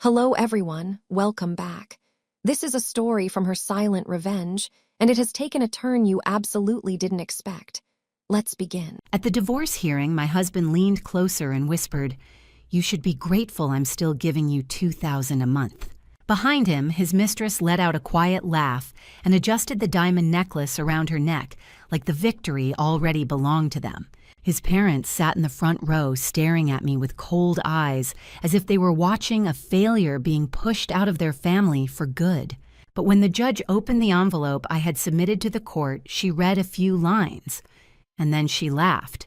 Hello, everyone. Welcome back. This is a story from Her Silent Revenge, and it has taken a turn you absolutely didn't expect. Let's begin. At the divorce hearing, my husband leaned closer and whispered, "You should be grateful I'm still giving you $2,000 a month." Behind him, his mistress let out a quiet laugh and adjusted the diamond necklace around her neck like the victory already belonged to them. His parents sat in the front row staring at me with cold eyes as if they were watching a failure being pushed out of their family for good. But when the judge opened the envelope I had submitted to the court, she read a few lines. And then she laughed.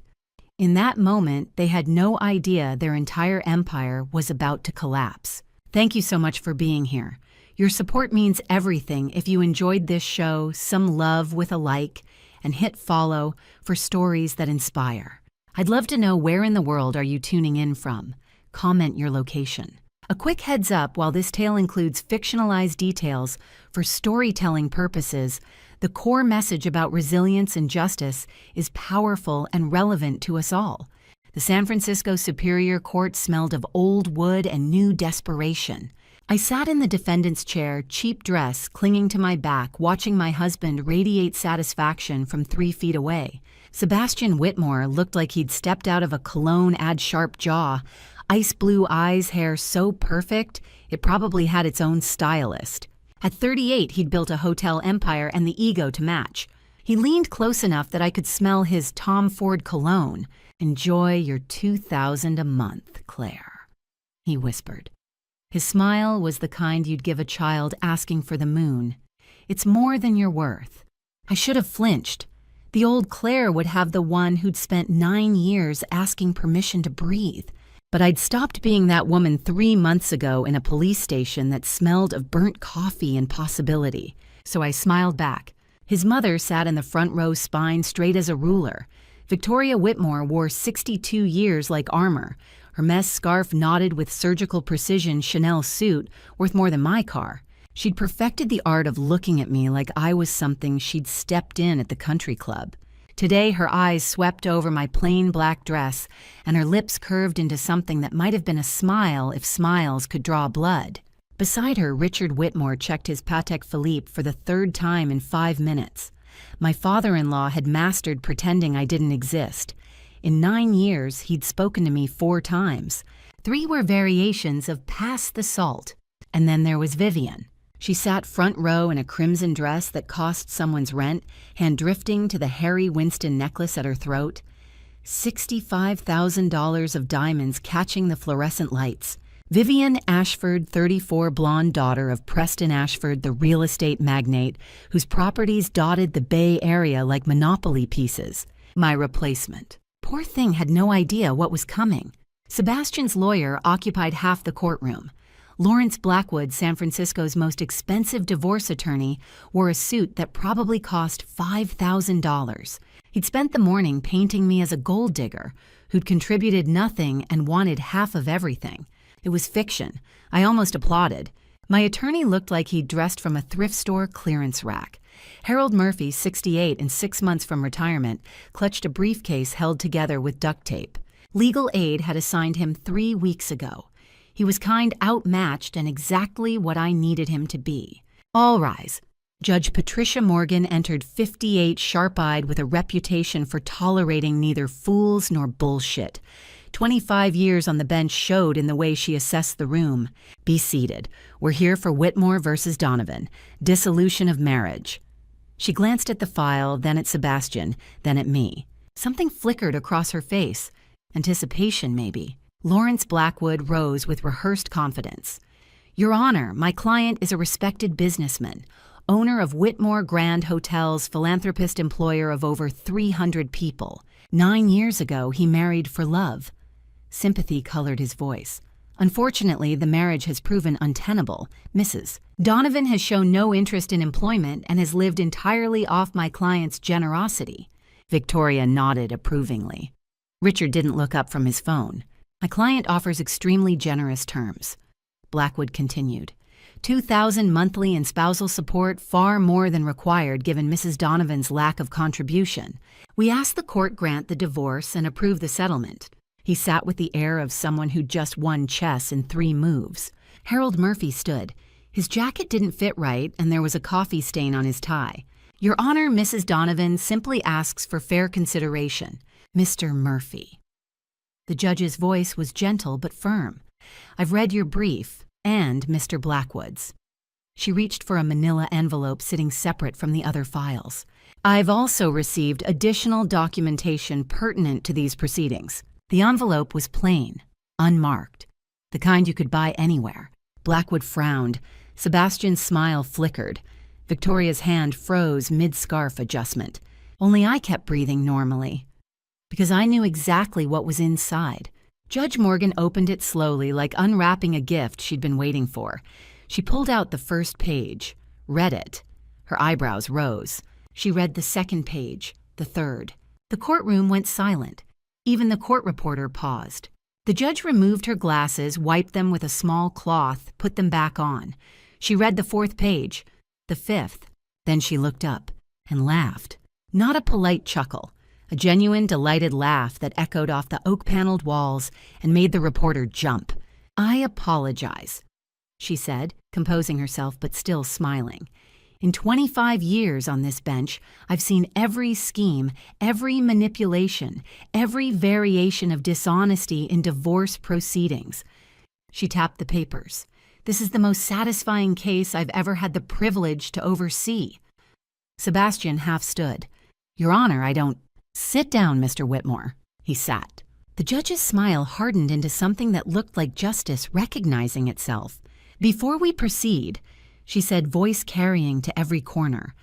In that moment, they had no idea their entire empire was about to collapse. Thank you so much for being here. Your support means everything. If you enjoyed this show, some love with a like, and hit follow for stories that inspire. I'd love to know, where in the world are you tuning in from? Comment your location. A quick heads up, while this tale includes fictionalized details for storytelling purposes, the core message about resilience and justice is powerful and relevant to us all. The San Francisco Superior Court smelled of old wood and new desperation. I sat in the defendant's chair, cheap dress clinging to my back, watching my husband radiate satisfaction from 3 feet away. Sebastian Whitmore looked like he'd stepped out of a cologne ad sharp jaw, ice blue eyes, hair so perfect it probably had its own stylist. At 38, he'd built a hotel empire and the ego to match. He leaned close enough that I could smell his Tom Ford cologne. "Enjoy your $2,000 a month, Claire," he whispered. His smile was the kind you'd give a child asking for the moon. "It's more than you're worth." I should have flinched. The old Claire would have the one who'd spent 9 years asking permission to breathe. But I'd stopped being that woman 3 months ago in a police station that smelled of burnt coffee and possibility. So I smiled back. His mother sat in the front row, spine straight as a ruler. Victoria Whitmore wore 62 years like armor. Her mess scarf knotted with surgical precision Chanel suit worth more than my car. She'd perfected the art of looking at me like I was something she'd stepped in at the country club. Today, her eyes swept over my plain black dress, and her lips curved into something that might have been a smile if smiles could draw blood. Beside her, Richard Whitmore checked his Patek Philippe for the 3rd time in 5 minutes. My father-in-law had mastered pretending I didn't exist. In 9 years, he'd spoken to me 4 times. 3 were variations of "pass the salt." And then there was Vivian. She sat front row in a crimson dress that cost someone's rent, hand drifting to the Harry Winston necklace at her throat. $65,000 of diamonds catching the fluorescent lights. Vivian Ashford, 34, blonde daughter of Preston Ashford, the real estate magnate, whose properties dotted the Bay Area like Monopoly pieces. My replacement. Poor thing had no idea what was coming. Sebastian's lawyer occupied half the courtroom. Lawrence Blackwood, San Francisco's most expensive divorce attorney, wore a suit that probably cost $5,000. He'd spent the morning painting me as a gold digger who'd contributed nothing and wanted half of everything. It was fiction. I almost applauded. My attorney looked like he'd dressed from a thrift store clearance rack. Harold Murphy, 68 and 6 months from retirement, clutched a briefcase held together with duct tape. Legal aid had assigned him 3 weeks ago. He was kind, outmatched, and exactly what I needed him to be. All rise. Judge Patricia Morgan entered 58, sharp-eyed, with a reputation for tolerating neither fools nor bullshit. 25 years on the bench showed in the way she assessed the room. "Be seated. We're here for Whitmore versus Donovan. Dissolution of marriage." She glanced at the file, then at Sebastian, then at me. Something flickered across her face. Anticipation, maybe. Lawrence Blackwood rose with rehearsed confidence. "Your Honor, my client is a respected businessman, owner of Whitmore Grand Hotels, philanthropist, employer of over 300 people. 9 years ago, he married for love." Sympathy colored his voice. "Unfortunately, the marriage has proven untenable, Mrs. Donovan has shown no interest in employment and has lived entirely off my client's generosity." Victoria nodded approvingly. Richard didn't look up from his phone. "My client offers extremely generous terms." Blackwood continued. $2,000 monthly in spousal support, far more than required given Mrs. Donovan's lack of contribution. We ask the court grant the divorce and approve the settlement. He sat with the air of someone who just won chess in 3 moves. Harold Murphy stood. His jacket didn't fit right, and there was a coffee stain on his tie. "Your Honor, Mrs. Donovan simply asks for fair consideration. Mr. Murphy." The judge's voice was gentle but firm. "I've read your brief, and Mr. Blackwood's." She reached for a manila envelope sitting separate from the other files. "I've also received additional documentation pertinent to these proceedings." The envelope was plain, unmarked, the kind you could buy anywhere. Blackwood frowned. Sebastian's smile flickered. Victoria's hand froze mid-scarf adjustment. Only I kept breathing normally, because I knew exactly what was inside. Judge Morgan opened it slowly, like unwrapping a gift she'd been waiting for. She pulled out the first page, read it. Her eyebrows rose. She read the second page, the third. The courtroom went silent. Even the court reporter paused. The judge removed her glasses, wiped them with a small cloth, put them back on. She read the fourth page, the fifth. Then she looked up and laughed. Not a polite chuckle, a genuine, delighted laugh that echoed off the oak-paneled walls and made the reporter jump. "I apologize," she said, composing herself but still smiling. "In 25 years on this bench, I've seen every scheme, every manipulation, every variation of dishonesty in divorce proceedings." She tapped the papers. "This is the most satisfying case I've ever had the privilege to oversee." Sebastian half stood. "Your Honor, I don't—" "Sit down, Mr. Whitmore." He sat. The judge's smile hardened into something that looked like justice recognizing itself. "Before we proceed," she said, voice carrying to every corner,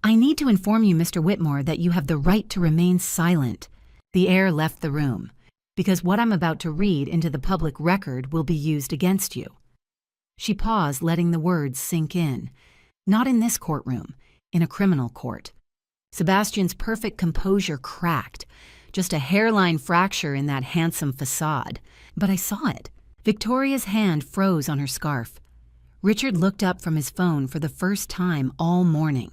"I need to inform you, Mr. Whitmore, that you have the right to remain silent." The air left the room, "because what I'm about to read into the public record will be used against you." She paused, letting the words sink in. Not in this courtroom, in a criminal court. Sebastian's perfect composure cracked, just a hairline fracture in that handsome facade. But I saw it. Victoria's hand froze on her scarf. Richard looked up from his phone for the first time all morning.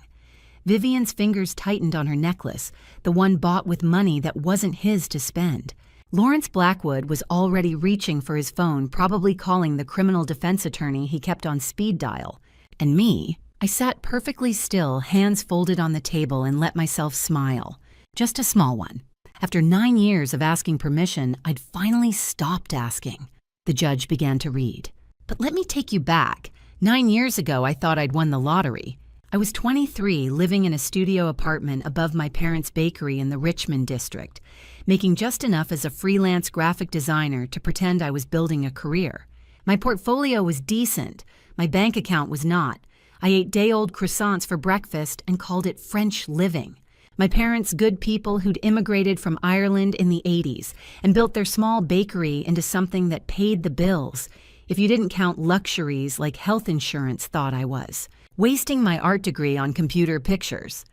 Vivian's fingers tightened on her necklace, the one bought with money that wasn't his to spend. Lawrence Blackwood was already reaching for his phone, probably calling the criminal defense attorney he kept on speed dial. And me, I sat perfectly still, hands folded on the table, and let myself smile. Just a small one. After 9 years of asking permission, I'd finally stopped asking. The judge began to read. "But let me take you back. 9 years ago, I thought I'd won the lottery. I was 23, living in a studio apartment above my parents' bakery in the Richmond district, making just enough as a freelance graphic designer to pretend I was building a career. My portfolio was decent. My bank account was not. I ate day-old croissants for breakfast and called it French living. My parents, good people who'd immigrated from Ireland in the 80s and built their small bakery into something that paid the bills, if you didn't count luxuries like health insurance thought I was, wasting my art degree on computer pictures.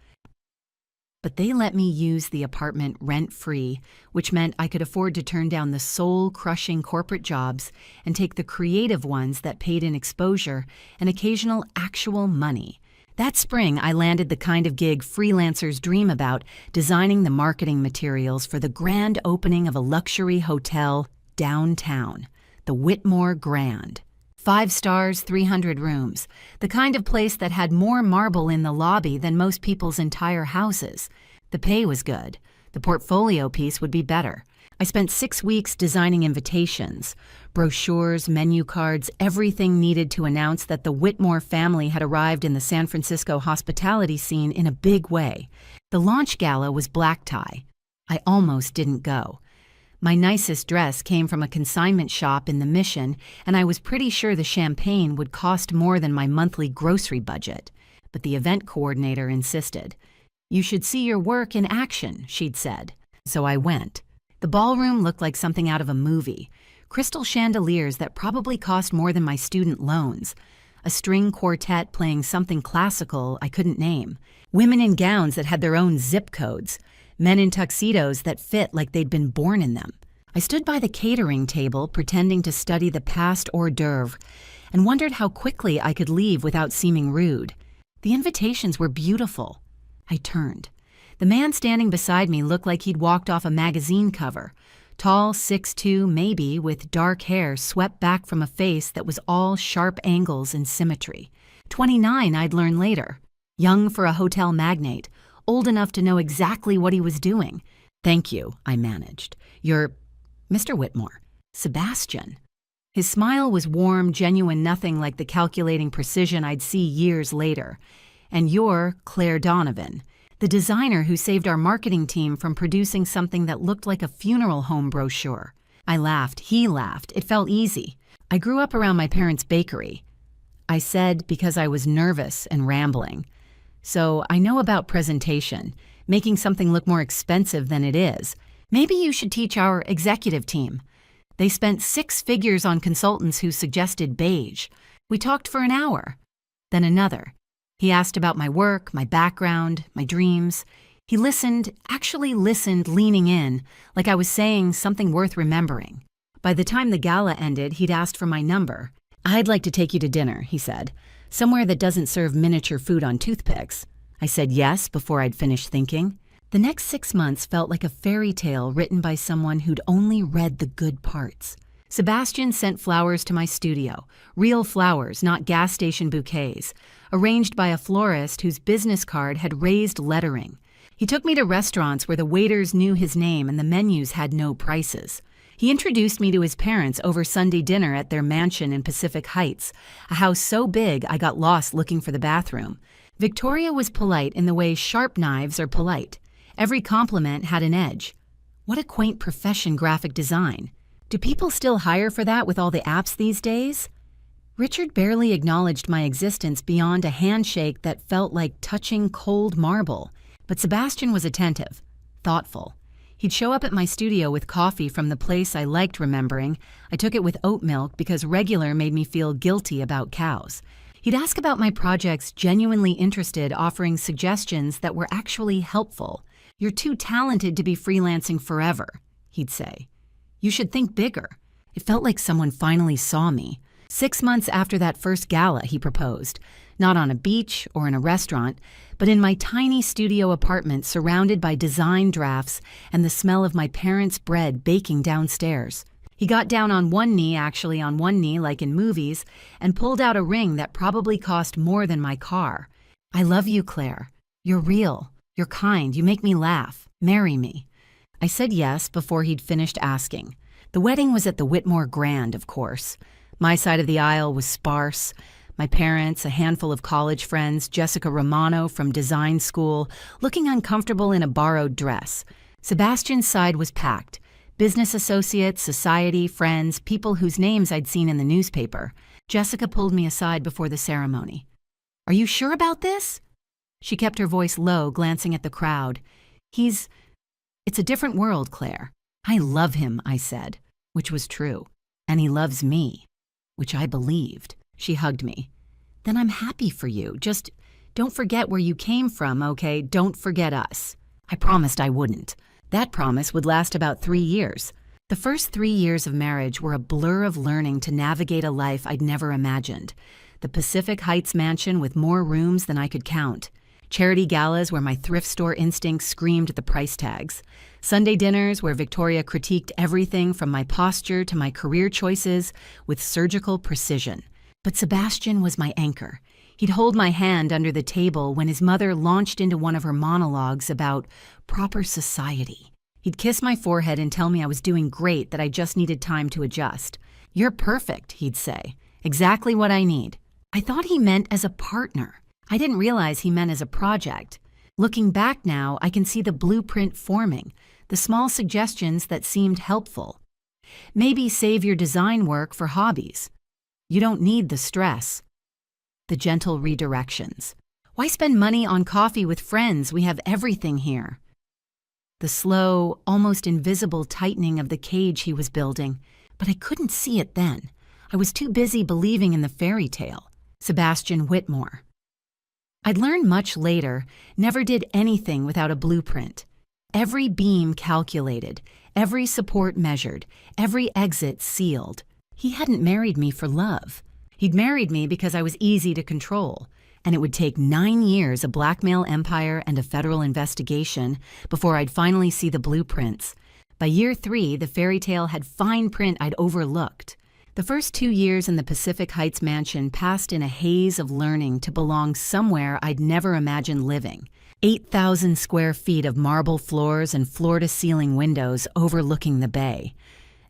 But they let me use the apartment rent-free, which meant I could afford to turn down the soul-crushing corporate jobs and take the creative ones that paid in exposure and occasional actual money. That spring, I landed the kind of gig freelancers dream about, designing the marketing materials for the grand opening of a luxury hotel downtown, the Whitmore Grand. 5 stars, 300 rooms, the kind of place that had more marble in the lobby than most people's entire houses. The pay was good. The portfolio piece would be better. I spent 6 weeks designing invitations, brochures, menu cards, everything needed to announce that the Whitmore family had arrived in the San Francisco hospitality scene in a big way. The launch gala was black tie. I almost didn't go. My nicest dress came from a consignment shop in the Mission, and I was pretty sure the champagne would cost more than my monthly grocery budget. But the event coordinator insisted. "You should see your work in action," she'd said. So I went. The ballroom looked like something out of a movie. Crystal chandeliers that probably cost more than my student loans. A string quartet playing something classical I couldn't name. Women in gowns that had their own zip codes. Men in tuxedos that fit like they'd been born in them. I stood by the catering table pretending to study the past hors d'oeuvre and wondered how quickly I could leave without seeming rude. The invitations were beautiful. I turned. The man standing beside me looked like he'd walked off a magazine cover. Tall, 6'2", maybe, with dark hair swept back from a face that was all sharp angles and symmetry. 29, I'd learn later. Young for a hotel magnate, old enough to know exactly what he was doing. "Thank you," I managed. "You're Mr. Whitmore." "Sebastian." His smile was warm, genuine, nothing like the calculating precision I'd see years later. "And you're Claire Donovan, the designer who saved our marketing team from producing something that looked like a funeral home brochure." I laughed. He laughed. It felt easy. "I grew up around my parents' bakery," I said, because I was nervous and rambling. "So I know about presentation, making something look more expensive than it is. Maybe you should teach our executive team. They spent 6 figures on consultants who suggested beige. We talked for an hour." Then another. He asked about my work, my background, my dreams. He listened, actually listened, leaning in, like I was saying something worth remembering. By the time the gala ended, he'd asked for my number. "I'd like to take you to dinner," he said. "Somewhere that doesn't serve miniature food on toothpicks." I said yes before I'd finished thinking. The next 6 months felt like a fairy tale written by someone who'd only read the good parts. Sebastian sent flowers to my studio, real flowers, not gas station bouquets, arranged by a florist whose business card had raised lettering. He took me to restaurants where the waiters knew his name and the menus had no prices. He introduced me to his parents over Sunday dinner at their mansion in Pacific Heights, a house so big I got lost looking for the bathroom. Victoria was polite in the way sharp knives are polite. Every compliment had an edge. What a quaint profession, graphic design. Do people still hire for that with all the apps these days? Richard barely acknowledged my existence beyond a handshake that felt like touching cold marble. But Sebastian was attentive, thoughtful. He'd show up at my studio with coffee from the place I liked remembering. I took it with oat milk because regular made me feel guilty about cows. He'd ask about my projects, genuinely interested, offering suggestions that were actually helpful. "You're too talented to be freelancing forever," he'd say. "You should think bigger." It felt like someone finally saw me. 6 months after that first gala, he proposed. Not on a beach or in a restaurant, but in my tiny studio apartment surrounded by design drafts and the smell of my parents' bread baking downstairs. He got down on one knee, actually on one knee like in movies, and pulled out a ring that probably cost more than my car. "I love you, Claire. You're real. You're kind. You make me laugh. Marry me." I said yes before he'd finished asking. The wedding was at the Whitmore Grand, of course. My side of the aisle was sparse. My parents, a handful of college friends, Jessica Romano from design school, looking uncomfortable in a borrowed dress. Sebastian's side was packed. Business associates, society, friends, people whose names I'd seen in the newspaper. Jessica pulled me aside before the ceremony. "Are you sure about this?" She kept her voice low, glancing at the crowd. It's a different world, Claire." "I love him," I said, which was true. "And he loves me," which I believed. She hugged me. "Then I'm happy for you. Just don't forget where you came from, okay? Don't forget us." I promised I wouldn't. That promise would last about 3 years. The first 3 years of marriage were a blur of learning to navigate a life I'd never imagined. The Pacific Heights mansion with more rooms than I could count. Charity galas where my thrift store instincts screamed at the price tags. Sunday dinners where Victoria critiqued everything from my posture to my career choices with surgical precision. But Sebastian was my anchor. He'd hold my hand under the table when his mother launched into one of her monologues about proper society. He'd kiss my forehead and tell me I was doing great, that I just needed time to adjust. "You're perfect," he'd say. "Exactly what I need." I thought he meant as a partner. I didn't realize he meant as a project. Looking back now, I can see the blueprint forming, the small suggestions that seemed helpful. Maybe save your design work for hobbies. You don't need the stress. The gentle redirections. Why spend money on coffee with friends? We have everything here. The slow, almost invisible tightening of the cage he was building, but I couldn't see it then. I was too busy believing in the fairy tale. Sebastian Whitmore. I'd learned much later, never did anything without a blueprint. Every beam calculated, every support measured, every exit sealed. He hadn't married me for love. He'd married me because I was easy to control, and it would take 9 years, a blackmail empire, and a federal investigation before I'd finally see the blueprints. By year 3, the fairy tale had fine print I'd overlooked. The first 2 years in the Pacific Heights mansion passed in a haze of learning to belong somewhere I'd never imagined living. 8,000 square feet of marble floors and floor-to-ceiling windows overlooking the bay.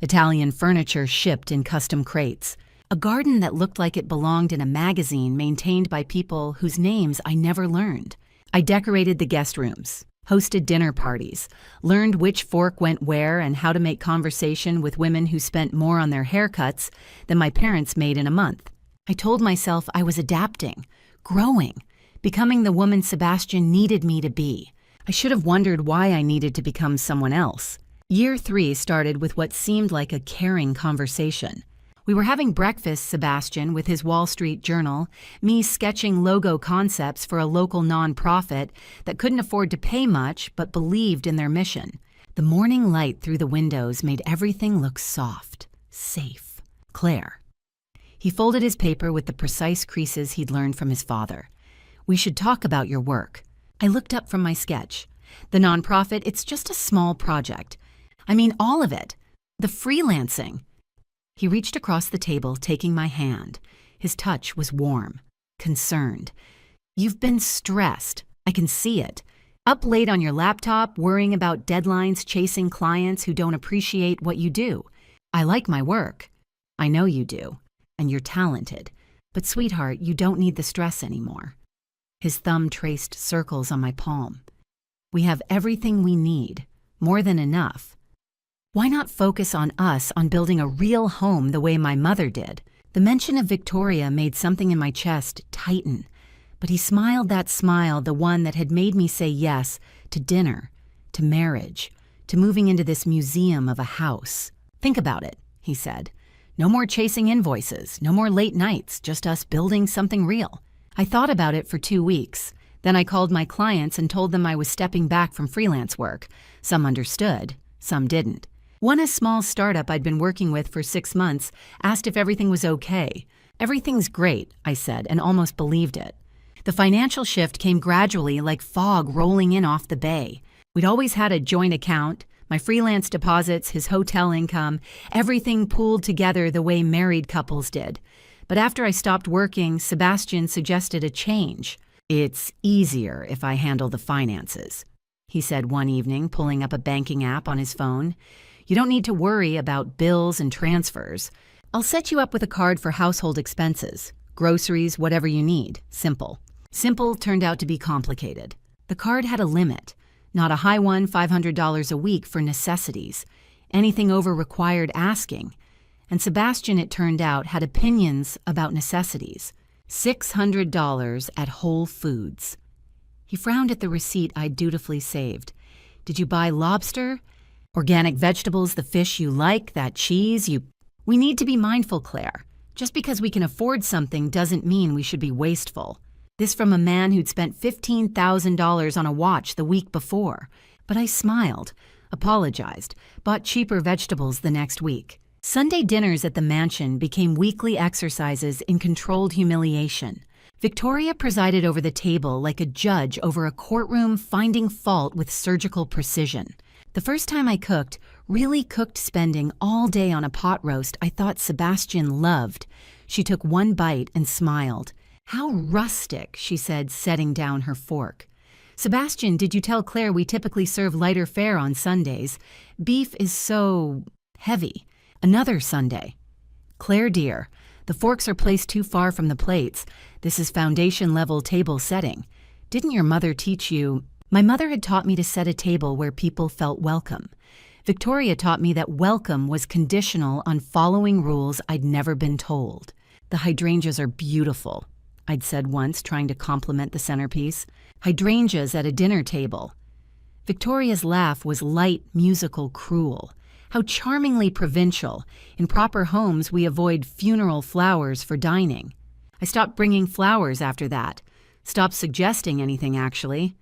Italian furniture shipped in custom crates. A garden that looked like it belonged in a magazine maintained by people whose names I never learned. I decorated the guest rooms, hosted dinner parties, learned which fork went where and how to make conversation with women who spent more on their haircuts than my parents made in a month. I told myself I was adapting, growing, becoming the woman Sebastian needed me to be. I should have wondered why I needed to become someone else. Year 3 started with what seemed like a caring conversation. We were having breakfast, Sebastian, with his Wall Street Journal, me sketching logo concepts for a local nonprofit that couldn't afford to pay much but believed in their mission. The morning light through the windows made everything look soft, safe. Claire. He folded his paper with the precise creases he'd learned from his father. We should talk about your work. I looked up from my sketch. The nonprofit, it's just a small project. I mean, all of it. The freelancing. He reached across the table, taking my hand. His touch was warm, concerned. You've been stressed. I can see it. Up late on your laptop, worrying about deadlines, chasing clients who don't appreciate what you do. I like my work. I know you do. And you're talented. But sweetheart, you don't need the stress anymore. His thumb traced circles on my palm. We have everything we need, more than enough. Why not focus on us, on building a real home the way my mother did? The mention of Victoria made something in my chest tighten, but he smiled that smile, the one that had made me say yes to dinner, to marriage, to moving into this museum of a house. Think about it, he said. No more chasing invoices, no more late nights, just us building something real. I thought about it for 2 weeks. Then I called my clients and told them I was stepping back from freelance work. Some understood, some didn't. One, a small startup I'd been working with for 6 months, asked if everything was okay. Everything's great, I said, and almost believed it. The financial shift came gradually, like fog rolling in off the bay. We'd always had a joint account, my freelance deposits, his hotel income, everything pooled together the way married couples did. But after I stopped working, Sebastian suggested a change. It's easier if I handle the finances, he said one evening, pulling up a banking app on his phone. You don't need to worry about bills and transfers. I'll set you up with a card for household expenses, groceries, whatever you need. Simple. Simple turned out to be complicated. The card had a limit, not a high one, $500 a week for necessities. Anything over required asking. And Sebastian, it turned out, had opinions about necessities. $600 at Whole Foods. He frowned at the receipt I'd dutifully saved. Did you buy lobster? Organic vegetables, the fish you like, that cheese you... We need to be mindful, Claire. Just because we can afford something doesn't mean we should be wasteful. This from a man who'd spent $15,000 on a watch the week before. But I smiled, apologized, bought cheaper vegetables the next week. Sunday dinners at the mansion became weekly exercises in controlled humiliation. Victoria presided over the table like a judge over a courtroom, finding fault with surgical precision. The first time I cooked, really cooked, spending all day on a pot roast I thought Sebastian loved. She took one bite and smiled. How rustic, she said, setting down her fork. Sebastian, did you tell Claire we typically serve lighter fare on Sundays? Beef is so heavy. Another Sunday. Claire, dear, the forks are placed too far from the plates. This is foundation-level table setting. Didn't your mother teach you... My mother had taught me to set a table where people felt welcome. Victoria taught me that welcome was conditional on following rules I'd never been told. The hydrangeas are beautiful, I'd said once, trying to compliment the centerpiece. Hydrangeas at a dinner table. Victoria's laugh was light, musical, cruel. How charmingly provincial. In proper homes, we avoid funeral flowers for dining. I stopped bringing flowers after that. Stopped suggesting anything, actually.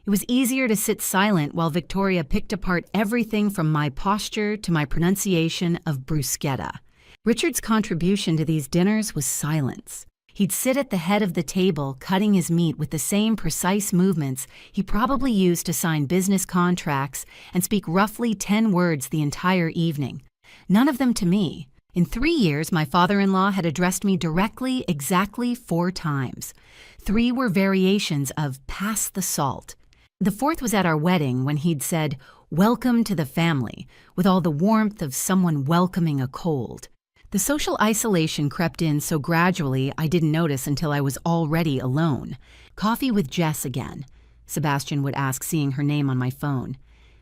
It was easier to sit silent while Victoria picked apart everything from my posture to my pronunciation of bruschetta. Richard's contribution to these dinners was silence. He'd sit at the head of the table, cutting his meat with the same precise movements he probably used to sign business contracts and speak roughly 10 words the entire evening. None of them to me. In 3 years, my father-in-law had addressed me directly exactly 4 times. 3 were variations of "pass the salt." The 4th was at our wedding when he'd said, "Welcome to the family," with all the warmth of someone welcoming a cold. The social isolation crept in so gradually I didn't notice until I was already alone. "Coffee with Jess again," Sebastian would ask, seeing her name on my phone.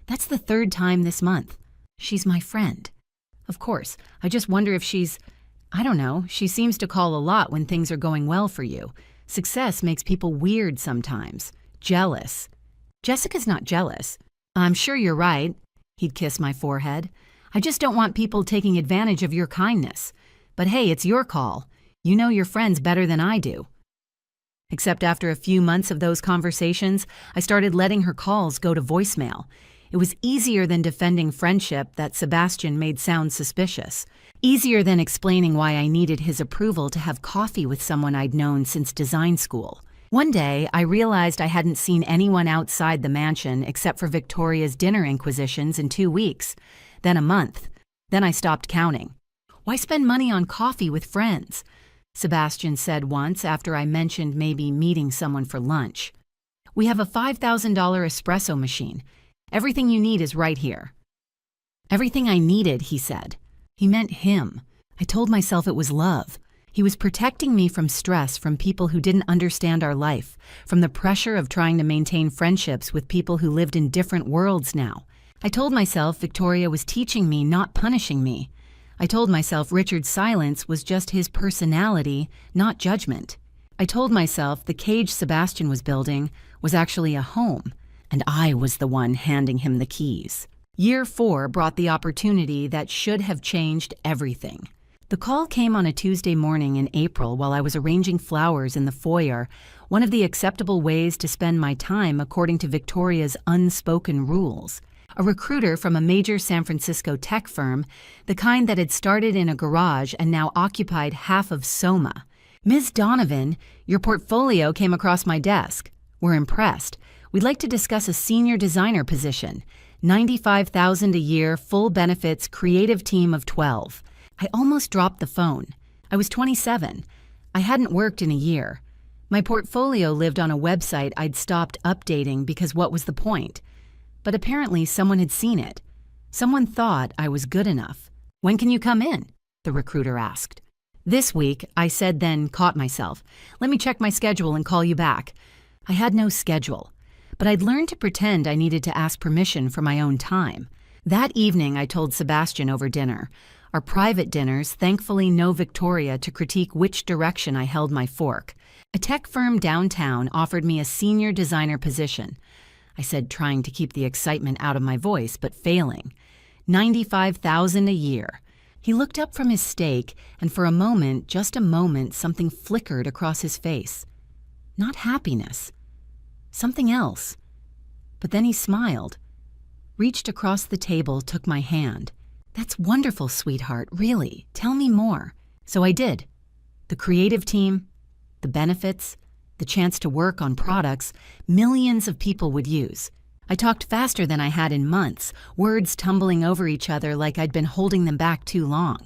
"That's the 3rd time this month. She's my friend." Of course, I just wonder if I don't know, she seems to call a lot when things are going well for you. Success makes people weird sometimes. Jealous. Jessica's not jealous. "I'm sure you're right." He'd kiss my forehead. "I just don't want people taking advantage of your kindness. But hey, it's your call. You know your friends better than I do." Except after a few months of those conversations, I started letting her calls go to voicemail. It was easier than defending friendship that Sebastian made sound suspicious. Easier than explaining why I needed his approval to have coffee with someone I'd known since design school. One day, I realized I hadn't seen anyone outside the mansion except for Victoria's dinner inquisitions in 2 weeks, then a month. Then I stopped counting. "Why spend money on coffee with friends?" Sebastian said once after I mentioned maybe meeting someone for lunch. "We have a $5,000 espresso machine. Everything you need is right here." Everything I needed, he said. He meant him. I told myself it was love. He was protecting me from stress from people who didn't understand our life, from the pressure of trying to maintain friendships with people who lived in different worlds now. I told myself Victoria was teaching me, not punishing me. I told myself Richard's silence was just his personality, not judgment. I told myself the cage Sebastian was building was actually a home, and I was the one handing him the keys. Year 4 brought the opportunity that should have changed everything. The call came on a Tuesday morning in April while I was arranging flowers in the foyer, one of the acceptable ways to spend my time according to Victoria's unspoken rules. A recruiter from a major San Francisco tech firm, the kind that had started in a garage and now occupied half of Soma. "Ms. Donovan, your portfolio came across my desk. We're impressed. We'd like to discuss a senior designer position. $95,000 a year, full benefits, creative team of 12. I almost dropped the phone. I was 27. I hadn't worked in a year. My portfolio lived on a website I'd stopped updating because what was the point? But apparently someone had seen it. Someone thought I was good enough. "When can you come in?" the recruiter asked. "This week," I said, then caught myself. "Let me check my schedule and call you back." I had no schedule, but I'd learned to pretend I needed to ask permission for my own time. That evening, I told Sebastian over dinner. Our private dinners, thankfully no Victoria to critique which direction I held my fork. A tech firm downtown offered me a senior designer position. I said, trying to keep the excitement out of my voice, but failing. $95,000 a year. He looked up from his steak, and for a moment, just a moment, something flickered across his face. Not happiness. Something else. But then he smiled, reached across the table, took my hand. "That's wonderful, sweetheart, really. Tell me more." So I did. The creative team, the benefits, the chance to work on products millions of people would use. I talked faster than I had in months, words tumbling over each other like I'd been holding them back too long.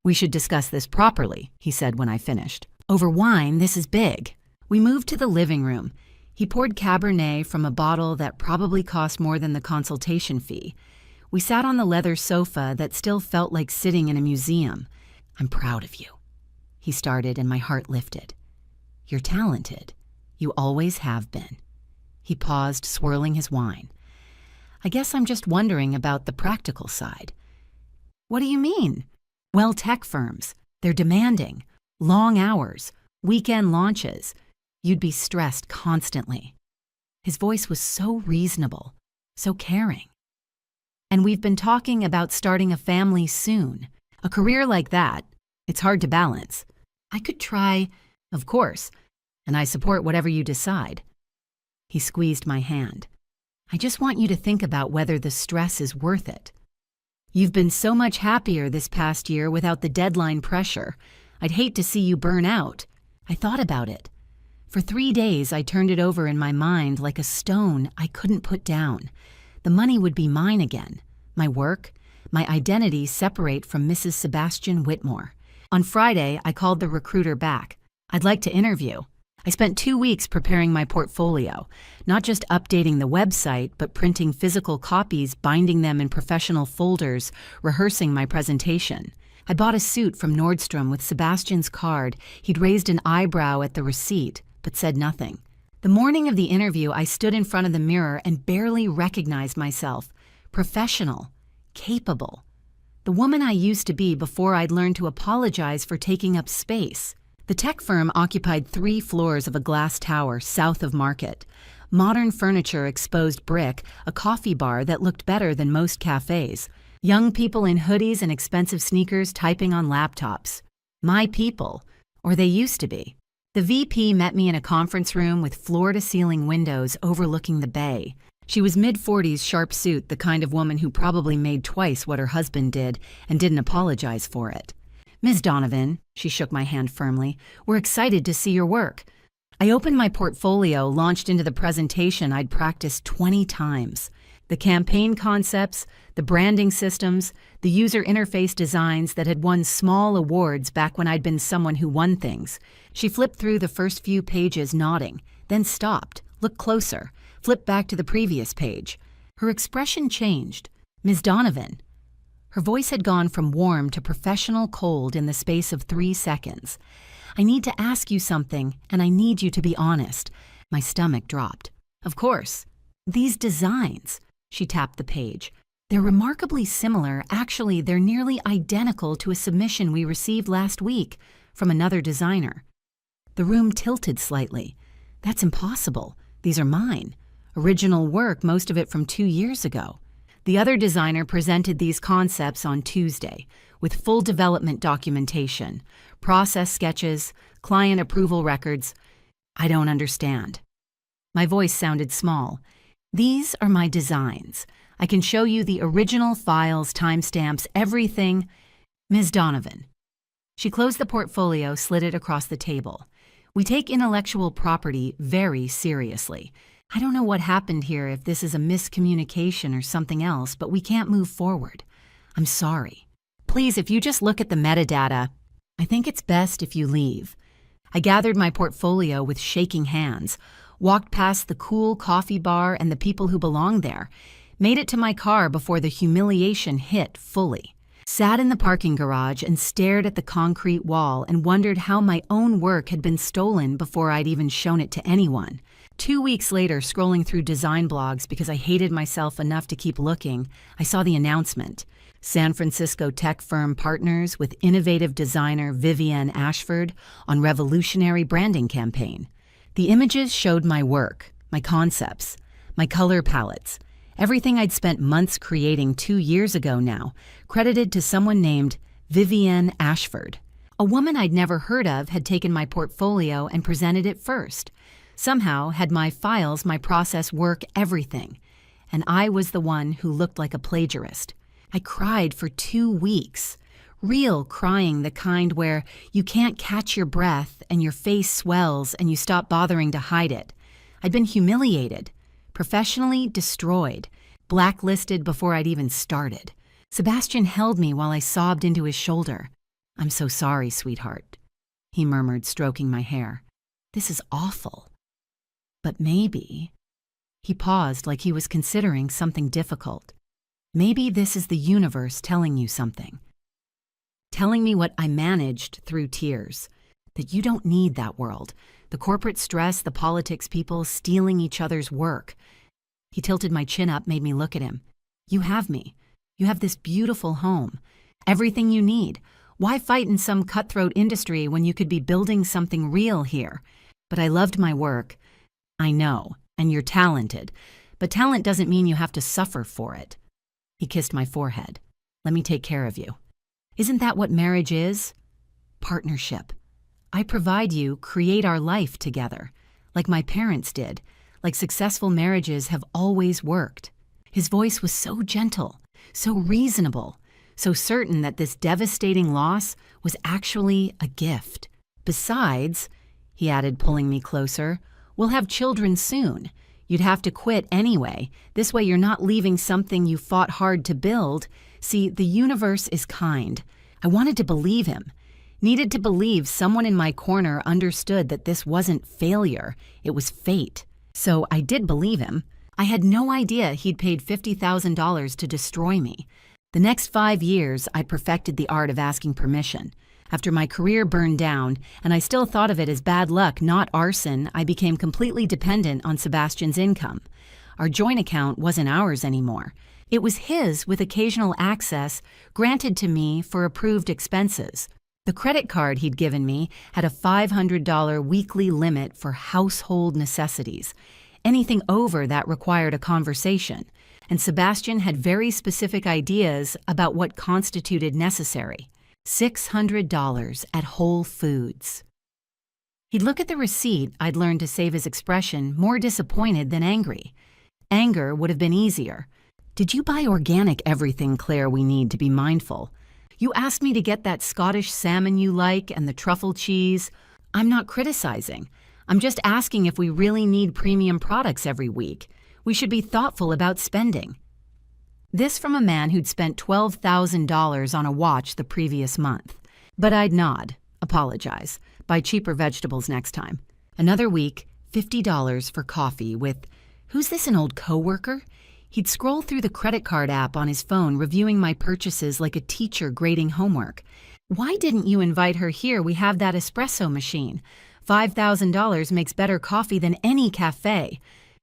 "We should discuss this properly," he said when I finished. "Over wine, this is big." We moved to the living room. He poured Cabernet from a bottle that probably cost more than the consultation fee. We sat on the leather sofa that still felt like sitting in a museum. "I'm proud of you," he started, and my heart lifted. "You're talented. You always have been." He paused, swirling his wine. "I guess I'm just wondering about the practical side." "What do you mean?" "Well, tech firms. They're demanding. Long hours. Weekend launches. You'd be stressed constantly." His voice was so reasonable, so caring. "And we've been talking about starting a family soon. A career like that, it's hard to balance. I could try, of course, and I support whatever you decide." He squeezed my hand. "I just want you to think about whether the stress is worth it. You've been so much happier this past year without the deadline pressure. I'd hate to see you burn out. I thought about it. For 3 days, I turned it over in my mind like a stone I couldn't put down. The money would be mine again. My work, my identity separate from Mrs. Sebastian Whitmore. On Friday, I called the recruiter back. I'd like to interview. I spent 2 weeks preparing my portfolio, not just updating the website, but printing physical copies, binding them in professional folders, rehearsing my presentation. I bought a suit from Nordstrom with Sebastian's card. He'd raised an eyebrow at the receipt, but said nothing. The morning of the interview, I stood in front of the mirror and barely recognized myself. Professional, capable. The woman I used to be before I'd learned to apologize for taking up space. The tech firm occupied 3 floors of a glass tower south of Market. Modern furniture exposed brick, a coffee bar that looked better than most cafes. Young people in hoodies and expensive sneakers typing on laptops. My people, or they used to be. The VP met me in a conference room with floor-to-ceiling windows overlooking the bay. She was mid-40s, sharp suit, the kind of woman who probably made twice what her husband did and didn't apologize for it. "Ms. Donovan," she shook my hand firmly, "we're excited to see your work." I opened my portfolio, launched into the presentation I'd practiced 20 times. The campaign concepts, the branding systems, the user interface designs that had won small awards back when I'd been someone who won things. She flipped through the first few pages, nodding, then stopped, looked closer, flipped back to the previous page. Her expression changed. "Ms. Donovan." Her voice had gone from warm to professional cold in the space of 3 seconds. "I need to ask you something, and I need you to be honest." My stomach dropped. "Of course. These designs," she tapped the page. "They're remarkably similar. Actually, they're nearly identical to a submission we received last week from another designer." The room tilted slightly. "That's impossible. These are mine. Original work, most of it from 2 years ago." The other designer presented these concepts on Tuesday, with full development documentation, process sketches, client approval records. "I don't understand." My voice sounded small. "These are my designs. I can show you the original files, timestamps, everything." "Ms. Donovan." She closed the portfolio, slid it across the table. "We take intellectual property very seriously. I don't know what happened here, if this is a miscommunication or something else, but we can't move forward. I'm sorry. Please, if you just look at the metadata, I think it's best if you leave." I gathered my portfolio with shaking hands, walked past the cool coffee bar and the people who belonged there, made it to my car before the humiliation hit fully, sat in the parking garage and stared at the concrete wall and wondered how my own work had been stolen before I'd even shown it to anyone. 2 weeks later, scrolling through design blogs because I hated myself enough to keep looking, I saw the announcement. San Francisco tech firm partners with innovative designer Vivienne Ashford on revolutionary branding campaign. The images showed my work, my concepts, my color palettes, everything I'd spent months creating 2 years ago now, credited to someone named Vivienne Ashford. A woman I'd never heard of had taken my portfolio and presented it first. Somehow had my files, my process, work, everything. And I was the one who looked like a plagiarist. I cried for 2 weeks. Real crying, the kind where you can't catch your breath and your face swells and you stop bothering to hide it. I'd been humiliated, professionally destroyed, blacklisted before I'd even started. Sebastian held me while I sobbed into his shoulder. "I'm so sorry, sweetheart," he murmured, stroking my hair. "This is awful. But maybe..." He paused like he was considering something difficult. "Maybe this is the universe telling you something. Telling me what I managed through tears. That you don't need that world. The corporate stress, the politics people stealing each other's work." He tilted my chin up, made me look at him. "You have me. You have this beautiful home. Everything you need. Why fight in some cutthroat industry when you could be building something real here? But I loved my work. I know, and you're talented. But talent doesn't mean you have to suffer for it." He kissed my forehead. "Let me take care of you. Isn't that what marriage is? Partnership. I provide you, create our life together, like my parents did, like successful marriages have always worked." His voice was so gentle, so reasonable, so certain that this devastating loss was actually a gift. Besides, he added, pulling me closer. We'll have children soon. You'd have to quit anyway. This way you're not leaving something you fought hard to build. See, the universe is kind. I wanted to believe him. Needed to believe someone in my corner understood that this wasn't failure, it was fate. So I did believe him. I had no idea he'd paid $50,000 to destroy me. The next 5 years, I perfected the art of asking permission. After my career burned down, and I still thought of it as bad luck, not arson, I became completely dependent on Sebastian's income. Our joint account wasn't ours anymore. It was his with occasional access granted to me for approved expenses. The credit card he'd given me had a $500 weekly limit for household necessities. Anything over that required a conversation, and Sebastian had very specific ideas about what constituted necessary. $600 at Whole Foods. He'd look at the receipt. I'd learned to save his expression, more disappointed than angry. Anger would have been easier. Did you buy organic everything, Claire? We need to be mindful. You asked me to get that Scottish salmon you like and the truffle cheese. I'm not criticizing. I'm just asking if we really need premium products every week. We should be thoughtful about spending. This from a man who'd spent $12,000 on a watch the previous month. But I'd nod, apologize, buy cheaper vegetables next time. Another week, $50 for coffee with, who's this, an old coworker? He'd scroll through the credit card app on his phone, reviewing my purchases like a teacher grading homework. Why didn't you invite her here? We have that espresso machine. $5,000 makes better coffee than any cafe.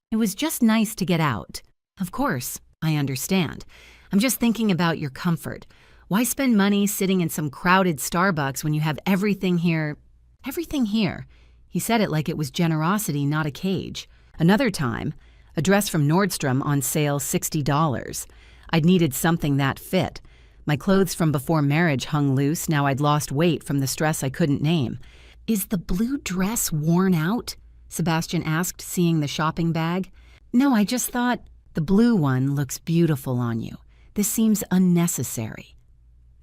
It was just nice to get out. Of course, I understand. I'm just thinking about your comfort. Why spend money sitting in some crowded Starbucks when you have everything here? Everything here. He said it like it was generosity, not a cage. Another time, a dress from Nordstrom on sale, $60. I'd needed something that fit. My clothes from before marriage hung loose. Now I'd lost weight from the stress I couldn't name. Is the blue dress worn out? Sebastian asked, seeing the shopping bag. No, I just thought, the blue one looks beautiful on you. This seems unnecessary.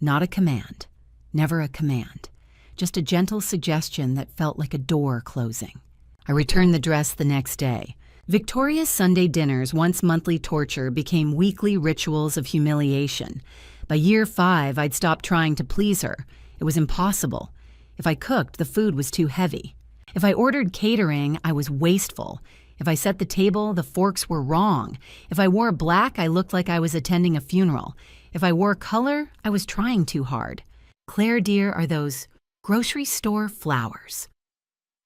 Not a command. Never a command. Just a gentle suggestion that felt like a door closing. I returned the dress the next day. Victoria's Sunday dinners, once monthly torture, became weekly rituals of humiliation. By year 5, I'd stopped trying to please her. It was impossible. If I cooked, the food was too heavy. If I ordered catering, I was wasteful. If I set the table, the forks were wrong. If I wore black, I looked like I was attending a funeral. If I wore color, I was trying too hard. Claire, dear, are those grocery store flowers.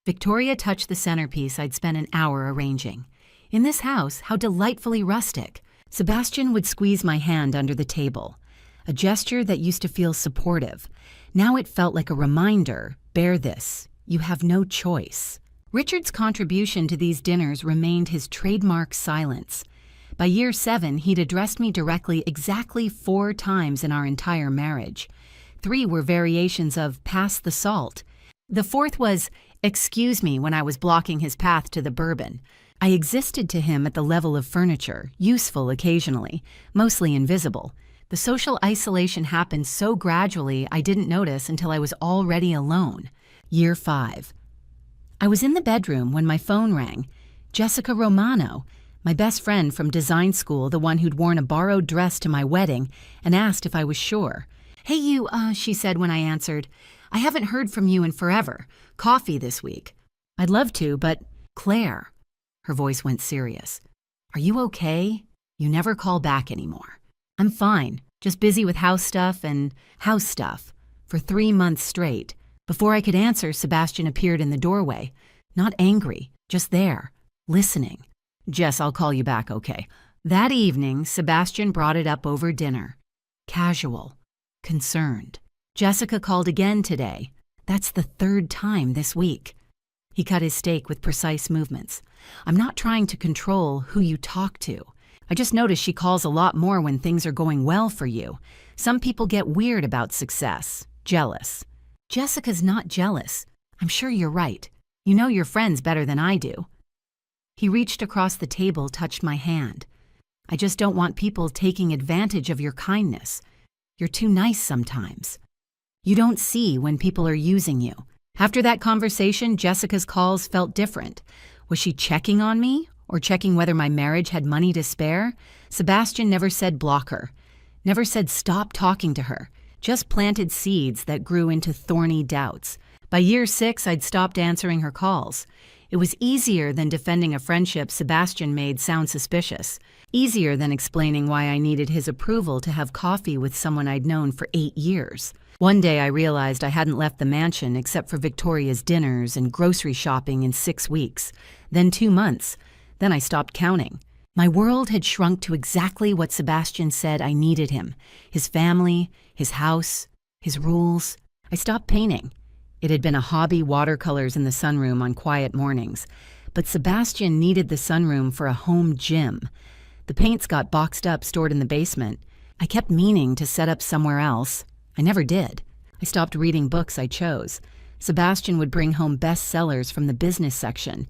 Victoria touched the centerpiece I'd spent an hour arranging. In this house, how delightfully rustic. Sebastian would squeeze my hand under the table. A gesture that used to feel supportive. Now it felt like a reminder, bear this, you have no choice. Richard's contribution to these dinners remained his trademark silence. By year 7, he'd addressed me directly exactly 4 times in our entire marriage. 3 were variations of pass the salt. The 4th was, excuse me, when I was blocking his path to the bourbon. I existed to him at the level of furniture, useful occasionally, mostly invisible. The social isolation happened so gradually I didn't notice until I was already alone. Year 5. I was in the bedroom when my phone rang. Jessica Romano, my best friend from design school, the one who'd worn a borrowed dress to my wedding, and asked if I was sure. Hey you, she said when I answered. I haven't heard from you in forever. Coffee this week. I'd love to, but Claire. Her voice went serious. Are you okay? You never call back anymore. I'm fine, just busy with house stuff for 3 months straight. Before I could answer, Sebastian appeared in the doorway. Not angry, just there, listening. Jess, I'll call you back, okay? That evening, Sebastian brought it up over dinner. Casual, concerned. Jessica called again today. That's the 3rd time this week. He cut his steak with precise movements. I'm not trying to control who you talk to. I just noticed she calls a lot more when things are going well for you. Some people get weird about success, jealous. Jessica's not jealous. I'm sure you're right. You know your friends better than I do. He reached across the table, touched my hand. I just don't want people taking advantage of your kindness. You're too nice sometimes. You don't see when people are using you. After that conversation, Jessica's calls felt different. Was she checking on me or checking whether my marriage had money to spare? Sebastian never said block her, never said stop talking to her, just planted seeds that grew into thorny doubts. By year 6, I'd stopped answering her calls. It was easier than defending a friendship Sebastian made sound suspicious, easier than explaining why I needed his approval to have coffee with someone I'd known for 8 years. One day I realized I hadn't left the mansion except for Victoria's dinners and grocery shopping in 6 weeks, then 2 months. Then I stopped counting. My world had shrunk to exactly what Sebastian said I needed him: his family, his house, his rules. I stopped painting. It had been a hobby, watercolors in the sunroom on quiet mornings, but Sebastian needed the sunroom for a home gym. The paints got boxed up, stored in the basement. I kept meaning to set up somewhere else. I never did. I stopped reading books I chose. Sebastian would bring home bestsellers from the business section.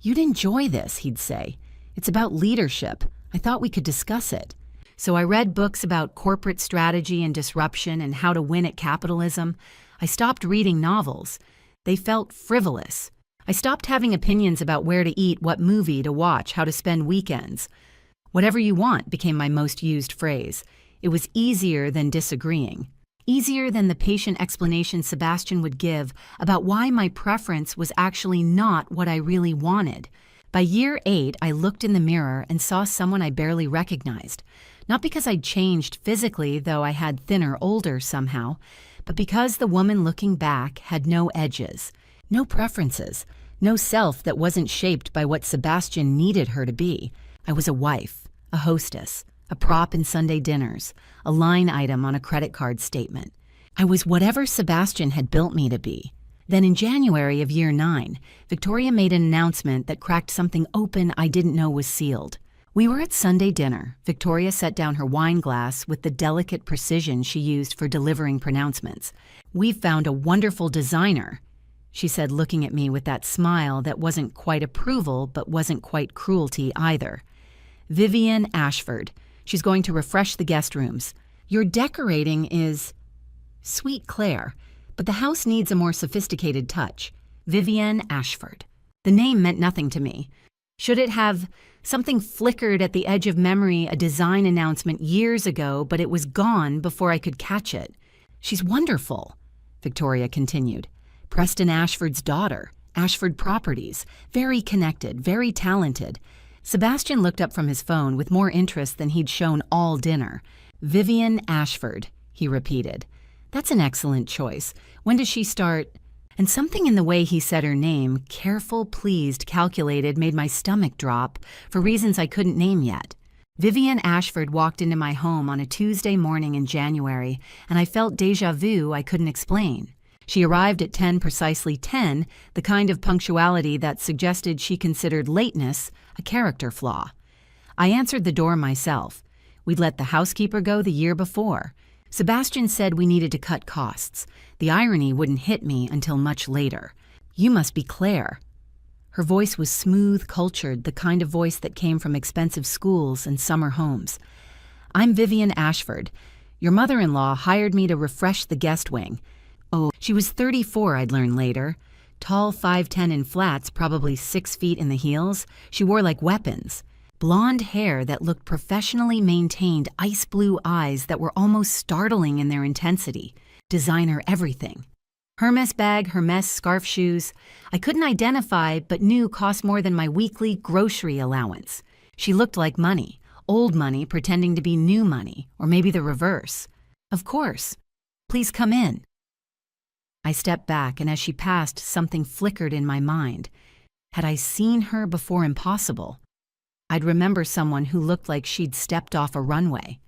"You'd enjoy this," he'd say. "It's about leadership. I thought we could discuss it." So I read books about corporate strategy and disruption and how to win at capitalism. I stopped reading novels. They felt frivolous. I stopped having opinions about where to eat, what movie to watch, how to spend weekends. "Whatever you want" became my most used phrase. It was easier than disagreeing. Easier than the patient explanation Sebastian would give about why my preference was actually not what I really wanted. By year 8, I looked in the mirror and saw someone I barely recognized. Not because I'd changed physically, though I had thinner, older somehow, but because the woman looking back had no edges, no preferences, no self that wasn't shaped by what Sebastian needed her to be. I was a wife, a hostess, a prop in Sunday dinners, a line item on a credit card statement. I was whatever Sebastian had built me to be. Then in January of year 9, Victoria made an announcement that cracked something open I didn't know was sealed. We were at Sunday dinner. Victoria set down her wine glass with the delicate precision she used for delivering pronouncements. "We've found a wonderful designer," she said, looking at me with that smile that wasn't quite approval but wasn't quite cruelty either. "Vivian Ashford. She's going to refresh the guest rooms. Your decorating is sweet Claire, but the house needs a more sophisticated touch. Vivian Ashford." The name meant nothing to me. Should it have? Something flickered at the edge of memory, a design announcement years ago, but it was gone before I could catch it. "She's wonderful," Victoria continued. "Preston Ashford's daughter, Ashford Properties, very connected, very talented." Sebastian looked up from his phone with more interest than he'd shown all dinner. "Vivian Ashford," he repeated. "That's an excellent choice. When does she start?" And something in the way he said her name, careful, pleased, calculated, made my stomach drop for reasons I couldn't name yet. Vivian Ashford walked into my home on a Tuesday morning in January, and I felt déjà vu I couldn't explain. She arrived at 10, precisely 10, the kind of punctuality that suggested she considered lateness a character flaw. I answered the door myself. We'd let the housekeeper go the year before. Sebastian said we needed to cut costs. The irony wouldn't hit me until much later. "You must be Claire." Her voice was smooth, cultured, the kind of voice that came from expensive schools and summer homes. "I'm Vivian Ashford. Your mother-in-law hired me to refresh the guest wing." Oh, she was 34, I'd learn later. Tall, 5'10" in flats, probably 6 feet in the heels. She wore like weapons. Blonde hair that looked professionally maintained, ice blue eyes that were almost startling in their intensity. Designer everything. Hermes bag, Hermes scarf shoes. I couldn't identify, but knew cost more than my weekly grocery allowance. She looked like money. Old money pretending to be new money, or maybe the reverse. "Of course. Please come in." I stepped back, and as she passed, something flickered in my mind. Had I seen her before impossible? I'd remember someone who looked like she'd stepped off a runway.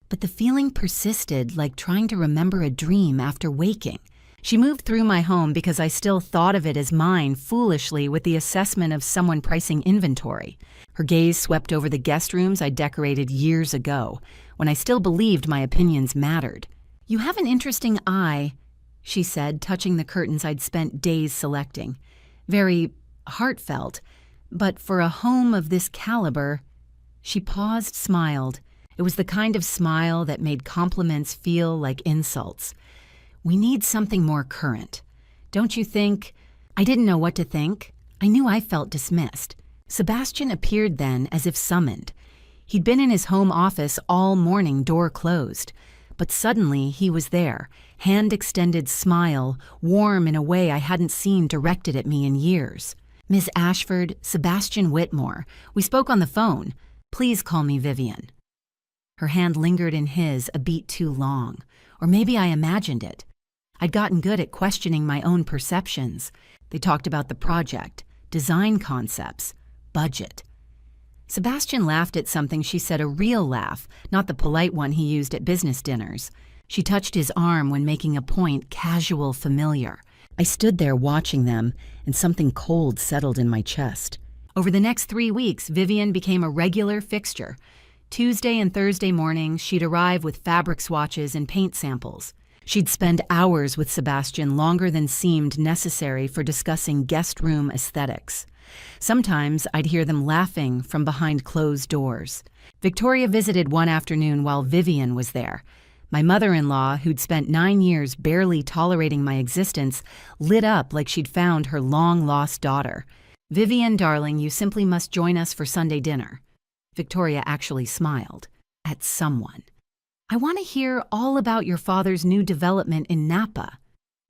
But the feeling persisted, like trying to remember a dream after waking. She moved through my home because I still thought of it as mine, foolishly, with the assessment of someone pricing inventory. Her gaze swept over the guest rooms I'd decorated years ago, when I still believed my opinions mattered. "You have an interesting eye," she said, touching the curtains I'd spent days selecting. Very heartfelt. But for a home of this caliber, she paused, smiled. It was the kind of smile that made compliments feel like insults. "We need something more current. Don't you think? I didn't know what to think. I knew I felt dismissed. Sebastian appeared then as if summoned. He'd been in his home office all morning, door closed. But suddenly he was there, hand extended smile, warm in a way I hadn't seen directed at me in years. Ms. Ashford, Sebastian Whitmore. We spoke on the phone. Please call me Vivian. Her hand lingered in his a beat too long. Or maybe I imagined it. I'd gotten good at questioning my own perceptions. They talked about the project, design concepts, budget. Sebastian laughed at something she said, a real laugh, not the polite one he used at business dinners. She touched his arm when making a point, casual, familiar. I stood there watching them, and something cold settled in my chest. Over the next 3 weeks, Vivian became a regular fixture. Tuesday and Thursday mornings, she'd arrive with fabric swatches and paint samples. She'd spend hours with Sebastian, longer than seemed necessary for discussing guest room aesthetics. Sometimes I'd hear them laughing from behind closed doors. Victoria visited one afternoon while Vivian was there. My mother-in-law, who'd spent 9 years barely tolerating my existence, lit up like she'd found her long-lost daughter. "Vivian, darling, you simply must join us for Sunday dinner." Victoria actually smiled. At someone. "I want to hear all about your father's new development in Napa."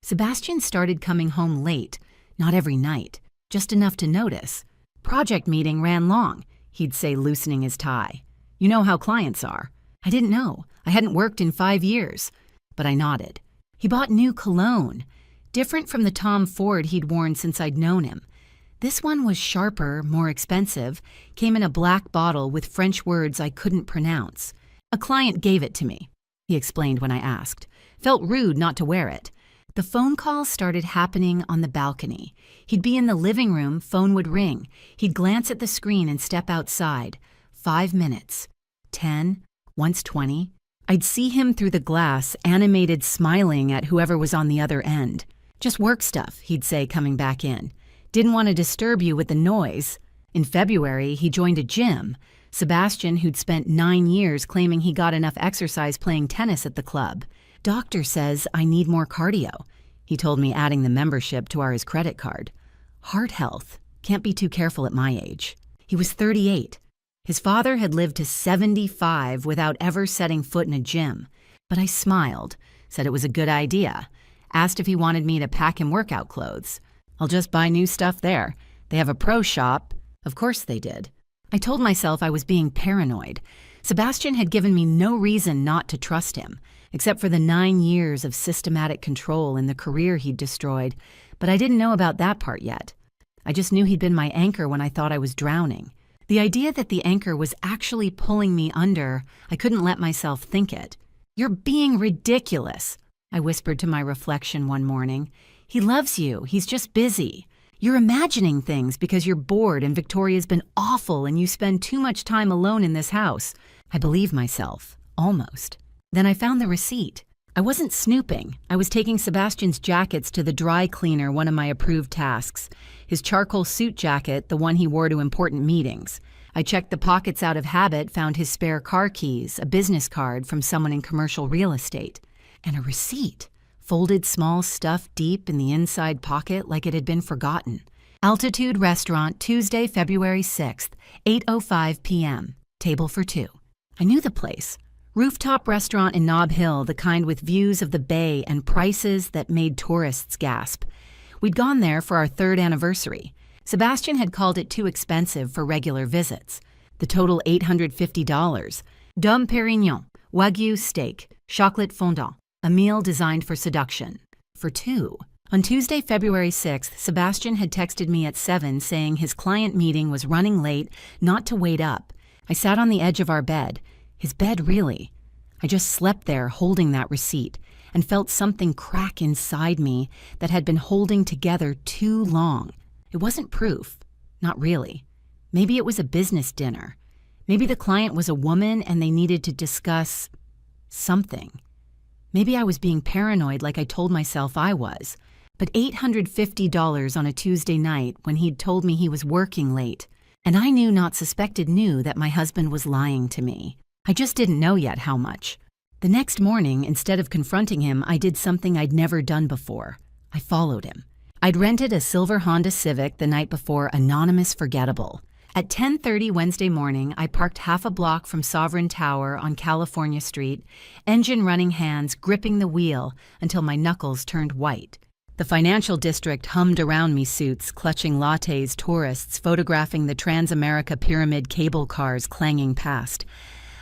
Sebastian started coming home late, not every night, just enough to notice. "Project meeting ran long," he'd say, loosening his tie. "You know how clients are." I didn't know. I hadn't worked in 5 years. But I nodded. He bought new cologne, different from the Tom Ford he'd worn since I'd known him. This one was sharper, more expensive, came in a black bottle with French words I couldn't pronounce. "A client gave it to me," he explained when I asked. "Felt rude not to wear it." The phone calls started happening on the balcony. He'd be in the living room, phone would ring. He'd glance at the screen and step outside. 5 minutes. 10, once 20. I'd see him through the glass, animated, smiling at whoever was on the other end. "Just work stuff," he'd say, coming back in. "Didn't want to disturb you with the noise." In February, he joined a gym. Sebastian, who'd spent 9 years claiming he got enough exercise playing tennis at the club. "Doctor says I need more cardio," he told me, adding the membership to his credit card. Heart health. Can't be too careful at my age. He was 38. His father had lived to 75 without ever setting foot in a gym. But I smiled, said it was a good idea, asked if he wanted me to pack him workout clothes. "I'll just buy new stuff there. They have a pro shop." Of course they did. I told myself I was being paranoid. Sebastian had given me no reason not to trust him, except for the 9 years of systematic control in the career he'd destroyed, but I didn't know about that part yet. I just knew he'd been my anchor when I thought I was drowning. The idea that the anchor was actually pulling me under, I couldn't let myself think it. "You're being ridiculous," I whispered to my reflection one morning. "He loves you. He's just busy. You're imagining things because you're bored and Victoria's been awful and you spend too much time alone in this house." I believed myself. Almost. Then I found the receipt. I wasn't snooping. I was taking Sebastian's jackets to the dry cleaner, one of my approved tasks. His charcoal suit jacket, the one he wore to important meetings. I checked the pockets out of habit, found his spare car keys, a business card from someone in commercial real estate, and a receipt. Folded small stuff deep in the inside pocket like it had been forgotten. "Altitude Restaurant, Tuesday, February 6th, 8:05 p.m. Table for 2. I knew the place. Rooftop restaurant in Nob Hill, the kind with views of the bay and prices that made tourists gasp. We'd gone there for our 3rd anniversary. Sebastian had called it too expensive for regular visits. The total $850. Dom Pérignon, Wagyu steak, chocolate fondant. A meal designed for seduction. For 2. On Tuesday, February 6th, Sebastian had texted me at 7 saying his client meeting was running late, not to wait up. I sat on the edge of our bed. His bed, really. I just slept there holding that receipt and felt something crack inside me that had been holding together too long. It wasn't proof. Not really. Maybe it was a business dinner. Maybe the client was a woman and they needed to discuss something. Maybe I was being paranoid like I told myself I was. But $850 on a Tuesday night when he'd told me he was working late. And I knew not suspected knew that my husband was lying to me. I just didn't know yet how much. The next morning, instead of confronting him, I did something I'd never done before. I followed him. I'd rented a silver Honda Civic the night before Anonymous Forgettable. At 10:30 Wednesday morning, I parked half a block from Sovereign Tower on California Street, engine running, hands gripping the wheel until my knuckles turned white. The financial district hummed around me, suits clutching lattes, tourists photographing the Transamerica Pyramid cable cars clanging past.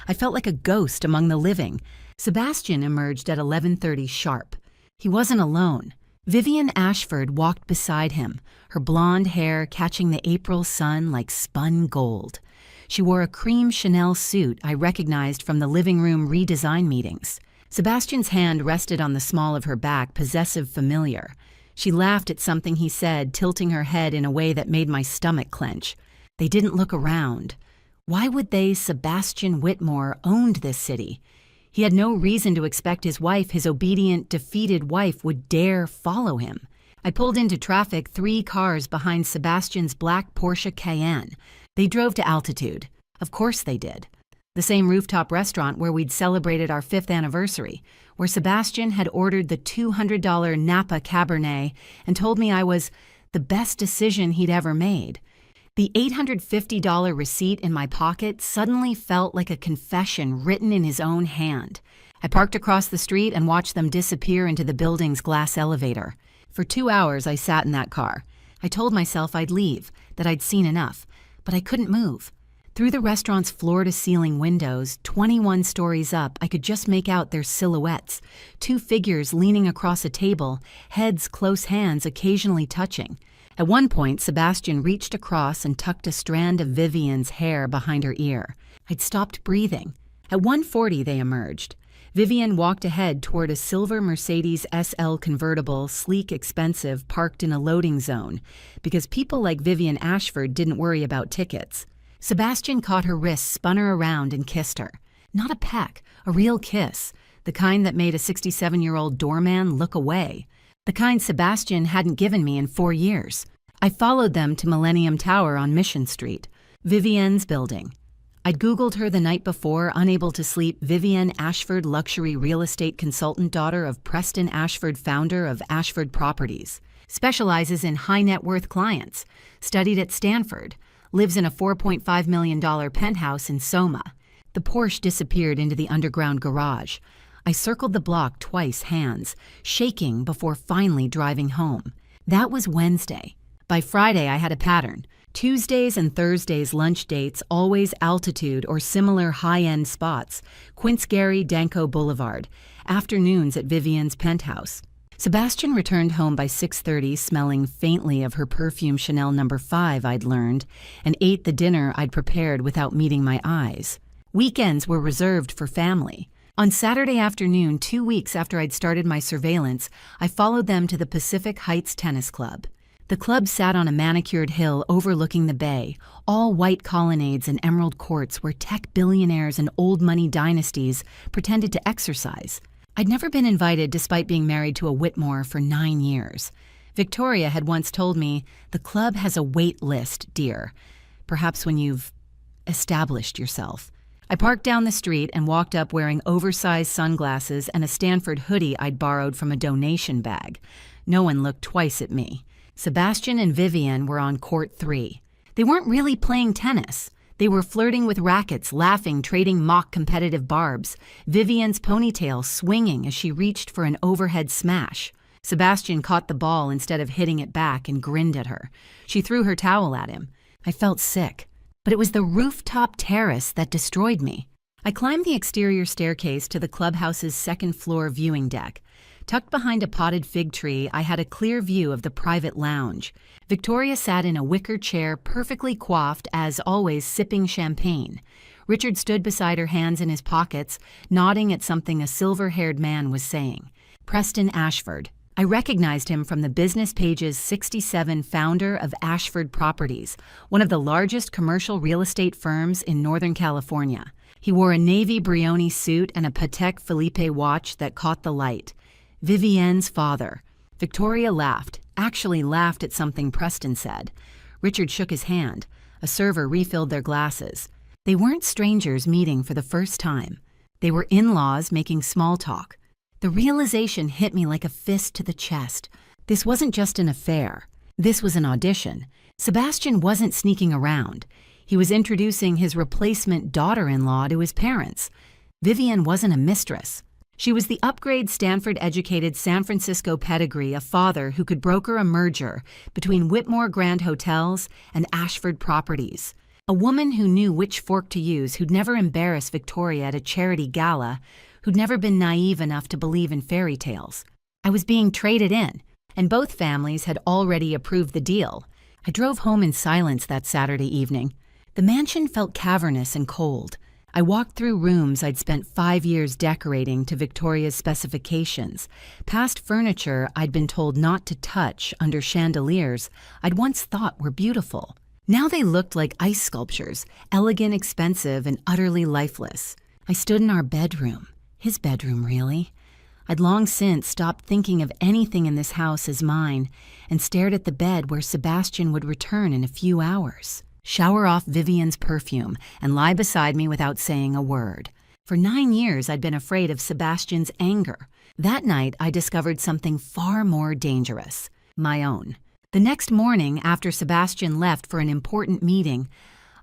I felt like a ghost among the living. Sebastian emerged at 11:30 sharp. He wasn't alone. Vivian Ashford walked beside him, her blonde hair catching the April sun like spun gold. She wore a cream Chanel suit I recognized from the living room redesign meetings. Sebastian's hand rested on the small of her back, possessive, familiar. She laughed at something he said, tilting her head in a way that made my stomach clench. They didn't look around. Why would they? Sebastian Whitmore owned this city. He had no reason to expect his wife, his obedient, defeated wife, would dare follow him. I pulled into traffic 3 cars behind Sebastian's black Porsche Cayenne. They drove to altitude. Of course they did. The same rooftop restaurant where we'd celebrated our 5th anniversary, where Sebastian had ordered the $200 Napa Cabernet and told me I was the best decision he'd ever made. The $850 receipt in my pocket suddenly felt like a confession written in his own hand. I parked across the street and watched them disappear into the building's glass elevator. For 2 hours, I sat in that car. I told myself I'd leave, that I'd seen enough, but I couldn't move. Through the restaurant's floor-to-ceiling windows, 21 stories up, I could just make out their silhouettes, 2 figures leaning across a table, heads close, hands occasionally touching. At one point, Sebastian reached across and tucked a strand of Vivian's hair behind her ear. I'd stopped breathing. At 1:40, they emerged. Vivian walked ahead toward a silver Mercedes SL convertible, sleek, expensive, parked in a loading zone, because people like Vivian Ashford didn't worry about tickets. Sebastian caught her wrist, spun her around, and kissed her. Not a peck, a real kiss, the kind that made a 67-year-old doorman look away. The kind Sebastian hadn't given me in 4 years. I followed them to Millennium Tower on Mission Street, Vivian's building. I'd Googled her the night before, unable to sleep. Vivian Ashford, luxury real estate consultant, daughter of Preston Ashford, founder of Ashford Properties. Specializes in high net worth clients. Studied at Stanford. Lives in a $4.5 million penthouse in Soma. The Porsche disappeared into the underground garage. I circled the block twice, hands, shaking before finally driving home. That was Wednesday. By Friday, I had a pattern. Tuesdays and Thursdays lunch dates, always altitude or similar high-end spots. Quince Gary, Danko Boulevard. Afternoons at Vivian's penthouse. Sebastian returned home by 6:30, smelling faintly of her perfume Chanel No. 5 I'd learned, and ate the dinner I'd prepared without meeting my eyes. Weekends were reserved for family. On Saturday afternoon, 2 weeks after I'd started my surveillance, I followed them to the Pacific Heights Tennis Club. The club sat on a manicured hill overlooking the bay, all white colonnades and emerald courts where tech billionaires and old money dynasties pretended to exercise. I'd never been invited despite being married to a Whitmore for 9 years. Victoria had once told me, "The club has a wait list, dear. Perhaps when you've established yourself." I parked down the street and walked up wearing oversized sunglasses and a Stanford hoodie I'd borrowed from a donation bag. No one looked twice at me. Sebastian and Vivian were on court 3. They weren't really playing tennis. They were flirting with rackets, laughing, trading mock competitive barbs. Vivian's ponytail swinging as she reached for an overhead smash. Sebastian caught the ball instead of hitting it back and grinned at her. She threw her towel at him. I felt sick. But it was the rooftop terrace that destroyed me. I climbed the exterior staircase to the clubhouse's second-floor viewing deck. Tucked behind a potted fig tree, I had a clear view of the private lounge. Victoria sat in a wicker chair, perfectly coiffed, as always, sipping champagne. Richard stood beside her, hands in his pockets, nodding at something a silver-haired man was saying. Preston Ashford. I recognized him from the business page's 67, founder of Ashford Properties, one of the largest commercial real estate firms in Northern California. He wore a navy Brioni suit and a Patek Philippe watch that caught the light. Vivienne's father. Victoria laughed, actually laughed at something Preston said. Richard shook his hand. A server refilled their glasses. They weren't strangers meeting for the first time. They were in-laws making small talk. The realization hit me like a fist to the chest. This wasn't just an affair. This was an audition. Sebastian wasn't sneaking around. He was introducing his replacement daughter-in-law to his parents. Vivian wasn't a mistress. She was the upgrade Stanford-educated San Francisco pedigree, a father who could broker a merger between Whitmore Grand Hotels and Ashford Properties. A woman who knew which fork to use, who'd never embarrassed Victoria at a charity gala, who'd never been naive enough to believe in fairy tales. I was being traded in, and both families had already approved the deal. I drove home in silence that Saturday evening. The mansion felt cavernous and cold. I walked through rooms I'd spent 5 years decorating to Victoria's specifications, past furniture I'd been told not to touch under chandeliers I'd once thought were beautiful. Now they looked like ice sculptures, elegant, expensive, and utterly lifeless. I stood in our bedroom. His bedroom, really. I'd long since stopped thinking of anything in this house as mine and stared at the bed where Sebastian would return in a few hours, shower off Vivian's perfume, and lie beside me without saying a word. For 9 years, I'd been afraid of Sebastian's anger. That night, I discovered something far more dangerous, my own. The next morning, after Sebastian left for an important meeting,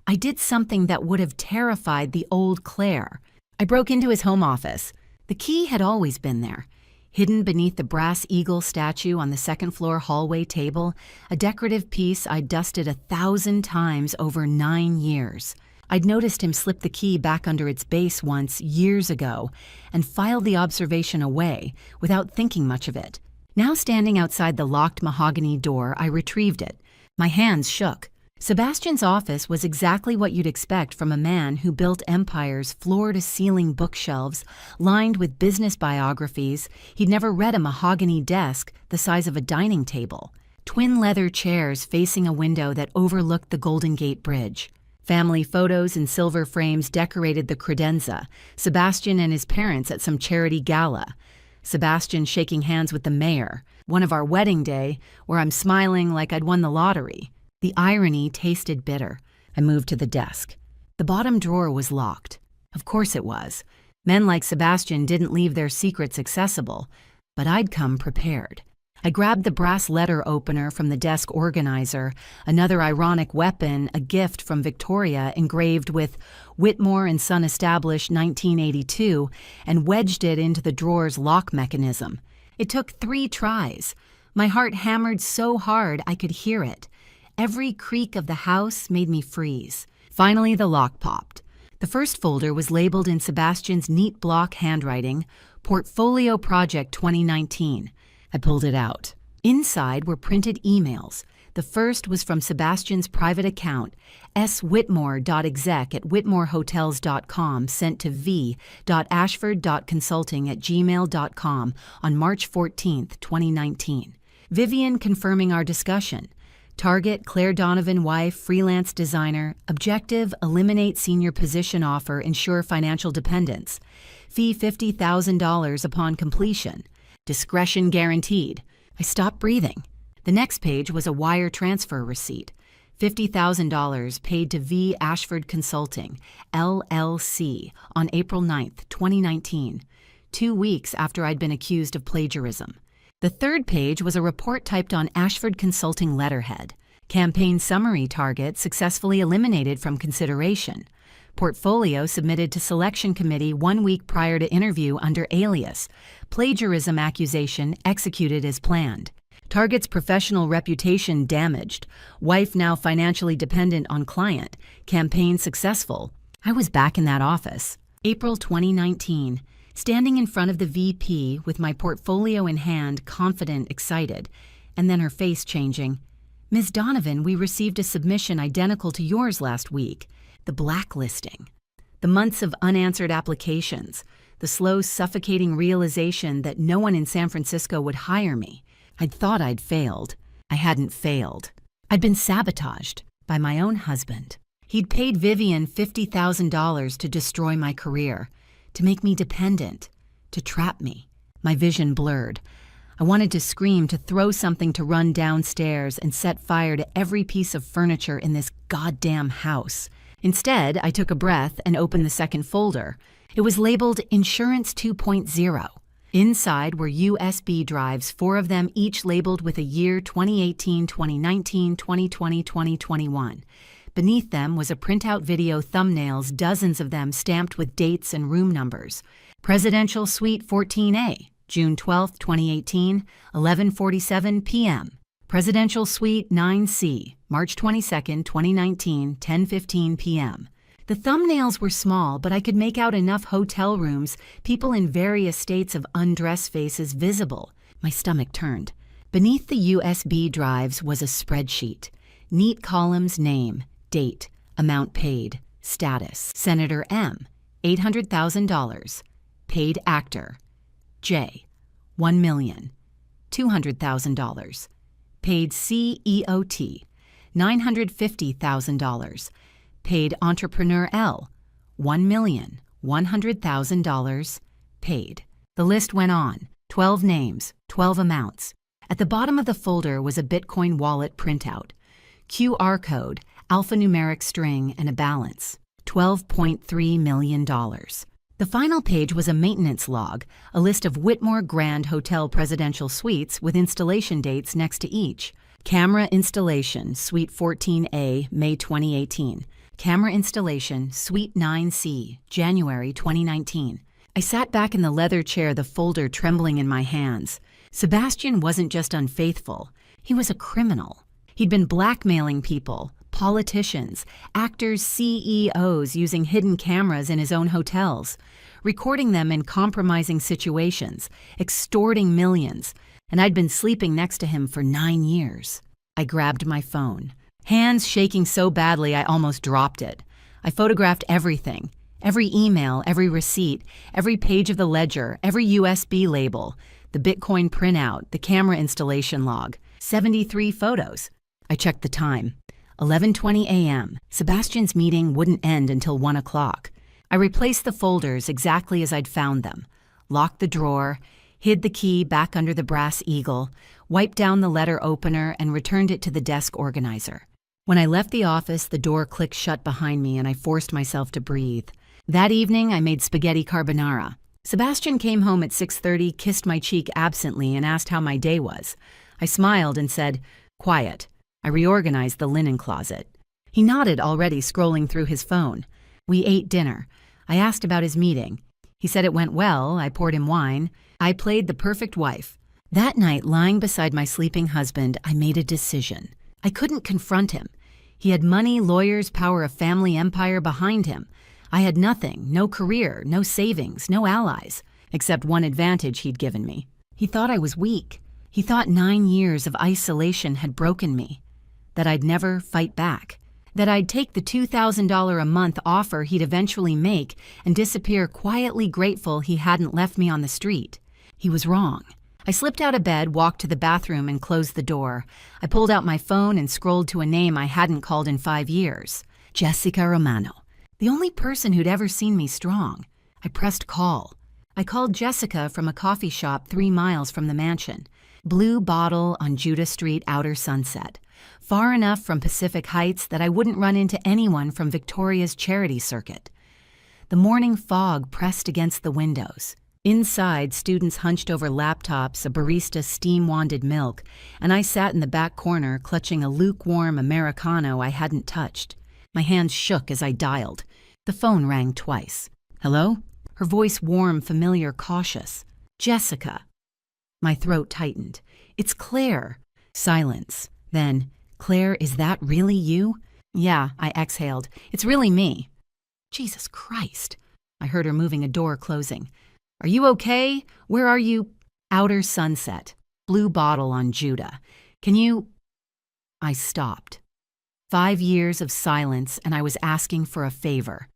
I did something that would have terrified the old Claire. I broke into his home office. The key had always been there. Hidden beneath the brass eagle statue on the second-floor hallway table, a decorative piece I'd dusted 1,000 times over 9 years. I'd noticed him slip the key back under its base once, years ago, and filed the observation away without thinking much of it. Now standing outside the locked mahogany door, I retrieved it. My hands shook. Sebastian's office was exactly what you'd expect from a man who built empires, floor-to-ceiling bookshelves lined with business biographies. He'd never read a mahogany desk the size of a dining table. Twin leather chairs facing a window that overlooked the Golden Gate Bridge. Family photos in silver frames decorated the credenza. Sebastian and his parents at some charity gala. Sebastian shaking hands with the mayor. One of our wedding day, where I'm smiling like I'd won the lottery. The irony tasted bitter. I moved to the desk. The bottom drawer was locked. Of course it was. Men like Sebastian didn't leave their secrets accessible, but I'd come prepared. I grabbed the brass letter opener from the desk organizer, another ironic weapon, a gift from Victoria engraved with Whitmore and Son established 1982, and wedged it into the drawer's lock mechanism. It took 3 tries. My heart hammered so hard I could hear it. Every creak of the house made me freeze. Finally, the lock popped. The first folder was labeled in Sebastian's neat block handwriting, Portfolio Project 2019. I pulled it out. Inside were printed emails. The first was from Sebastian's private account, swhitmore.exec@whitmorehotels.com, sent to v.ashford.consulting@gmail.com on March 14, 2019. Vivian confirming our discussion. Target, Claire Donovan wife, freelance designer. Objective, eliminate senior position offer, ensure financial dependence. Fee $50,000 upon completion. Discretion guaranteed. I stopped breathing. The next page was a wire transfer receipt. $50,000 paid to V. Ashford Consulting, LLC, on April 9, 2019, 2 weeks after I'd been accused of plagiarism. The third page was a report typed on Ashford Consulting letterhead. Campaign summary target successfully eliminated from consideration. Portfolio submitted to selection committee 1 week prior to interview under alias. Plagiarism accusation executed as planned. Target's professional reputation damaged. Wife now financially dependent on client. Campaign successful. I was back in that office. April 2019. Standing in front of the VP with my portfolio in hand, confident, excited, and then her face changing. Ms. Donovan, we received a submission identical to yours last week. The blacklisting. The months of unanswered applications. The slow, suffocating realization that no one in San Francisco would hire me. I'd thought I'd failed. I hadn't failed. I'd been sabotaged by my own husband. He'd paid Vivian $50,000 to destroy my career, to make me dependent, to trap me. My vision blurred. I wanted to scream, to throw something, to run downstairs and set fire to every piece of furniture in this goddamn house. Instead, I took a breath and opened the second folder. It was labeled Insurance 2.0. Inside were USB drives, 4 of them each labeled with a year: 2018, 2019, 2020, 2021. Beneath them was a printout video thumbnails, dozens of them stamped with dates and room numbers. Presidential Suite 14A, June 12, 2018, 11:47 p.m. Presidential Suite 9C, March 22, 2019, 10:15 p.m. The thumbnails were small, but I could make out enough hotel rooms, people in various states of undress faces visible. My stomach turned. Beneath the USB drives was a spreadsheet. Neat columns: name, date, amount paid, status. Senator M, $800,000. Paid actor. J, $1 million. $200,000. Paid CEOT, $950,000. Paid entrepreneur L, $1,100,000. Paid. The list went on. 12 names, 12 amounts. At the bottom of the folder was a Bitcoin wallet printout. QR code, alphanumeric string, and a balance. $12.3 million. The final page was a maintenance log, a list of Whitmore Grand Hotel presidential suites with installation dates next to each. Camera installation, Suite 14A, May 2018. Camera installation, Suite 9C, January 2019. I sat back in the leather chair, the folder trembling in my hands. Sebastian wasn't just unfaithful, he was a criminal. He'd been blackmailing people, politicians, actors, CEOs, using hidden cameras in his own hotels, recording them in compromising situations, extorting millions, and I'd been sleeping next to him for 9 years. I grabbed my phone, hands shaking so badly I almost dropped it. I photographed everything, every email, every receipt, every page of the ledger, every USB label, the Bitcoin printout, the camera installation log, 73 photos. I checked the time. 11:20 a.m. Sebastian's meeting wouldn't end until 1 o'clock. I replaced the folders exactly as I'd found them, locked the drawer, hid the key back under the brass eagle, wiped down the letter opener, and returned it to the desk organizer. When I left the office, the door clicked shut behind me and I forced myself to breathe. That evening, I made spaghetti carbonara. Sebastian came home at 6:30, kissed my cheek absently, and asked how my day was. I smiled and said, "Quiet." I reorganized the linen closet. He nodded, already scrolling through his phone. We ate dinner. I asked about his meeting. He said it went well. I poured him wine. I played the perfect wife. That night, lying beside my sleeping husband, I made a decision. I couldn't confront him. He had money, lawyers, power, a family empire behind him. I had nothing, no career, no savings, no allies, except one advantage he'd given me. He thought I was weak. He thought 9 years of isolation had broken me, that I'd never fight back, that I'd take the $2,000 a month offer he'd eventually make and disappear quietly grateful he hadn't left me on the street. He was wrong. I slipped out of bed, walked to the bathroom, and closed the door. I pulled out my phone and scrolled to a name I hadn't called in 5 years. Jessica Romano. The only person who'd ever seen me strong. I pressed call. I called Jessica from a coffee shop 3 miles from the mansion. Blue Bottle on Judah Street, Outer Sunset. Far enough from Pacific Heights that I wouldn't run into anyone from Victoria's charity circuit. The morning fog pressed against the windows. Inside, students hunched over laptops, a barista steam-wanded milk, and I sat in the back corner clutching a lukewarm Americano I hadn't touched. My hands shook as I dialed. The phone rang twice. Hello? Her voice warm, familiar, cautious. Jessica. My throat tightened. It's Claire. Silence. Then, Claire, is that really you? Yeah, I exhaled. It's really me. Jesus Christ. I heard her moving, a door closing. Are you okay? Where are you? Outer Sunset. Blue Bottle on Judah. Can you... I stopped. 5 years of silence, and I was asking for a favor.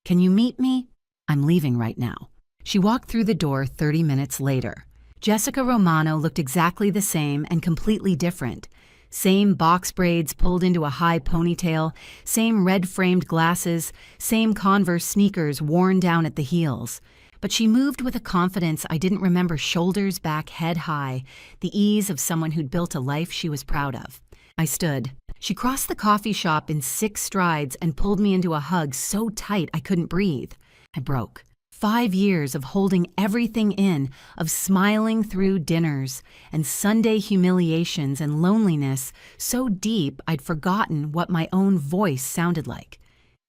Can you meet me? I'm leaving right now. She walked through the door 30 minutes later. Jessica Romano looked exactly the same and completely different. Same box braids pulled into a high ponytail, same red-framed glasses, same Converse sneakers worn down at the heels. But she moved with a confidence I didn't remember, shoulders back, head high, the ease of someone who'd built a life she was proud of. I stood. She crossed the coffee shop in 6 strides and pulled me into a hug so tight I couldn't breathe. I broke. 5 years of holding everything in, of smiling through dinners and Sunday humiliations and loneliness so deep I'd forgotten what my own voice sounded like.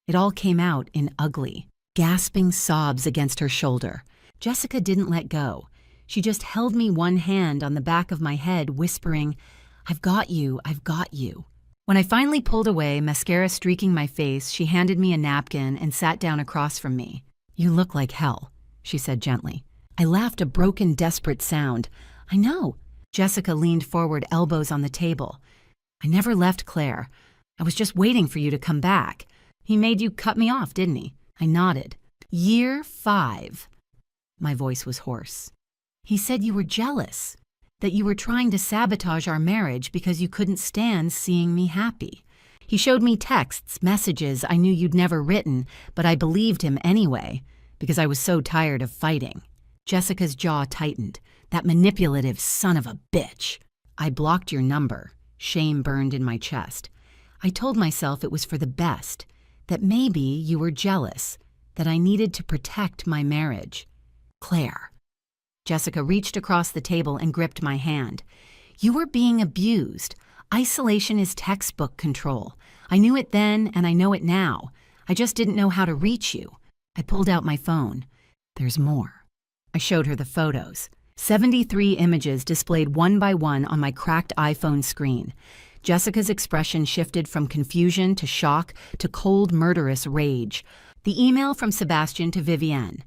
It all came out in ugly, gasping sobs against her shoulder. Jessica didn't let go. She just held me one hand on the back of my head, whispering, "I've got you, I've got you." When I finally pulled away, mascara streaking my face, she handed me a napkin and sat down across from me. "You look like hell," she said gently. I laughed a broken, desperate sound. "I know." Jessica leaned forward, elbows on the table. "I never left Claire. I was just waiting for you to come back. He made you cut me off, didn't he?" I nodded. "Year 5. My voice was hoarse. "He said you were jealous, that you were trying to sabotage our marriage because you couldn't stand seeing me happy. He showed me texts, messages I knew you'd never written, but I believed him anyway, because I was so tired of fighting." Jessica's jaw tightened. "That manipulative son of a bitch." "I blocked your number." Shame burned in my chest. I told myself it was for the best, that maybe you were jealous, that I needed to protect my marriage. "Claire." Jessica reached across the table and gripped my hand. "You were being abused. Isolation is textbook control. I knew it then and I know it now. I just didn't know how to reach you." I pulled out my phone. "There's more." I showed her the photos. 73 images displayed one by one on my cracked iPhone screen. Jessica's expression shifted from confusion to shock to cold, murderous rage. The email from Sebastian to Vivienne.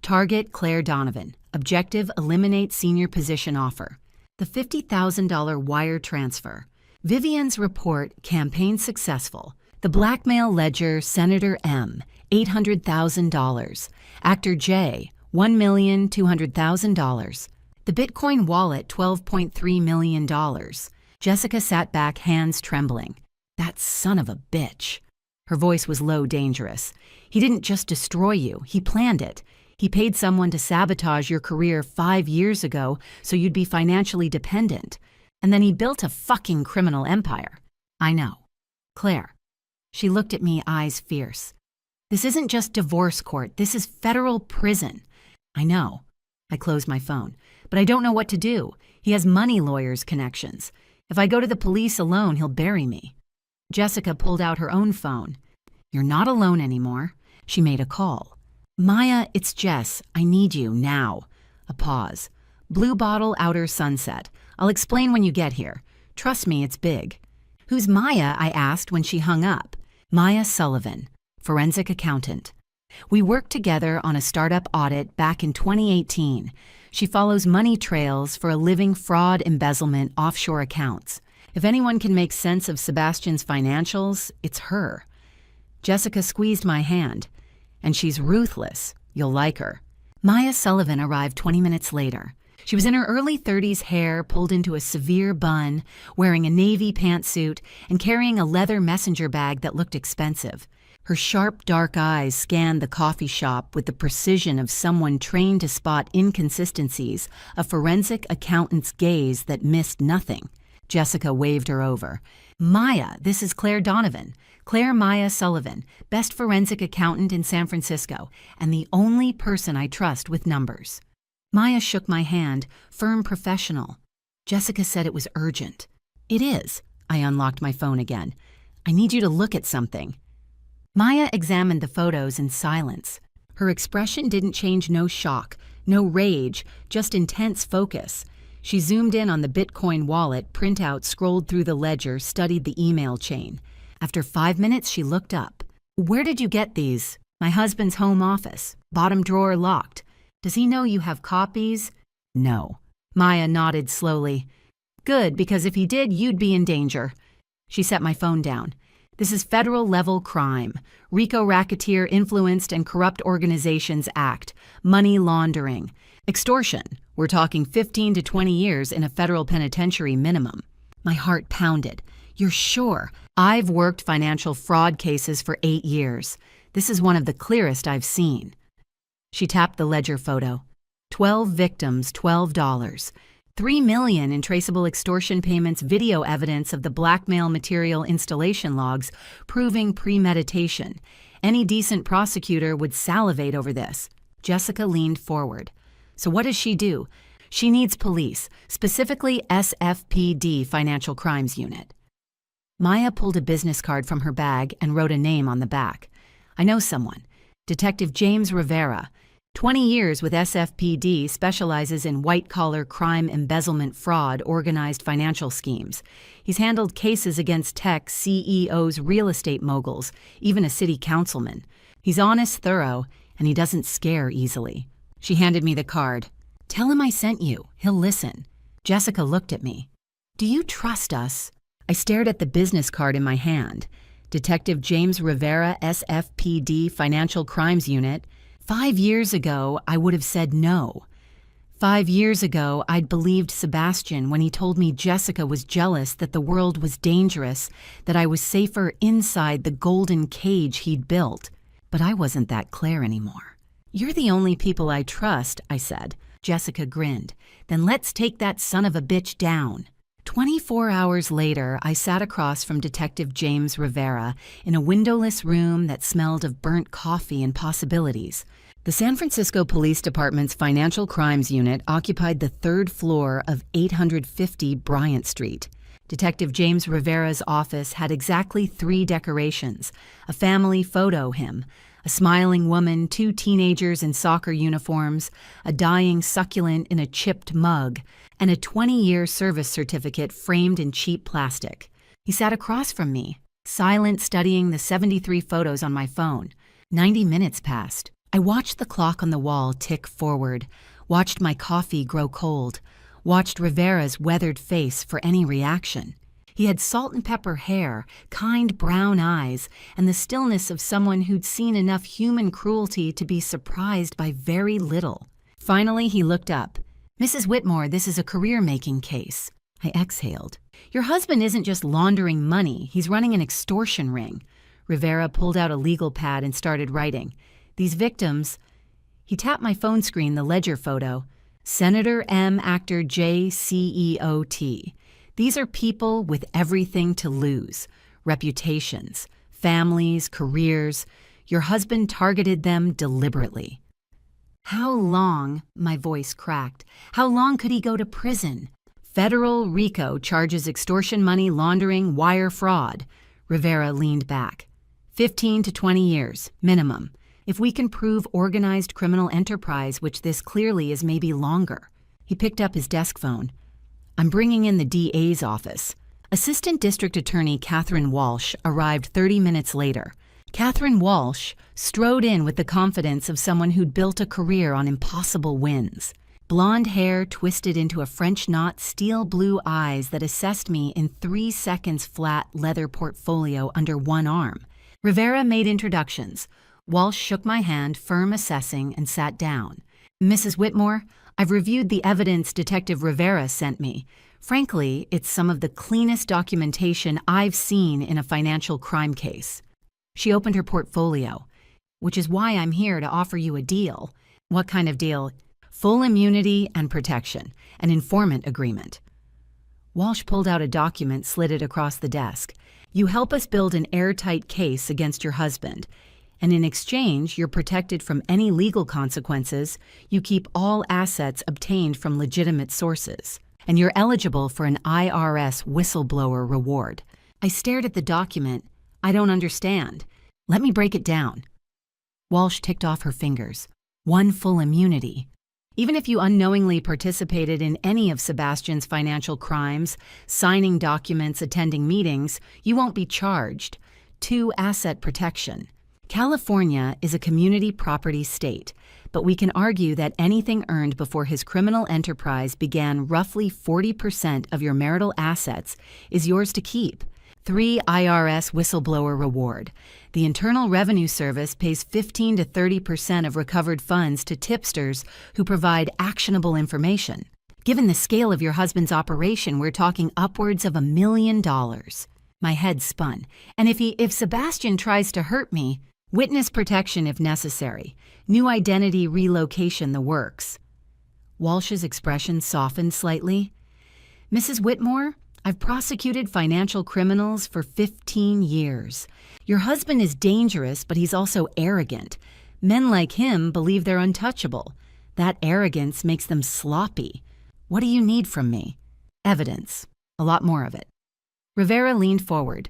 Target Claire Donovan. Objective: eliminate senior position offer. The $50,000 wire transfer. Vivienne's report: campaign successful. The blackmail ledger: Senator M. $800,000. Actor J. $1,200,000. The Bitcoin wallet: $12.3 million. Jessica sat back, hands trembling. "That son of a bitch." Her voice was low, dangerous. "He didn't just destroy you, he planned it. He paid someone to sabotage your career 5 years ago so you'd be financially dependent. And then he built a fucking criminal empire." "I know." "Claire." She looked at me, eyes fierce. "This isn't just divorce court, this is federal prison." "I know." I closed my phone. "But I don't know what to do. He has money lawyers' connections. If I go to the police alone, he'll bury me." Jessica pulled out her own phone. "You're not alone anymore." She made a call. "Maya, it's Jess. I need you now." A pause. "Blue Bottle, Outer Sunset. I'll explain when you get here. Trust me, it's big." "Who's Maya?" I asked when she hung up. "Maya Sullivan, forensic accountant. We worked together on a startup audit back in 2018. She follows money trails for a living: fraud, embezzlement, offshore accounts. If anyone can make sense of Sebastian's financials, it's her." Jessica squeezed my hand. "And she's ruthless. You'll like her." Maya Sullivan arrived 20 minutes later. She was in her early 30s, hair pulled into a severe bun, wearing a navy pantsuit, and carrying a leather messenger bag that looked expensive. Her sharp, dark eyes scanned the coffee shop with the precision of someone trained to spot inconsistencies, a forensic accountant's gaze that missed nothing. Jessica waved her over. "Maya, this is Claire Donovan. Claire Maya Sullivan, best forensic accountant in San Francisco, and the only person I trust with numbers." Maya shook my hand, firm, professional. Jessica said it was urgent. "It is." I unlocked my phone again. "I need you to look at something." Maya examined the photos in silence. Her expression didn't change, no shock, no rage, just intense focus. She zoomed in on the Bitcoin wallet, printout scrolled through the ledger, studied the email chain. After 5 minutes, she looked up. "Where did you get these?" "My husband's home office. Bottom drawer locked." "Does he know you have copies?" "No." Maya nodded slowly. "Good, because if he did, you'd be in danger." She set my phone down. "This is federal-level crime. RICO Racketeer Influenced and Corrupt Organizations Act. Money laundering. Extortion. We're talking 15 to 20 years in a federal penitentiary minimum." My heart pounded. "You're sure?" "I've worked financial fraud cases for 8 years. This is one of the clearest I've seen." She tapped the ledger photo. 12 victims, $12. $3 million in traceable extortion payments, video evidence of the blackmail material installation logs, proving premeditation. Any decent prosecutor would salivate over this. Jessica leaned forward. So what does she do? She needs police, specifically SFPD Financial Crimes Unit. Maya pulled a business card from her bag and wrote a name on the back. I know someone. Detective James Rivera. 20 years with SFPD, specializes in white-collar crime, embezzlement, fraud, organized financial schemes. He's handled cases against tech CEOs, real estate moguls, even a city councilman. He's honest, thorough, and he doesn't scare easily. She handed me the card. Tell him I sent you. He'll listen. Jessica looked at me. Do you trust us? I stared at the business card in my hand. Detective James Rivera, SFPD Financial Crimes Unit. 5 years ago, I would have said no. 5 years ago, I'd believed Sebastian when he told me Jessica was jealous that the world was dangerous, that I was safer inside the golden cage he'd built. But I wasn't that Claire anymore. You're the only people I trust, I said. Jessica grinned. Then let's take that son of a bitch down. 24 hours later, I sat across from Detective James Rivera in a windowless room that smelled of burnt coffee and possibilities. The San Francisco Police Department's Financial Crimes Unit occupied the third floor of 850 Bryant Street. Detective James Rivera's office had exactly 3 decorations: a family photo him, a smiling woman, 2 teenagers in soccer uniforms, a dying succulent in a chipped mug, and a 20-year service certificate framed in cheap plastic. He sat across from me, silent, studying the 73 photos on my phone. 90 minutes passed. I watched the clock on the wall tick forward, watched my coffee grow cold, watched Rivera's weathered face for any reaction. He had salt and pepper hair, kind brown eyes, and the stillness of someone who'd seen enough human cruelty to be surprised by very little. Finally, he looked up. Mrs. Whitmore, this is a career-making case. I exhaled. Your husband isn't just laundering money, he's running an extortion ring. Rivera pulled out a legal pad and started writing. These victims... He tapped my phone screen, the ledger photo. Senator M. Actor J. CEOT. These are people with everything to lose. Reputations, families, careers. Your husband targeted them deliberately. How long, my voice cracked, how long could he go to prison? Federal RICO charges extortion money laundering, wire fraud. Rivera leaned back. 15 to 20 years, minimum. If we can prove organized criminal enterprise, which this clearly is, maybe longer. He picked up his desk phone. I'm bringing in the DA's office. Assistant District Attorney Catherine Walsh arrived 30 minutes later. Catherine Walsh strode in with the confidence of someone who'd built a career on impossible wins. Blonde hair twisted into a French knot, steel blue eyes that assessed me in 3 seconds flat leather portfolio under one arm. Rivera made introductions. Walsh shook my hand, firm assessing, and sat down. Mrs. Whitmore, I've reviewed the evidence Detective Rivera sent me. Frankly, it's some of the cleanest documentation I've seen in a financial crime case. She opened her portfolio, which is why I'm here to offer you a deal. What kind of deal? Full immunity and protection, an informant agreement. Walsh pulled out a document, slid it across the desk. You help us build an airtight case against your husband, and in exchange, you're protected from any legal consequences. You keep all assets obtained from legitimate sources, and you're eligible for an IRS whistleblower reward. I stared at the document. I don't understand. Let me break it down. Walsh ticked off her fingers. 1 full immunity. Even if you unknowingly participated in any of Sebastian's financial crimes, signing documents, attending meetings, you won't be charged. 2, asset protection. California is a community property state, but we can argue that anything earned before his criminal enterprise began, roughly 40% of your marital assets, is yours to keep. 3, IRS whistleblower reward. The Internal Revenue Service pays 15 to 30% of recovered funds to tipsters who provide actionable information. Given the scale of your husband's operation, we're talking upwards of $1 million. My head spun. And if Sebastian tries to hurt me, witness protection if necessary. New identity relocation, the works. Walsh's expression softened slightly. Mrs. Whitmore, I've prosecuted financial criminals for 15 years. Your husband is dangerous, but he's also arrogant. Men like him believe they're untouchable. That arrogance makes them sloppy. What do you need from me? Evidence. A lot more of it. Rivera leaned forward.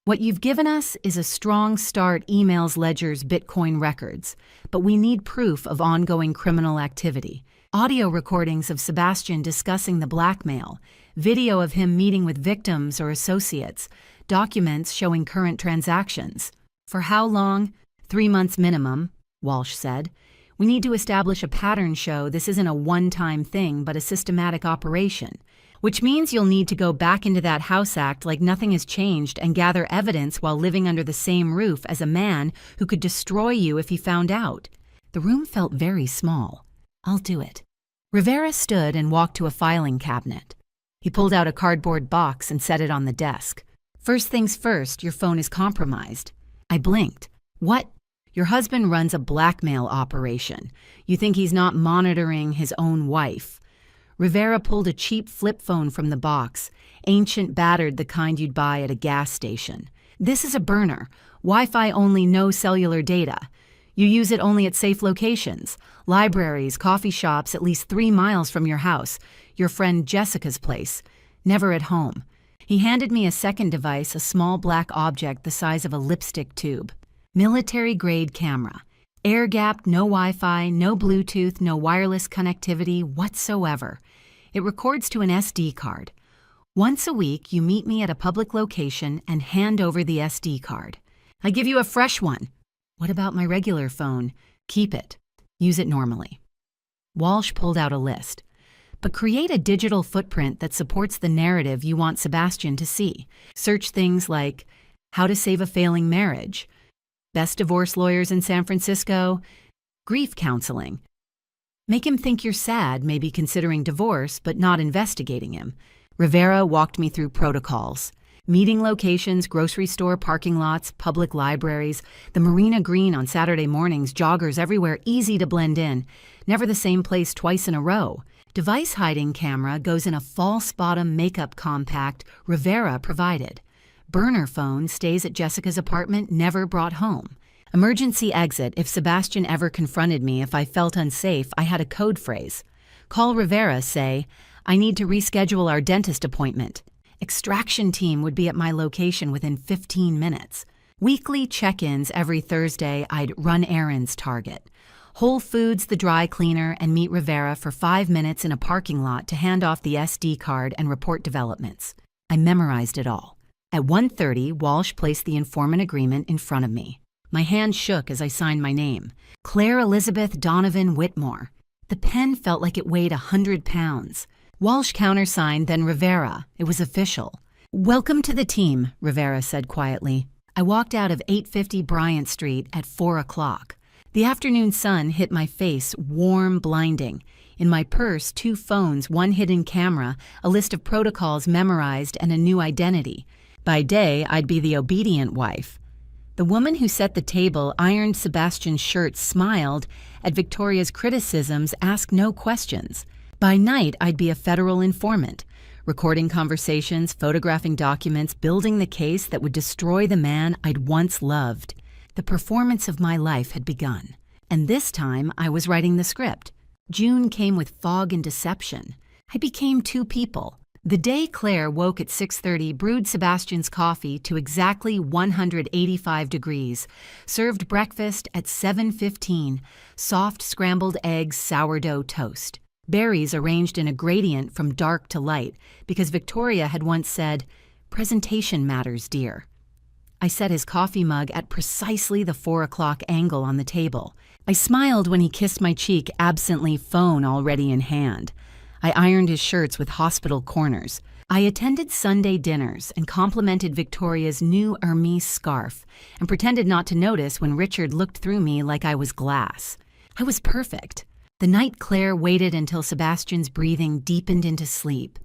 What you've given us is a strong start emails, ledgers, Bitcoin records, but we need proof of ongoing criminal activity. Audio recordings of Sebastian discussing the blackmail, video of him meeting with victims or associates, documents showing current transactions. For how long? 3 months minimum, Walsh said. We need to establish a pattern show this isn't a one-time thing but a systematic operation, which means you'll need to go back into that house act like nothing has changed and gather evidence while living under the same roof as a man who could destroy you if he found out. The room felt very small. I'll do it. Rivera stood and walked to a filing cabinet. He pulled out a cardboard box and set it on the desk. First things first, your phone is compromised. I blinked. What? Your husband runs a blackmail operation. You think he's not monitoring his own wife. Rivera pulled a cheap flip phone from the box, ancient, battered, the kind you'd buy at a gas station. This is a burner. Wi-Fi only, no cellular data. You use it only at safe locations, libraries, coffee shops at least 3 miles from your house, your friend Jessica's place, never at home. He handed me a second device, a small black object the size of a lipstick tube. Military-grade camera. Air-gapped, no Wi-Fi, no Bluetooth, no wireless connectivity whatsoever. It records to an SD card. Once a week, you meet me at a public location and hand over the SD card. I give you a fresh one. What about my regular phone? Keep it. Use it normally. Walsh pulled out a list. But create a digital footprint that supports the narrative you want Sebastian to see. Search things like how to save a failing marriage, best divorce lawyers in San Francisco, grief counseling. Make him think you're sad, maybe considering divorce, but not investigating him. Rivera walked me through protocols. Meeting locations, grocery store parking lots, public libraries, the Marina Green on Saturday mornings, joggers everywhere, easy to blend in. Never the same place twice in a row. Device hiding camera goes in a false bottom makeup compact Rivera provided. Burner phone stays at Jessica's apartment, never brought home. Emergency exit if Sebastian ever confronted me if I felt unsafe, I had a code phrase. Call Rivera, say, I need to reschedule our dentist appointment. Extraction team would be at my location within 15 minutes. Weekly check-ins every Thursday, I'd run errands Target. Whole Foods, the dry cleaner, and meet Rivera for 5 minutes in a parking lot to hand off the SD card and report developments. I memorized it all. At 1:30, Walsh placed the informant agreement in front of me. My hand shook as I signed my name. Claire Elizabeth Donovan Whitmore. The pen felt like it weighed 100 pounds. Walsh countersigned, then Rivera. It was official. Welcome to the team, Rivera said quietly. I walked out of 850 Bryant Street at 4 o'clock. The afternoon sun hit my face, warm, blinding. In my purse, 2 phones, 1 hidden camera, a list of protocols memorized, and a new identity. By day, I'd be the obedient wife. The woman who set the table, ironed Sebastian's shirt, smiled at Victoria's criticisms, asked no questions. By night, I'd be a federal informant, recording conversations, photographing documents, building the case that would destroy the man I'd once loved. The performance of my life had begun, and this time I was writing the script. June came with fog and deception. I became 2 people. The day Claire woke at 6:30, brewed Sebastian's coffee to exactly 185 degrees, served breakfast at 7:15, soft scrambled eggs, sourdough toast. Berries arranged in a gradient from dark to light, because Victoria had once said, "Presentation matters, dear." I set his coffee mug at precisely the 4 o'clock angle on the table. I smiled when he kissed my cheek, absently, phone already in hand. I ironed his shirts with hospital corners. I attended Sunday dinners and complimented Victoria's new Hermes scarf and pretended not to notice when Richard looked through me like I was glass. I was perfect. The night Claire waited until Sebastian's breathing deepened into sleep.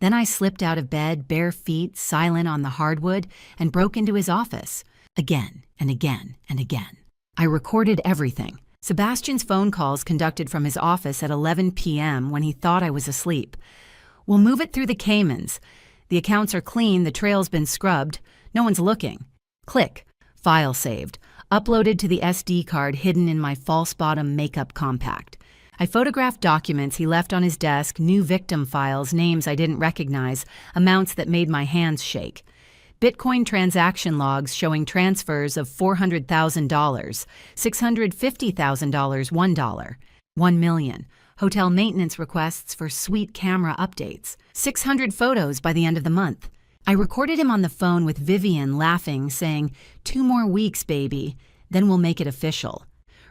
Then I slipped out of bed, bare feet, silent on the hardwood, and broke into his office. Again and again and again. I recorded everything. Sebastian's phone calls conducted from his office at 11 p.m. when he thought I was asleep. We'll move it through the Caymans. The accounts are clean, the trail's been scrubbed. No one's looking. Click. File saved. uploaded to the SD card hidden in my false bottom makeup compact. I photographed documents he left on his desk, new victim files, names I didn't recognize, amounts that made my hands shake. Bitcoin transaction logs showing transfers of $400,000, $650,000, $1, $1 million. Hotel maintenance requests for suite camera updates, 600 photos by the end of the month. I recorded him on the phone with Vivian laughing, saying, "2 more weeks, baby, then we'll make it official."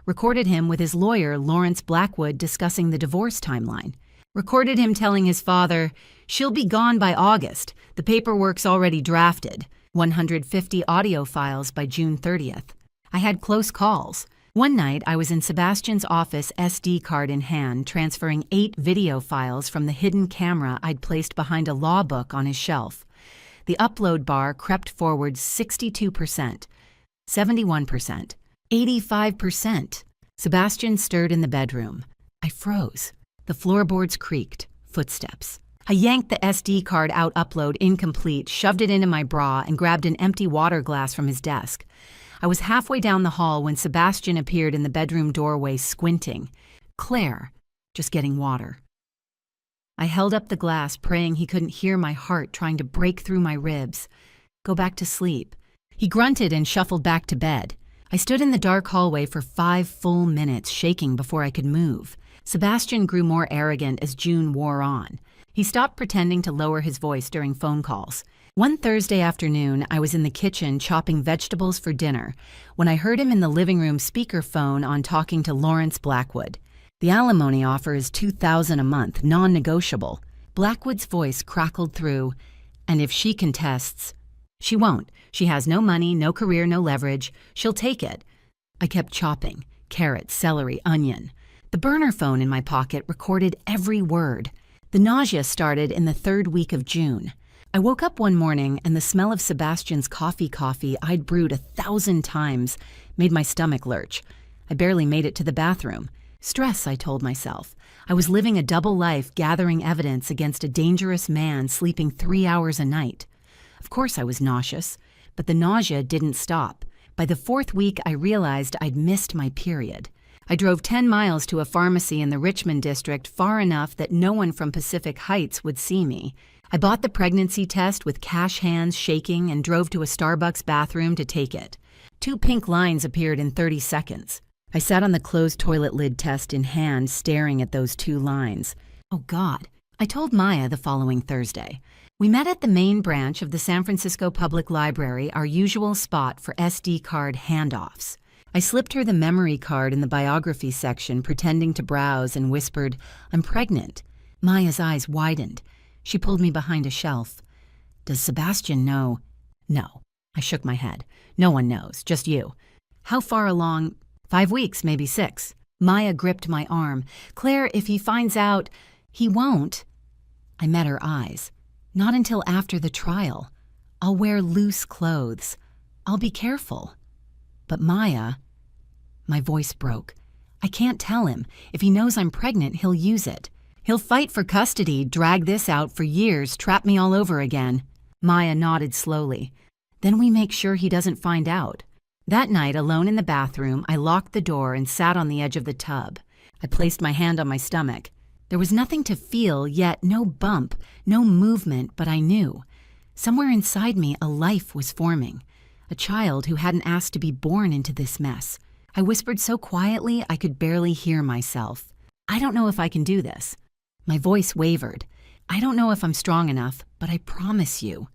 Recorded him with his lawyer, Lawrence Blackwood, discussing the divorce timeline. Recorded him telling his father, "She'll be gone by August. The paperwork's already drafted." 150 audio files by June 30th. I had close calls. One night, I was in Sebastian's office, SD card in hand, transferring 8 video files from the hidden camera I'd placed behind a law book on his shelf. The upload bar crept forward 62%, 71%, 85%. Sebastian stirred in the bedroom. I froze. The floorboards creaked. Footsteps. I yanked the SD card out, upload incomplete, shoved it into my bra, and grabbed an empty water glass from his desk. I was halfway down the hall when Sebastian appeared in the bedroom doorway, squinting. "Claire, just getting water." I held up the glass, praying he couldn't hear my heart trying to break through my ribs. "Go back to sleep." He grunted and shuffled back to bed. I stood in the dark hallway for 5 full minutes, shaking before I could move. Sebastian grew more arrogant as June wore on. He stopped pretending to lower his voice during phone calls. One Thursday afternoon, I was in the kitchen chopping vegetables for dinner when I heard him in the living room speakerphone on talking to Lawrence Blackwood. "The alimony offer is $2,000 a month, non-negotiable." Blackwood's voice crackled through, "And if she contests—" "She won't. She has no money, no career, no leverage. She'll take it." I kept chopping. Carrot, celery, onion. The burner phone in my pocket recorded every word. The nausea started in the 3rd week of June. I woke up one morning and the smell of Sebastian's coffee I'd brewed 1,000 times made my stomach lurch. I barely made it to the bathroom. Stress, I told myself. I was living a double life, gathering evidence against a dangerous man sleeping 3 hours a night. Of course I was nauseous, but the nausea didn't stop. By the 4th week, I realized I'd missed my period. I drove 10 miles to a pharmacy in the Richmond district, far enough that no one from Pacific Heights would see me. I bought the pregnancy test with cash hands shaking and drove to a Starbucks bathroom to take it. 2 pink lines appeared in 30 seconds. I sat on the closed toilet lid test in hand, staring at those 2 lines. Oh God. I told Maya the following Thursday. We met at the main branch of the San Francisco Public Library, our usual spot for SD card handoffs. I slipped her the memory card in the biography section, pretending to browse, and whispered, "I'm pregnant." Maya's eyes widened. She pulled me behind a shelf. "Does Sebastian know?" "No." I shook my head. "No one knows, just you." "How far along?" 5 weeks, maybe 6. Maya gripped my arm. "Claire, if he finds out—" "He won't." I met her eyes. "Not until after the trial. I'll wear loose clothes. I'll be careful." "But Maya—" My voice broke. "I can't tell him. If he knows I'm pregnant, he'll use it. He'll fight for custody, drag this out for years, trap me all over again." Maya nodded slowly. "Then we make sure he doesn't find out." That night, alone in the bathroom, I locked the door and sat on the edge of the tub. I placed my hand on my stomach. There was nothing to feel, yet no bump, no movement, but I knew. Somewhere inside me, a life was forming. A child who hadn't asked to be born into this mess. I whispered so quietly I could barely hear myself. "I don't know if I can do this." My voice wavered. "I don't know if I'm strong enough, but I promise you."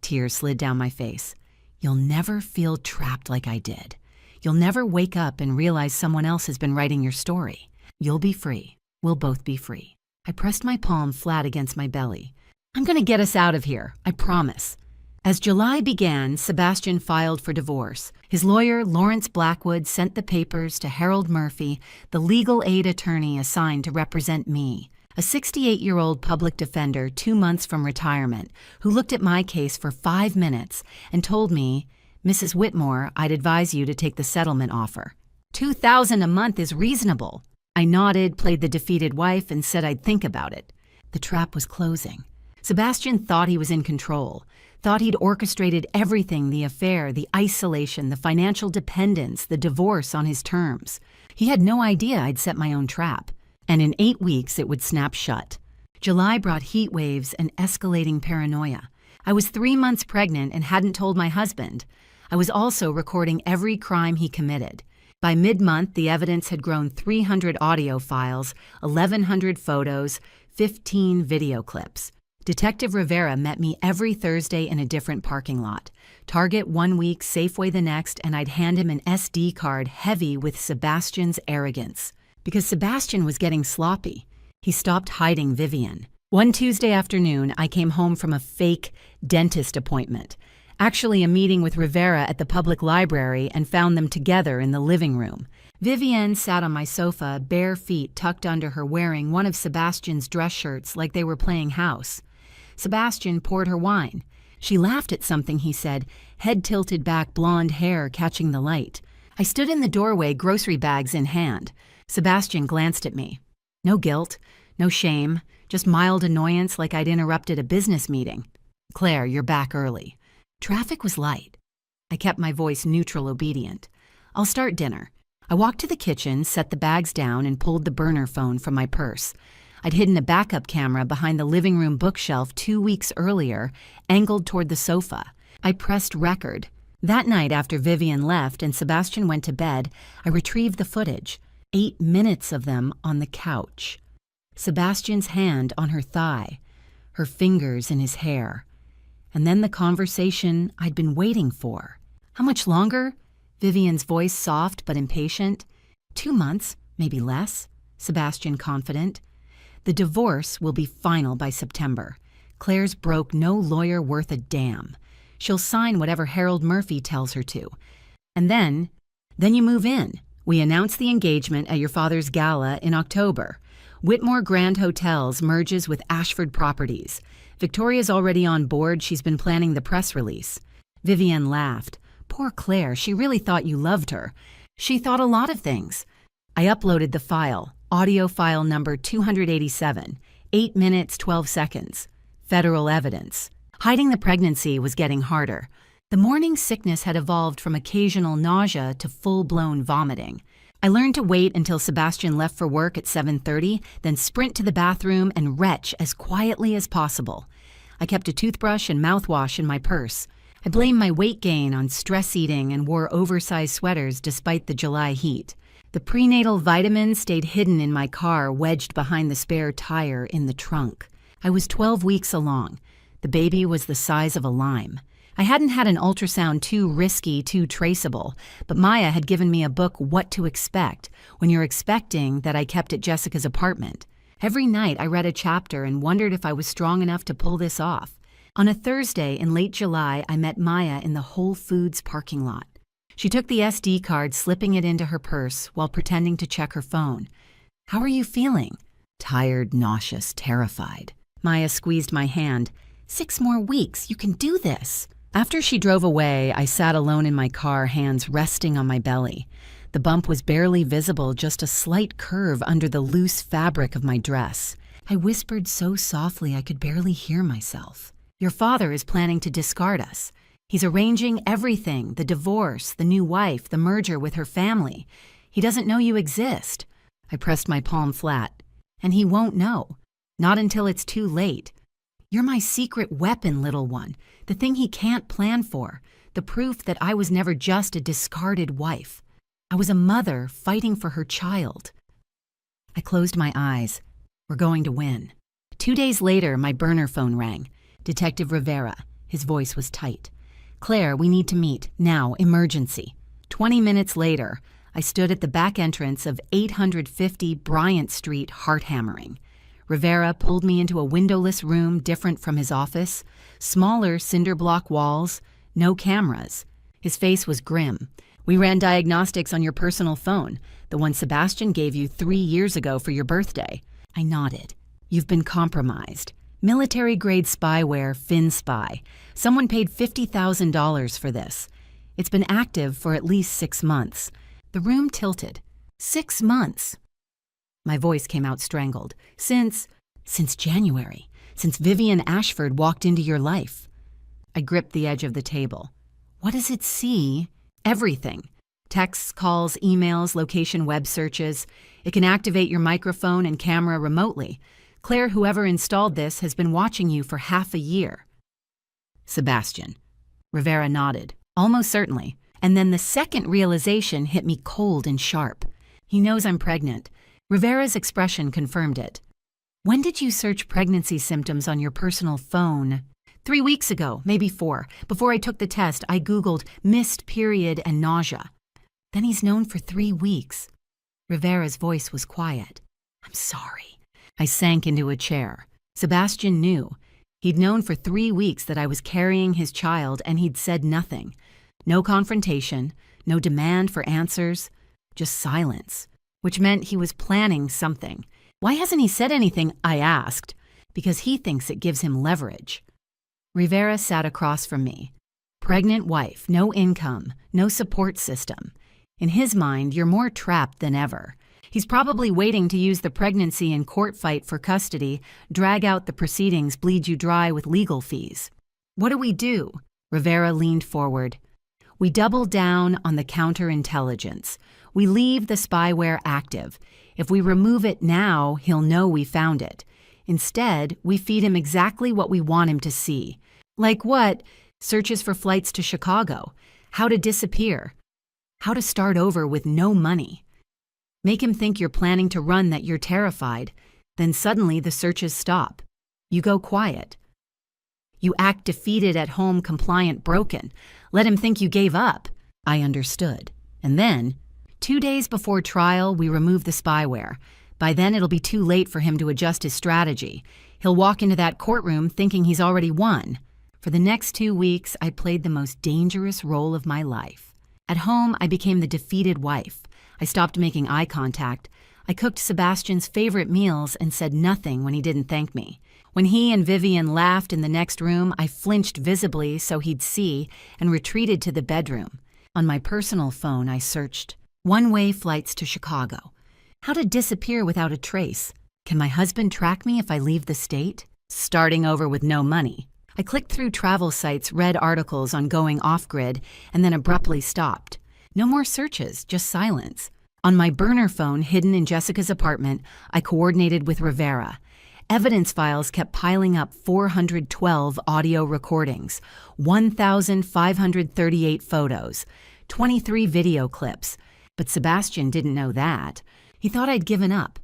Tears slid down my face. "You'll never feel trapped like I did. You'll never wake up and realize someone else has been writing your story. You'll be free. We'll both be free." I pressed my palm flat against my belly. "I'm going to get us out of here, I promise." As July began, Sebastian filed for divorce. His lawyer, Lawrence Blackwood, sent the papers to Harold Murphy, the legal aid attorney assigned to represent me, a 68-year-old public defender 2 months from retirement, who looked at my case for 5 minutes and told me, "Mrs. Whitmore, I'd advise you to take the settlement offer. $2,000 a month is reasonable." I nodded, played the defeated wife, and said I'd think about it. The trap was closing. Sebastian thought he was in control, Thought he'd orchestrated everything, the affair, the isolation, the financial dependence, the divorce on his terms. He had no idea I'd set my own trap. And in 8 weeks, it would snap shut. July brought heat waves and escalating paranoia. I was 3 months pregnant and hadn't told my husband. I was also recording every crime he committed. By mid-month, the evidence had grown 300 audio files, 1,100 photos, 15 video clips. Detective Rivera met me every Thursday in a different parking lot. Target 1 week, Safeway the next, and I'd hand him an SD card heavy with Sebastian's arrogance. Because Sebastian was getting sloppy. He stopped hiding Vivian. One Tuesday afternoon, I came home from a fake dentist appointment. Actually a meeting with Rivera at the public library, and found them together in the living room. Vivienne sat on my sofa, bare feet tucked under her, wearing one of Sebastian's dress shirts like they were playing house. Sebastian poured her wine. She laughed at something he said, head tilted back, blonde hair catching the light. I stood in the doorway, grocery bags in hand. Sebastian glanced at me. No guilt, no shame, just mild annoyance like I'd interrupted a business meeting. Claire, you're back early. Traffic was light. I kept my voice neutral, obedient. I'll start dinner. I walked to the kitchen, set the bags down, and pulled the burner phone from my purse. I'd hidden a backup camera behind the living room bookshelf 2 weeks earlier, angled toward the sofa. I pressed record. That night, after Vivian left and Sebastian went to bed, I retrieved the footage. 8 minutes of them on the couch. Sebastian's hand on her thigh, her fingers in his hair. And then the conversation I'd been waiting for. How much longer? Vivian's voice soft but impatient. 2 months, maybe less. Sebastian confident. The divorce will be final by September. Claire's broke, no lawyer worth a damn. She'll sign whatever Harold Murphy tells her to. And then you move in. We announce the engagement at your father's gala in October. Whitmore Grand Hotels merges with Ashford Properties. Victoria's already on board. She's been planning the press release. Vivienne laughed. Poor Claire, she really thought you loved her. She thought a lot of things. I uploaded the file, audio file number 287, 8 minutes, 12 seconds. Federal evidence. Hiding the pregnancy was getting harder. The morning sickness had evolved from occasional nausea to full-blown vomiting. I learned to wait until Sebastian left for work at 7:30, then sprint to the bathroom and retch as quietly as possible. I kept a toothbrush and mouthwash in my purse. I blamed my weight gain on stress eating and wore oversized sweaters despite the July heat. The prenatal vitamins stayed hidden in my car, wedged behind the spare tire in the trunk. I was 12 weeks along. The baby was the size of a lime. I hadn't had an ultrasound too risky, too traceable, but Maya had given me a book, What to Expect, when you're expecting, that I kept at Jessica's apartment. Every night I read a chapter and wondered if I was strong enough to pull this off. On a Thursday in late July, I met Maya in the Whole Foods parking lot. She took the SD card, slipping it into her purse while pretending to check her phone. How are you feeling? Tired, nauseous, terrified. Maya squeezed my hand. 6 more weeks, you can do this. After she drove away, I sat alone in my car, hands resting on my belly. The bump was barely visible, just a slight curve under the loose fabric of my dress. I whispered so softly I could barely hear myself. Your father is planning to discard us. He's arranging everything, the divorce, the new wife, the merger with her family. He doesn't know you exist. I pressed my palm flat. And he won't know. Not until it's too late. You're my secret weapon, little one, the thing he can't plan for, the proof that I was never just a discarded wife. I was a mother fighting for her child. I closed my eyes. We're going to win. 2 days later, my burner phone rang. Detective Rivera. His voice was tight. Claire, we need to meet. Now, emergency. 20 minutes later, I stood at the back entrance of 850 Bryant Street, heart-hammering. Rivera pulled me into a windowless room different from his office, smaller cinder block walls, no cameras. His face was grim. We ran diagnostics on your personal phone, the one Sebastian gave you 3 years ago for your birthday. I nodded. You've been compromised. Military-grade spyware, FinSpy. Someone paid $50,000 for this. It's been active for at least 6 months. The room tilted. 6 months. My voice came out strangled. Since January. Since Vivian Ashford walked into your life. I gripped the edge of the table. What does it see? Everything. Texts, calls, emails, location web searches. It can activate your microphone and camera remotely. Claire, whoever installed this, has been watching you for half a year. Sebastian. Rivera nodded. Almost certainly. And then the second realization hit me cold and sharp. He knows I'm pregnant. Rivera's expression confirmed it. When did you search pregnancy symptoms on your personal phone? 3 weeks ago, maybe 4. Before I took the test, I Googled missed period and nausea. Then he's known for 3 weeks. Rivera's voice was quiet. I'm sorry. I sank into a chair. Sebastian knew. He'd known for 3 weeks that I was carrying his child, and he'd said nothing. No confrontation, no demand for answers, just silence, which meant he was planning something. Why hasn't he said anything? I asked. Because he thinks it gives him leverage. Rivera sat across from me. Pregnant wife, no income, no support system. In his mind, you're more trapped than ever. He's probably waiting to use the pregnancy and court fight for custody, drag out the proceedings, bleed you dry with legal fees. What do we do? Rivera leaned forward. We double down on the counterintelligence. We leave the spyware active. If we remove it now, he'll know we found it. Instead, we feed him exactly what we want him to see. Like what? Searches for flights to Chicago. How to disappear. How to start over with no money. Make him think you're planning to run, that you're terrified. Then suddenly the searches stop. You go quiet. You act defeated at home, compliant, broken. Let him think you gave up. I understood. And then, 2 days before trial, we remove the spyware. By then, it'll be too late for him to adjust his strategy. He'll walk into that courtroom thinking he's already won. For the next 2 weeks, I played the most dangerous role of my life. At home, I became the defeated wife. I stopped making eye contact. I cooked Sebastian's favorite meals and said nothing when he didn't thank me. When he and Vivian laughed in the next room, I flinched visibly so he'd see and retreated to the bedroom. On my personal phone, I searched one-way flights to Chicago. How to disappear without a trace. Can my husband track me if I leave the state? Starting over with no money. I clicked through travel sites, read articles on going off-grid, and then abruptly stopped. No more searches, just silence. On my burner phone hidden in Jessica's apartment, I coordinated with Rivera. Evidence files kept piling up: 412 audio recordings, 1,538 photos, 23 video clips. But Sebastian didn't know that. He thought I'd given up.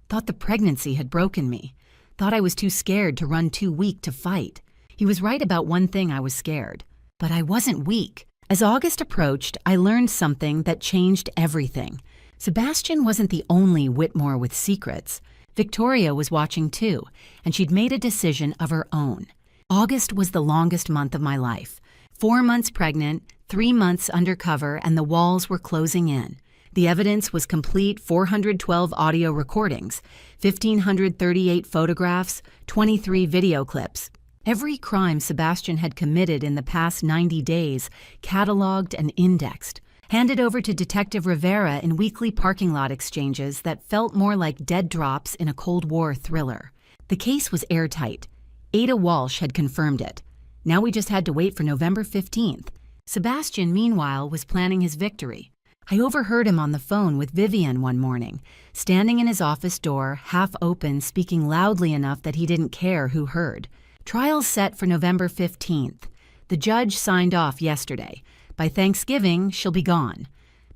Thought the pregnancy had broken me. Thought I was too scared to run, too weak to fight. He was right about one thing: I was scared. But I wasn't weak. As August approached, I learned something that changed everything. Sebastian wasn't the only Whitmore with secrets. Victoria was watching too, and she'd made a decision of her own. August was the longest month of my life. 4 months pregnant, 3 months undercover, and the walls were closing in. The evidence was complete: 412 audio recordings, 1,538 photographs, 23 video clips. Every crime Sebastian had committed in the past 90 days, cataloged and indexed. Handed over to Detective Rivera in weekly parking lot exchanges that felt more like dead drops in a Cold War thriller. The case was airtight. Ada Walsh had confirmed it. Now we just had to wait for November 15th. Sebastian, meanwhile, was planning his victory. I overheard him on the phone with Vivian one morning, standing in his office door, half open, speaking loudly enough that he didn't care who heard. Trial set for November 15th. The judge signed off yesterday. By Thanksgiving, she'll be gone.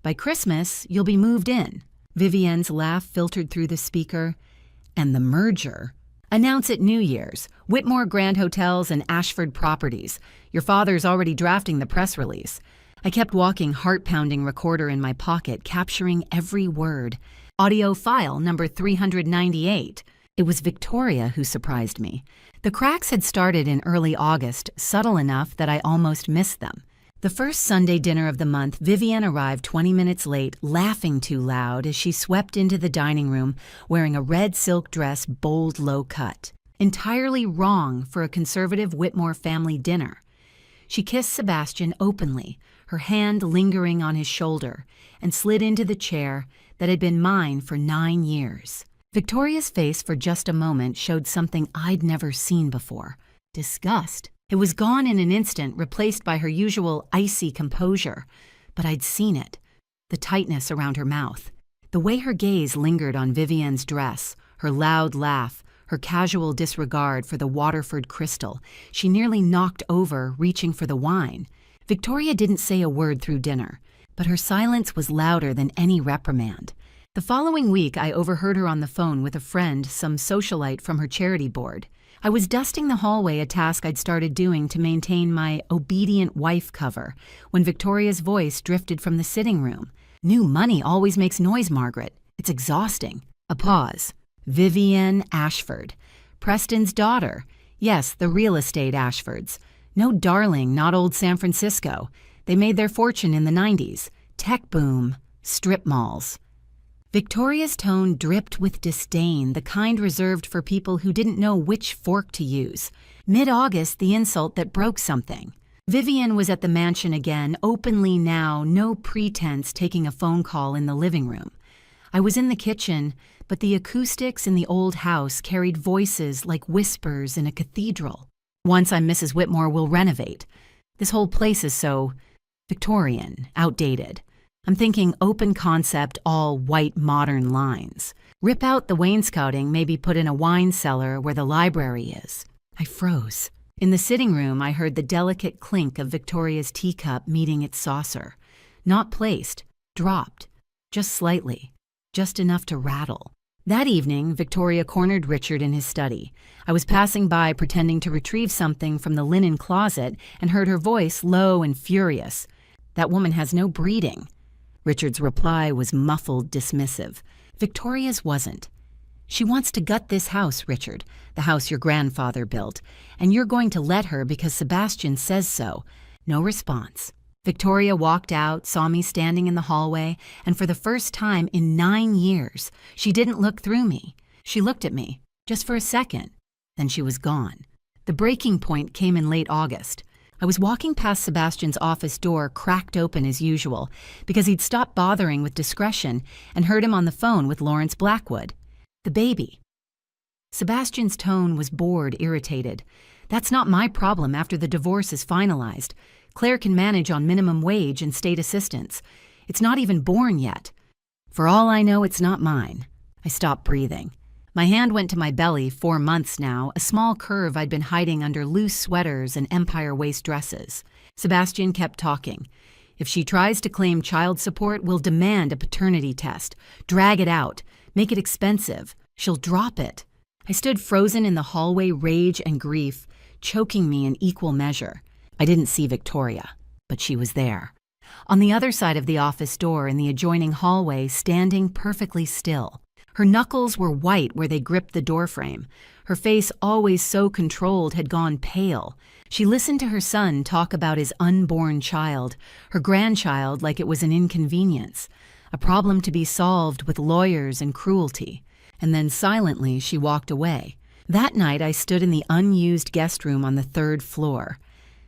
By Christmas, you'll be moved in. Vivian's laugh filtered through the speaker. And the merger. Announce at New Year's. Whitmore Grand Hotels and Ashford Properties. Your father's already drafting the press release. I kept walking, heart-pounding recorder in my pocket, capturing every word. Audio file number 398. It was Victoria who surprised me. The cracks had started in early August, subtle enough that I almost missed them. The first Sunday dinner of the month, Vivian arrived 20 minutes late, laughing too loud as she swept into the dining room wearing a red silk dress, bold, low cut. Entirely wrong for a conservative Whitmore family dinner. She kissed Sebastian openly, her hand lingering on his shoulder, and slid into the chair that had been mine for 9 years. Victoria's face for just a moment showed something I'd never seen before: disgust. It was gone in an instant, replaced by her usual icy composure. But I'd seen it. The tightness around her mouth. The way her gaze lingered on Vivienne's dress, her loud laugh, her casual disregard for the Waterford crystal. She nearly knocked over, reaching for the wine. Victoria didn't say a word through dinner, but her silence was louder than any reprimand. The following week, I overheard her on the phone with a friend, some socialite from her charity board. I was dusting the hallway, a task I'd started doing to maintain my obedient wife cover, when Victoria's voice drifted from the sitting room. New money always makes noise, Margaret. It's exhausting. A pause. Vivienne Ashford. Preston's daughter. Yes, the real estate Ashfords. No darling, not old San Francisco. They made their fortune in the 90s. Tech boom. Strip malls. Victoria's tone dripped with disdain, the kind reserved for people who didn't know which fork to use. Mid-August, the insult that broke something. Vivienne was at the mansion again, openly now, no pretense, taking a phone call in the living room. I was in the kitchen, but the acoustics in the old house carried voices like whispers in a cathedral. Once I'm Mrs. Whitmore, we'll renovate. This whole place is so Victorian, outdated. I'm thinking open concept, all white modern lines. Rip out the wainscoting, maybe put in a wine cellar where the library is. I froze. In the sitting room, I heard the delicate clink of Victoria's teacup meeting its saucer. Not placed, dropped. Just slightly. Just enough to rattle. That evening, Victoria cornered Richard in his study. I was passing by pretending to retrieve something from the linen closet and heard her voice low and furious. That woman has no breeding. Richard's reply was muffled, dismissive. Victoria's wasn't. She wants to gut this house, Richard, the house your grandfather built, and you're going to let her because Sebastian says so. No response. Victoria walked out, saw me standing in the hallway, and for the first time in 9 years, she didn't look through me. She looked at me, just for a second. Then she was gone. The breaking point came in late August. I was walking past Sebastian's office door, cracked open as usual, because he'd stopped bothering with discretion, and heard him on the phone with Lawrence Blackwood. The baby. Sebastian's tone was bored, irritated. That's not my problem after the divorce is finalized. Claire can manage on minimum wage and state assistance. It's not even born yet. For all I know, it's not mine. I stopped breathing. My hand went to my belly, 4 months now, a small curve I'd been hiding under loose sweaters and empire waist dresses. Sebastian kept talking. If she tries to claim child support, we'll demand a paternity test. Drag it out. Make it expensive. She'll drop it. I stood frozen in the hallway, rage and grief, choking me in equal measure. I didn't see Victoria, but she was there. On the other side of the office door in the adjoining hallway, standing perfectly still. Her knuckles were white where they gripped the doorframe. Her face, always so controlled, had gone pale. She listened to her son talk about his unborn child, her grandchild like it was an inconvenience, a problem to be solved with lawyers and cruelty. And then silently she walked away. That night I stood in the unused guest room on the 3rd floor.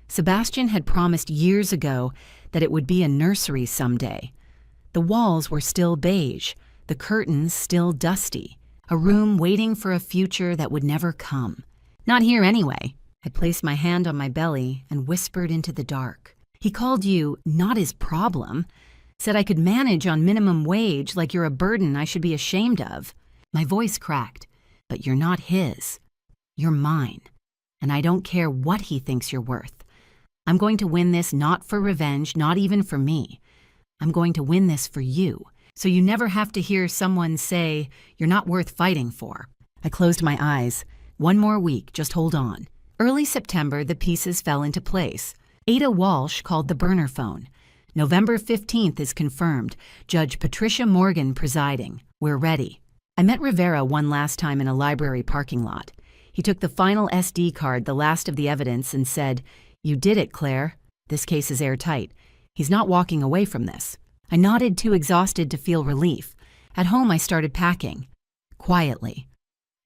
Sebastian had promised years ago that it would be a nursery someday. The walls were still beige, the curtains still dusty, a room waiting for a future that would never come. Not here anyway. I placed my hand on my belly and whispered into the dark. He called you not his problem, said I could manage on minimum wage like you're a burden I should be ashamed of. My voice cracked. But you're not his. You're mine. And I don't care what he thinks you're worth. I'm going to win this not for revenge, not even for me. I'm going to win this for you, so you never have to hear someone say, you're not worth fighting for. I closed my eyes. 1 more week, just hold on. Early September, the pieces fell into place. Ada Walsh called the burner phone. November 15th is confirmed. Judge Patricia Morgan presiding. We're ready. I met Rivera one last time in a library parking lot. He took the final SD card, the last of the evidence, and said, "You did it, Claire. This case is airtight. He's not walking away from this." I nodded, too exhausted to feel relief. At home, I started packing. Quietly.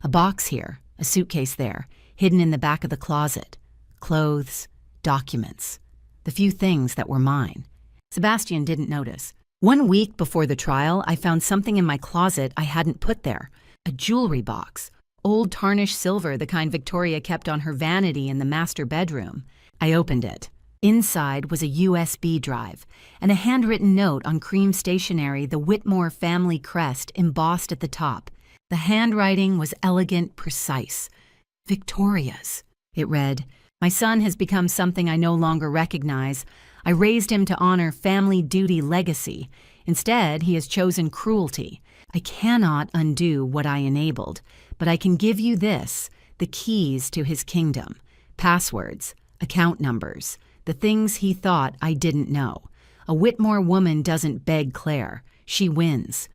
A box here, a suitcase there, hidden in the back of the closet. Clothes, documents. The few things that were mine. Sebastian didn't notice. 1 week before the trial, I found something in my closet I hadn't put there. A jewelry box. Old tarnished silver, the kind Victoria kept on her vanity in the master bedroom. I opened it. Inside was a USB drive and a handwritten note on cream stationery, the Whitmore family crest embossed at the top. The handwriting was elegant, precise. Victoria's. It read, "My son has become something I no longer recognize. I raised him to honor family duty legacy. Instead, he has chosen cruelty. I cannot undo what I enabled, but I can give you this, the keys to his kingdom, passwords, account numbers, the things he thought I didn't know. A Whitmore woman doesn't beg Claire. She wins.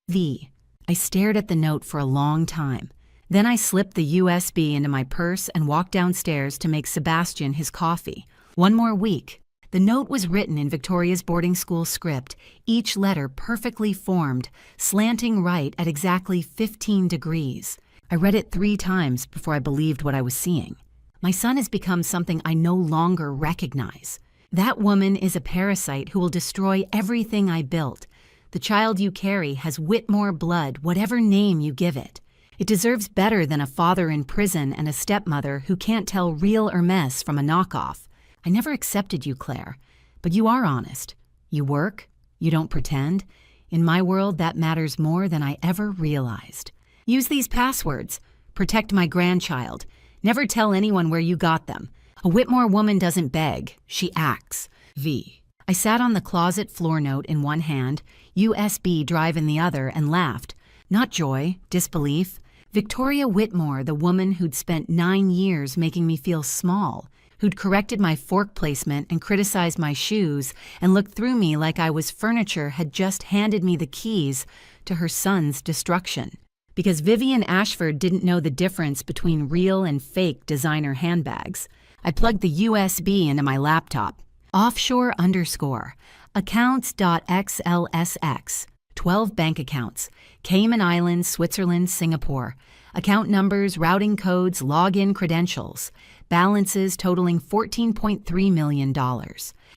V." I stared at the note for a long time. Then I slipped the USB into my purse and walked downstairs to make Sebastian his coffee. One more week. The note was written in Victoria's boarding school script, each letter perfectly formed, slanting right at exactly 15 degrees. I read it 3 times before I believed what I was seeing. My son has become something I no longer recognize. That woman is a parasite who will destroy everything I built. The child you carry has Whitmore blood, whatever name you give it. It deserves better than a father in prison and a stepmother who can't tell real or mess from a knockoff. I never accepted you, Claire, but you are honest. You work. You don't pretend. In my world, that matters more than I ever realized. Use these passwords. Protect my grandchild. Never tell anyone where you got them. A Whitmore woman doesn't beg. She acts. V. I sat on the closet floor note in one hand, USB drive in the other, and laughed. Not joy, disbelief. Victoria Whitmore, the woman who'd spent 9 years making me feel small, who'd corrected my fork placement and criticized my shoes and looked through me like I was furniture, had just handed me the keys to her son's destruction. Because Vivian Ashford didn't know the difference between real and fake designer handbags, I plugged the USB into my laptop. Offshore _ accounts.xlsx, 12 bank accounts, Cayman Islands, Switzerland, Singapore, account numbers, routing codes, login credentials, balances totaling $14.3 million.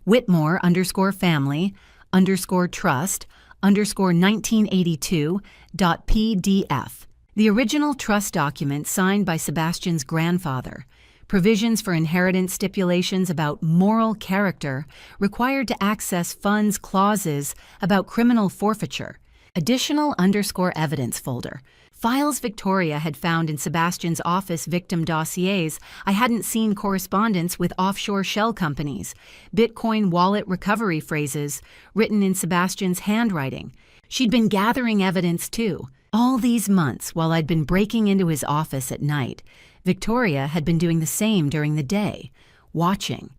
Whitmore _family _trust _1982.pdf. The original trust document signed by Sebastian's grandfather. Provisions for inheritance, stipulations about moral character, required to access funds, clauses about criminal forfeiture. Additional _evidence folder. Files Victoria had found in Sebastian's office, victim dossiers. I hadn't seen correspondence with offshore shell companies. Bitcoin wallet recovery phrases written in Sebastian's handwriting. She'd been gathering evidence too. All these months while I'd been breaking into his office at night, Victoria had been doing the same during the day, watching,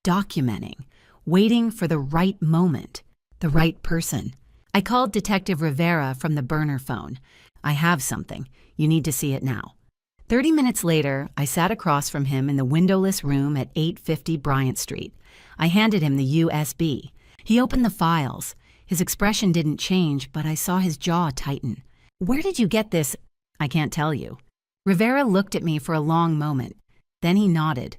documenting, waiting for the right moment, the right person. I called Detective Rivera from the burner phone. "I have something. You need to see it now." 30 minutes later, I sat across from him in the windowless room at 850 Bryant Street. I handed him the USB. He opened the files. His expression didn't change, but I saw his jaw tighten. "Where did you get this?" "I can't tell you." Rivera looked at me for a long moment. Then he nodded.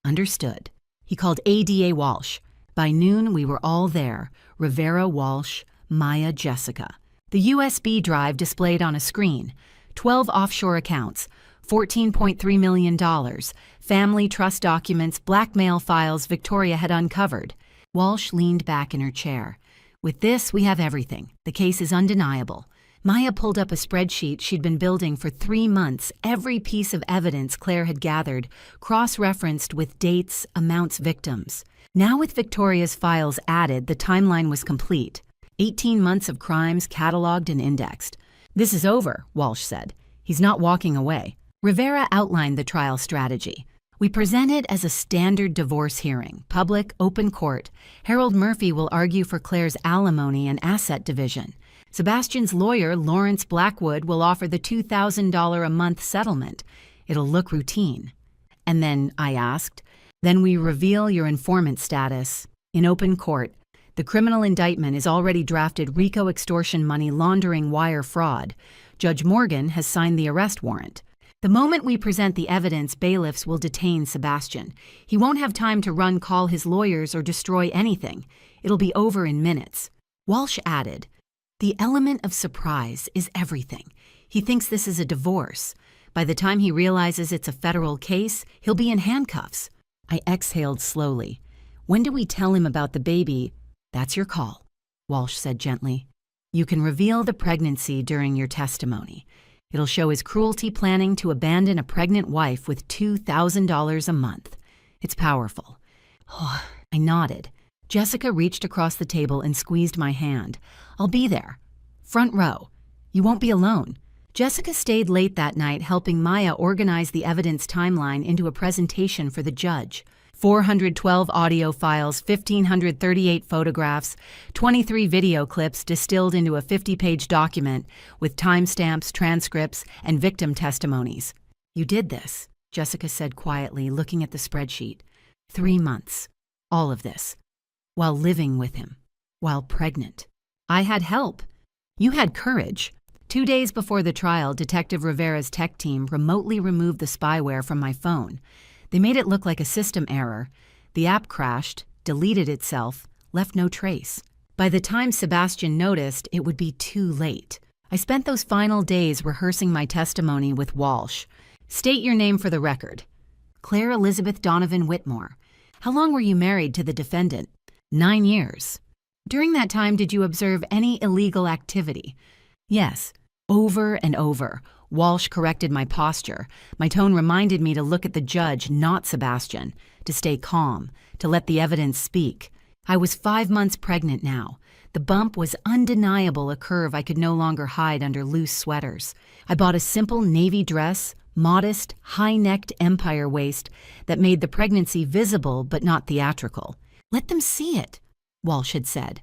"Understood." He called ADA Walsh. By noon, we were all there. Rivera, Walsh, Maya, Jessica. The USB drive displayed on a screen. 12 offshore accounts, $14.3 million, family trust documents, blackmail files Victoria had uncovered. Walsh leaned back in her chair. "With this, we have everything. The case is undeniable." Maya pulled up a spreadsheet she'd been building for 3 months, every piece of evidence Claire had gathered, cross-referenced with dates, amounts, victims. Now with Victoria's files added, the timeline was complete. 18 months of crimes cataloged and indexed. "This is over," Walsh said. "He's not walking away." Rivera outlined the trial strategy. "We present it as a standard divorce hearing, public, open court. Harold Murphy will argue for Claire's alimony and asset division. Sebastian's lawyer, Lawrence Blackwood, will offer the $2,000 a month settlement. It'll look routine." "And then," I asked, "then we reveal your informant status in open court. The criminal indictment is already drafted: RICO extortion, money laundering, wire fraud. Judge Morgan has signed the arrest warrant. The moment we present the evidence, bailiffs will detain Sebastian. He won't have time to call his lawyers or destroy anything. It'll be over in minutes." Walsh added, "The element of surprise is everything. He thinks this is a divorce. By the time he realizes it's a federal case, he'll be in handcuffs. I exhaled slowly. When do we tell him about the baby? That's your call, Walsh said gently. You can reveal the pregnancy during your testimony. It'll show his cruelty planning to abandon a pregnant wife with $2,000 a month. It's powerful. Oh, I nodded. Jessica reached across the table and squeezed my hand. I'll be there. Front row. You won't be alone. Jessica stayed late that night helping Maya organize the evidence timeline into a presentation for the judge. 412 audio files, 1,538 photographs, 23 video clips distilled into a 50-page document with timestamps, transcripts, and victim testimonies. You did this, Jessica said quietly, looking at the spreadsheet. 3 months. All of this. While living with him. While pregnant. I had help. You had courage. 2 days before the trial, Detective Rivera's tech team remotely removed the spyware from my phone. They made it look like a system error. The app crashed, deleted itself, left no trace. By the time Sebastian noticed, it would be too late. I spent those final days rehearsing my testimony with Walsh. State your name for the record. Claire Elizabeth Donovan Whitmore. How long were you married to the defendant? 9 years. During that time, did you observe any illegal activity? Yes. Over and over. Walsh corrected my posture. My tone reminded me to look at the judge, not Sebastian, to stay calm, to let the evidence speak. I was 5 months pregnant now. The bump was undeniable, a curve I could no longer hide under loose sweaters. I bought a simple navy dress, modest, high-necked empire waist that made the pregnancy visible but not theatrical. Let them see it, Walsh had said.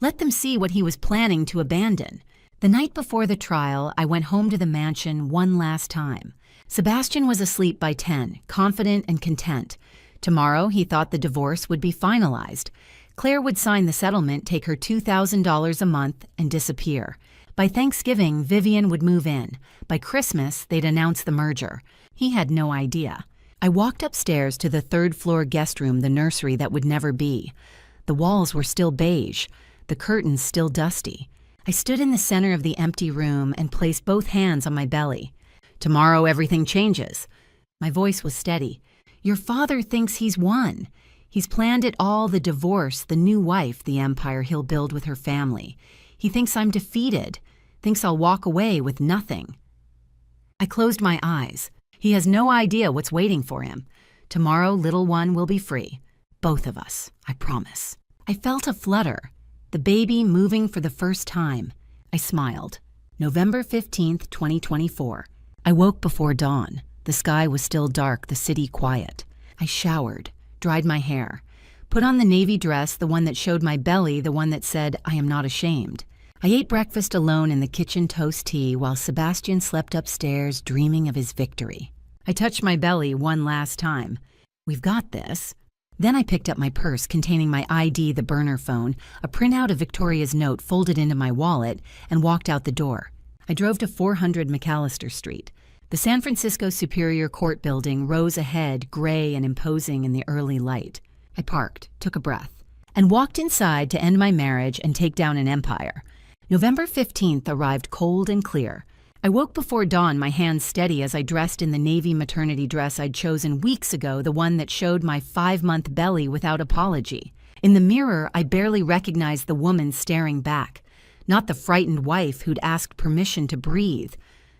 Let them see what he was planning to abandon. The night before the trial, I went home to the mansion one last time. Sebastian was asleep by 10, confident and content. Tomorrow, he thought the divorce would be finalized. Claire would sign the settlement, take her $2,000 a month, and disappear. By Thanksgiving, Vivian would move in. By Christmas, they'd announce the merger. He had no idea. I walked upstairs to the third-floor guest room, the nursery that would never be. The walls were still beige, the curtains still dusty. I stood in the center of the empty room and placed both hands on my belly. Tomorrow everything changes. My voice was steady. Your father thinks he's won. He's planned it all, the divorce, the new wife, the empire he'll build with her family. He thinks I'm defeated, thinks I'll walk away with nothing. I closed my eyes. He has no idea what's waiting for him. Tomorrow, little one will be free. Both of us, I promise. I felt a flutter. The baby moving for the first time. I smiled. November 15th, 2024. I woke before dawn. The sky was still dark, the city quiet. I showered, dried my hair, put on the navy dress, the one that showed my belly, the one that said, I am not ashamed. I ate breakfast alone in the kitchen toast tea while Sebastian slept upstairs dreaming of his victory. I touched my belly one last time. We've got this. Then I picked up my purse containing my ID, the burner phone, a printout of Victoria's note folded into my wallet, and walked out the door. I drove to 400 McAllister Street. The San Francisco Superior Court building rose ahead, gray and imposing in the early light. I parked, took a breath, and walked inside to end my marriage and take down an empire. November 15th arrived cold and clear. I woke before dawn, my hands steady as I dressed in the navy maternity dress I'd chosen weeks ago, the one that showed my 5-month belly without apology. In the mirror, I barely recognized the woman staring back, not the frightened wife who'd asked permission to breathe.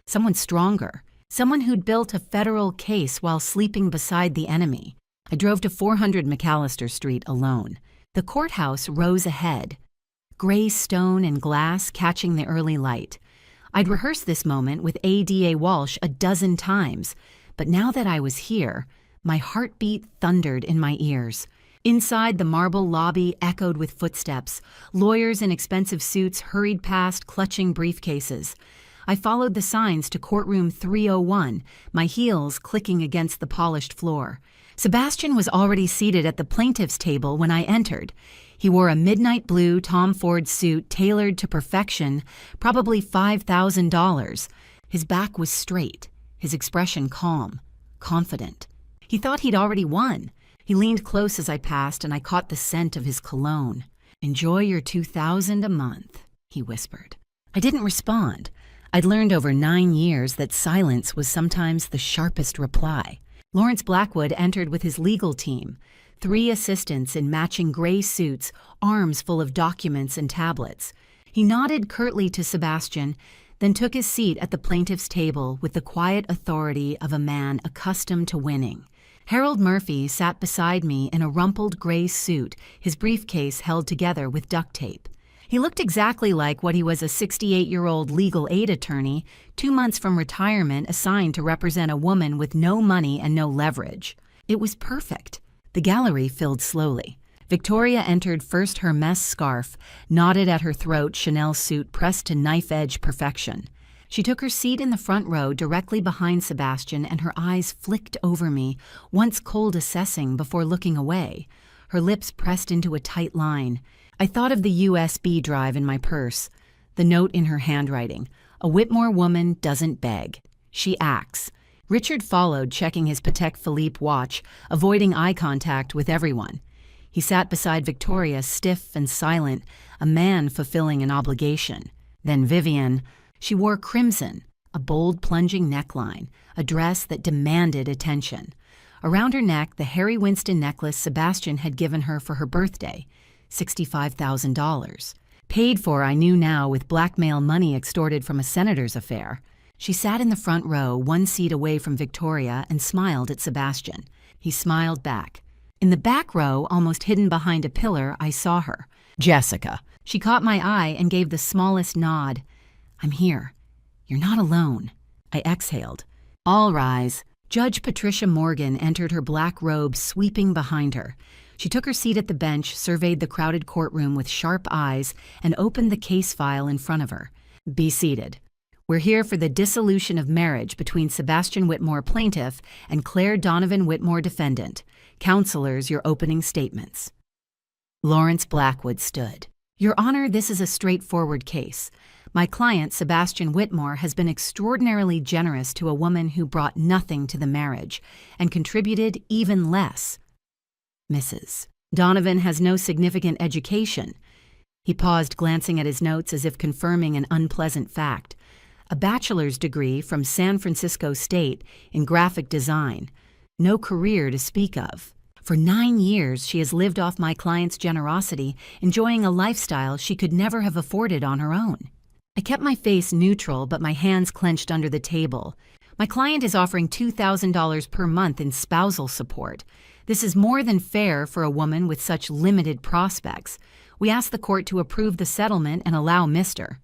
Someone stronger, someone who'd built a federal case while sleeping beside the enemy. I drove to 400 McAllister Street alone. The courthouse rose ahead, gray stone and glass catching the early light. I'd rehearsed this moment with ADA Walsh a dozen times, but now that I was here, my heartbeat thundered in my ears. Inside, the marble lobby echoed with footsteps. Lawyers in expensive suits hurried past, clutching briefcases. I followed the signs to courtroom 301, my heels clicking against the polished floor. Sebastian was already seated at the plaintiff's table when I entered. He wore a midnight blue Tom Ford suit tailored to perfection, probably $5,000. His back was straight, his expression calm, confident. He thought he'd already won. He leaned close as I passed, and I caught the scent of his cologne. "Enjoy your $2,000 a month," he whispered. I didn't respond. I'd learned over 9 years that silence was sometimes the sharpest reply. Lawrence Blackwood entered with his legal team, 3 assistants in matching gray suits, arms full of documents and tablets. He nodded curtly to Sebastian, then took his seat at the plaintiff's table with the quiet authority of a man accustomed to winning. Harold Murphy sat beside me in a rumpled gray suit, his briefcase held together with duct tape. He looked exactly like what he was, a 68-year-old legal aid attorney, 2 months from retirement, assigned to represent a woman with no money and no leverage. It was perfect. The gallery filled slowly. Victoria entered first, her Hermes scarf, knotted at her throat, Chanel suit pressed to knife-edge perfection. She took her seat in the front row directly behind Sebastian, and her eyes flicked over me, once cold assessing before looking away. Her lips pressed into a tight line. I thought of the USB drive in my purse, the note in her handwriting. A Whitmore woman doesn't beg. She acts. Richard followed, checking his Patek Philippe watch, avoiding eye contact with everyone. He sat beside Victoria, stiff and silent, a man fulfilling an obligation. Then Vivian. She wore crimson, a bold plunging neckline, a dress that demanded attention. Around her neck, the Harry Winston necklace Sebastian had given her for her birthday, $65,000. Paid for, I knew now, with blackmail money extorted from a senator's affair. She sat in the front row, 1 seat away from Victoria, and smiled at Sebastian. He smiled back. In the back row, almost hidden behind a pillar, I saw her. Jessica. She caught my eye and gave the smallest nod. I'm here. You're not alone. I exhaled. All rise. Judge Patricia Morgan entered, her black robe sweeping behind her. She took her seat at the bench, surveyed the crowded courtroom with sharp eyes, and opened the case file in front of her. Be seated. We're here for the dissolution of marriage between Sebastian Whitmore, plaintiff, and Claire Donovan Whitmore, defendant. Counselors, your opening statements. Lawrence Blackwood stood. Your Honor, this is a straightforward case. My client, Sebastian Whitmore, has been extraordinarily generous to a woman who brought nothing to the marriage and contributed even less. Mrs. Donovan has no significant education. He paused, glancing at his notes as if confirming an unpleasant fact. A bachelor's degree from San Francisco State in graphic design. No career to speak of. For 9 years, she has lived off my client's generosity, enjoying a lifestyle she could never have afforded on her own. I kept my face neutral, but my hands clenched under the table. My client is offering $2,000 per month in spousal support. This is more than fair for a woman with such limited prospects. We ask the court to approve the settlement and allow Mr.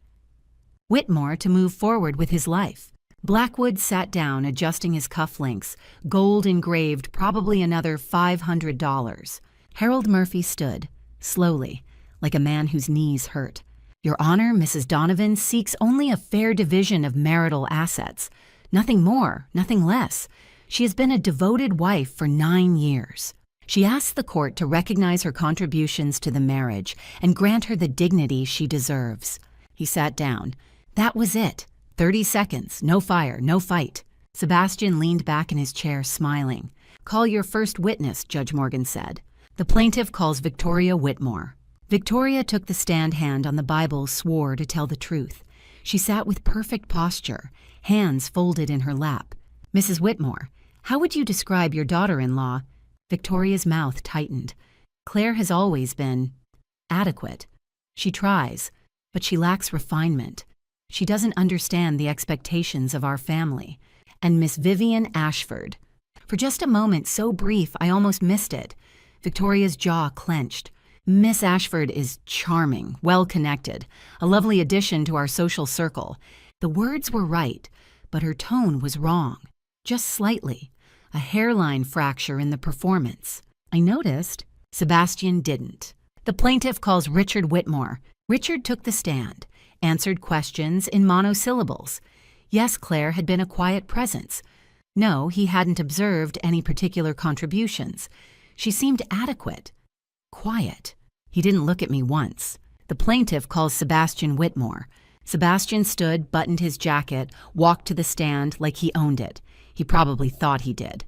Whitmore to move forward with his life. Blackwood sat down, adjusting his cufflinks, gold engraved, probably another $500. Harold Murphy stood, slowly, like a man whose knees hurt. Your Honor, Mrs. Donovan seeks only a fair division of marital assets. Nothing more, nothing less. She has been a devoted wife for 9 years. She asks the court to recognize her contributions to the marriage and grant her the dignity she deserves. He sat down. That was it. 30 seconds, no fire, no fight. Sebastian leaned back in his chair, smiling. Call your first witness, Judge Morgan said. The plaintiff calls Victoria Whitmore. Victoria took the stand hand on the Bible, swore to tell the truth. She sat with perfect posture, hands folded in her lap. Mrs. Whitmore, how would you describe your daughter-in-law? Victoria's mouth tightened. Claire has always been adequate. She tries, but she lacks refinement. She doesn't understand the expectations of our family. And Miss Vivian Ashford. For just a moment, so brief I almost missed it. Victoria's jaw clenched. Miss Ashford is charming, well-connected, a lovely addition to our social circle. The words were right, but her tone was wrong. Just slightly. A hairline fracture in the performance. I noticed. Sebastian didn't. The plaintiff calls Richard Whitmore. Richard took the stand, answered questions in monosyllables. Yes, Claire had been a quiet presence. No, he hadn't observed any particular contributions. She seemed adequate. Quiet. He didn't look at me once. The plaintiff calls Sebastian Whitmore. Sebastian stood, buttoned his jacket, walked to the stand like he owned it. He probably thought he did.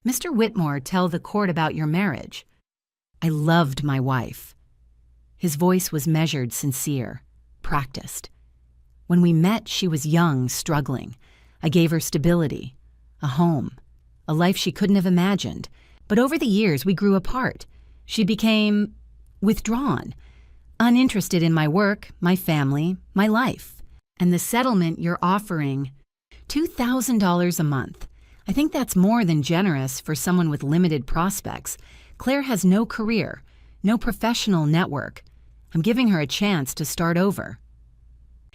Mr. Whitmore, tell the court about your marriage. I loved my wife. His voice was measured, sincere, practiced. When we met, she was young, struggling. I gave her stability, a home, a life she couldn't have imagined. But over the years, we grew apart. She became withdrawn, uninterested in my work, my family, my life. And the settlement you're offering, $2,000 a month. I think that's more than generous for someone with limited prospects. Claire has no career, no professional network. I'm giving her a chance to start over.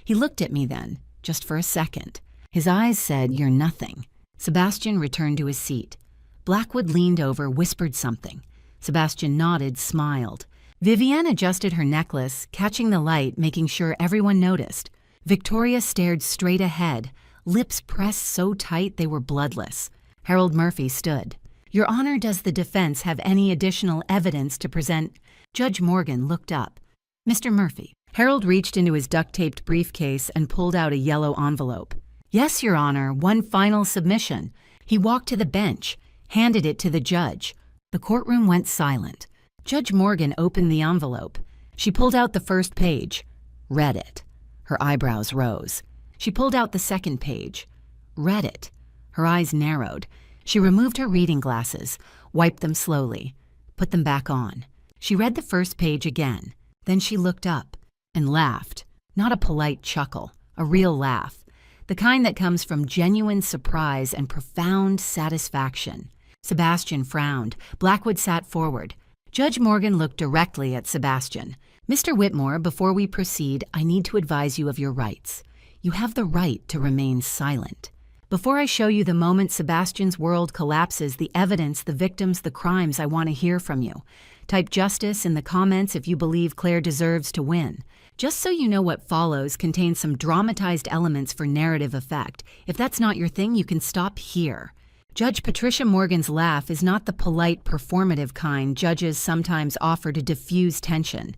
He looked at me then, just for a second. His eyes said, "You're nothing." Sebastian returned to his seat. Blackwood leaned over, whispered something. Sebastian nodded, smiled. Vivienne adjusted her necklace, catching the light, making sure everyone noticed. Victoria stared straight ahead, lips pressed so tight they were bloodless. Harold Murphy stood. "Your Honor, does the defense have any additional evidence to present?" Judge Morgan looked up. "Mr. Murphy." Harold reached into his duct-taped briefcase and pulled out a yellow envelope. "Yes, Your Honor, one final submission." He walked to the bench, handed it to the judge. The courtroom went silent. Judge Morgan opened the envelope. She pulled out the first page, read it. Her eyebrows rose. She pulled out the second page, read it. Her eyes narrowed. She removed her reading glasses, wiped them slowly, put them back on. She read the first page again. Then she looked up and laughed. Not a polite chuckle, a real laugh. The kind that comes from genuine surprise and profound satisfaction. Sebastian frowned. Blackwood sat forward. Judge Morgan looked directly at Sebastian. "Mr. Whitmore, before we proceed, I need to advise you of your rights. You have the right to remain silent. Before I show you the moment Sebastian's world collapses, the evidence, the victims, the crimes, I want to hear from you. Type justice in the comments if you believe Claire deserves to win. Just so you know, what follows contains some dramatized elements for narrative effect. If that's not your thing, you can stop here." Judge Patricia Morgan's laugh is not the polite, performative kind judges sometimes offer to diffuse tension.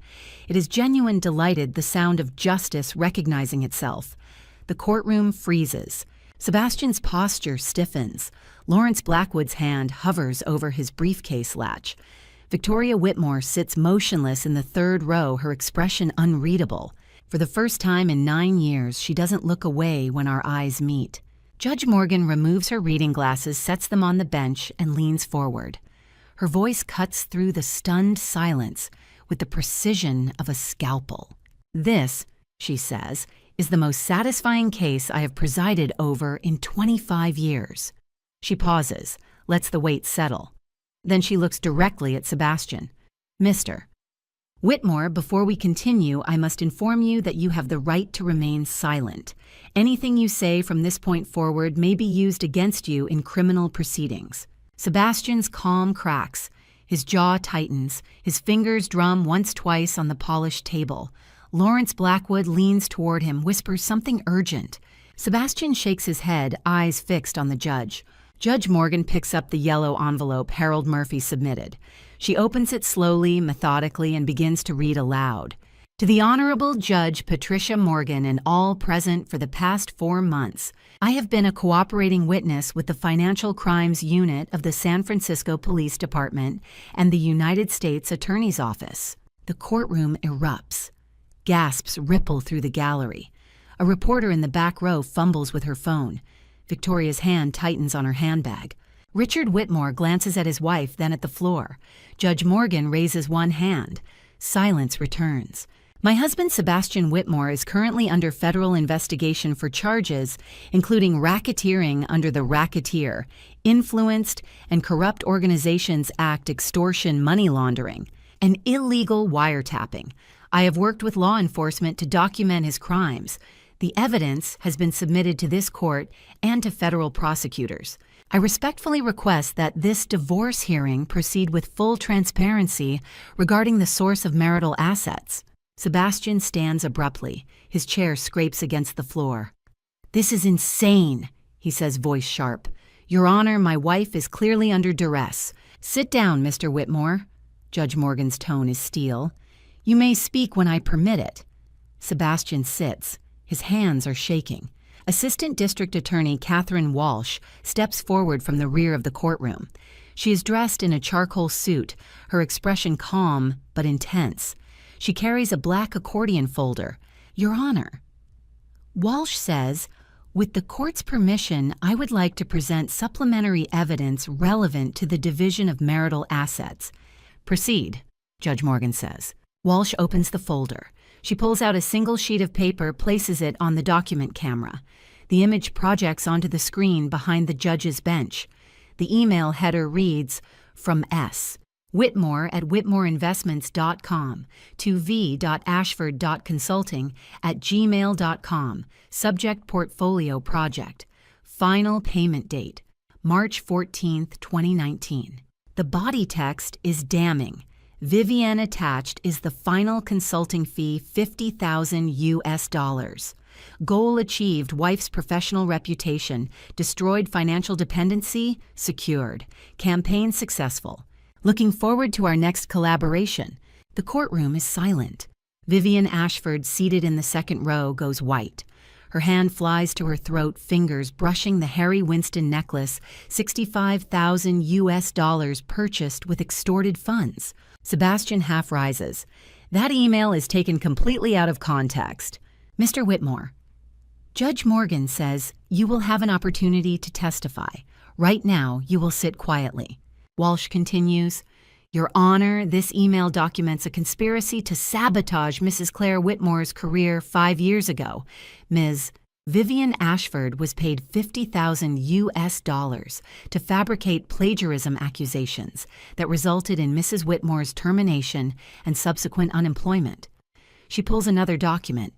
It is genuine, delighted, the sound of justice recognizing itself. The courtroom freezes. Sebastian's posture stiffens. Lawrence Blackwood's hand hovers over his briefcase latch. Victoria Whitmore sits motionless in the third row, her expression unreadable. For the first time in 9 years, she doesn't look away when our eyes meet. Judge Morgan removes her reading glasses, sets them on the bench, and leans forward. Her voice cuts through the stunned silence with the precision of a scalpel. "This," she says, "is the most satisfying case I have presided over in 25 years. She pauses, lets the weight settle. Then she looks directly at Sebastian. "Mr. Whitmore, before we continue, I must inform you that you have the right to remain silent. Anything you say from this point forward may be used against you in criminal proceedings." Sebastian's calm cracks. His jaw tightens. His fingers drum once-twice on the polished table. Lawrence Blackwood leans toward him, whispers something urgent. Sebastian shakes his head, eyes fixed on the judge. Judge Morgan picks up the yellow envelope Harold Murphy submitted. She opens it slowly, methodically, and begins to read aloud. "To the Honorable Judge Patricia Morgan and all present for the past 4 months, I have been a cooperating witness with the Financial Crimes Unit of the San Francisco Police Department and the United States Attorney's Office." The courtroom erupts. Gasps ripple through the gallery. A reporter in the back row fumbles with her phone. Victoria's hand tightens on her handbag. Richard Whitmore glances at his wife, then at the floor. Judge Morgan raises one hand. Silence returns. "My husband, Sebastian Whitmore, is currently under federal investigation for charges including racketeering under the Racketeer, Influenced, and Corrupt Organizations Act extortion money laundering, and illegal wiretapping. I have worked with law enforcement to document his crimes. The evidence has been submitted to this court and to federal prosecutors. I respectfully request that this divorce hearing proceed with full transparency regarding the source of marital assets." Sebastian stands abruptly. His chair scrapes against the floor. "This is insane," he says, voice sharp. "Your Honor, my wife is clearly under duress. Sit down, Mr. Whitmore." Judge Morgan's tone is steel. "You may speak when I permit it." Sebastian sits. His hands are shaking. Assistant District Attorney Catherine Walsh steps forward from the rear of the courtroom. She is dressed in a charcoal suit, her expression calm but intense. She carries a black accordion folder. "Your Honor." Walsh says, "With the court's permission, I would like to present supplementary evidence relevant to the division of marital assets." "Proceed," Judge Morgan says. Walsh opens the folder. She pulls out a single sheet of paper, places it on the document camera. The image projects onto the screen behind the judge's bench. The email header reads, "From S. Whitmore at whitmoreinvestments.com to v.ashford.consulting@gmail.com. Subject portfolio project. Final payment date, March 14th, 2019. The body text is damning. Vivian attached is the final consulting fee, $50,000. Goal achieved, wife's professional reputation. Destroyed financial dependency, secured. Campaign successful. Looking forward to our next collaboration." The courtroom is silent. Vivian Ashford, seated in the second row, goes white. Her hand flies to her throat, fingers brushing the Harry Winston necklace, $65,000 purchased with extorted funds. Sebastian half rises. "That email is taken completely out of context." "Mr. Whitmore." Judge Morgan says, "You will have an opportunity to testify. Right now, you will sit quietly." Walsh continues, "Your Honor, this email documents a conspiracy to sabotage Mrs. Claire Whitmore's career 5 years ago. Ms. Vivian Ashford was paid $50,000 to fabricate plagiarism accusations that resulted in Mrs. Whitmore's termination and subsequent unemployment." She pulls another document.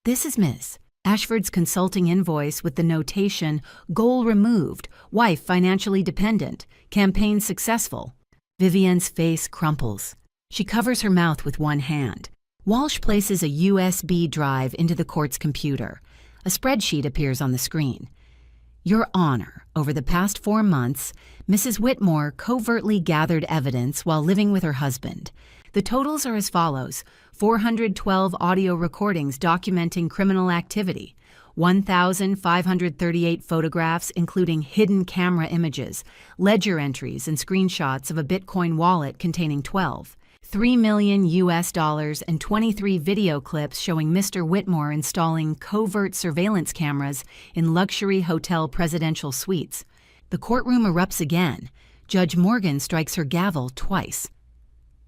"This is Ms. Ashford's consulting invoice with the notation, 'Goal removed, wife financially dependent, campaign successful.'" Vivian's face crumples. She covers her mouth with one hand. Walsh places a USB drive into the court's computer. A spreadsheet appears on the screen. "Your Honor, over the past 4 months, Mrs. Whitmore covertly gathered evidence while living with her husband. The totals are as follows: 412 audio recordings documenting criminal activity, 1,538 photographs including hidden camera images, ledger entries and screenshots of a Bitcoin wallet containing 12, $3 million and 23 video clips showing Mr. Whitmore installing covert surveillance cameras in luxury hotel presidential suites." The courtroom erupts again. Judge Morgan strikes her gavel twice.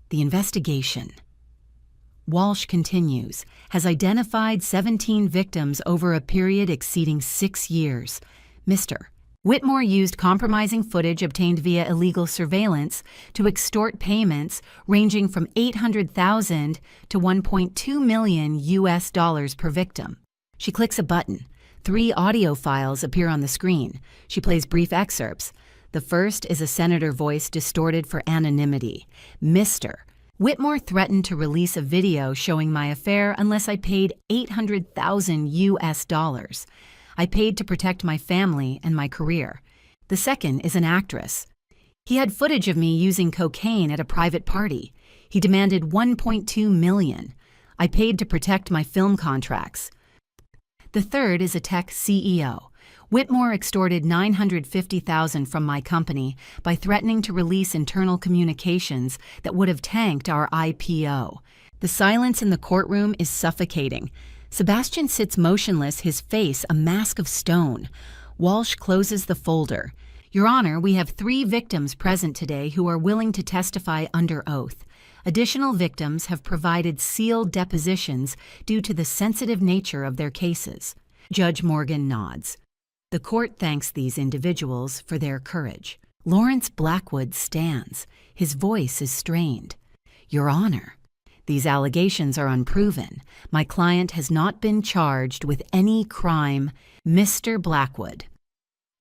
"The investigation," Walsh continues, "has identified 17 victims over a period exceeding 6 years. Mr. Whitmore used compromising footage obtained via illegal surveillance to extort payments ranging from $800,000 to $1.2 million per victim." She clicks a button. 3 audio files appear on the screen. She plays brief excerpts. The first is a senator voice distorted for anonymity. "Mr. Whitmore threatened to release a video showing my affair unless I paid $800,000. I paid to protect my family and my career." The second is an actress. "He had footage of me using cocaine at a private party. He demanded $1.2 million. I paid to protect my film contracts." The third is a tech CEO. "Whitmore extorted $950,000 from my company by threatening to release internal communications that would have tanked our IPO." The silence in the courtroom is suffocating. Sebastian sits motionless, his face a mask of stone. Walsh closes the folder. "Your Honor, we have 3 victims present today who are willing to testify under oath. Additional victims have provided sealed depositions due to the sensitive nature of their cases." Judge Morgan nods. The court thanks these individuals for their courage. Lawrence Blackwood stands. His voice is strained. "Your Honor, these allegations are unproven. My client has not been charged with any crime." "Mr. Blackwood."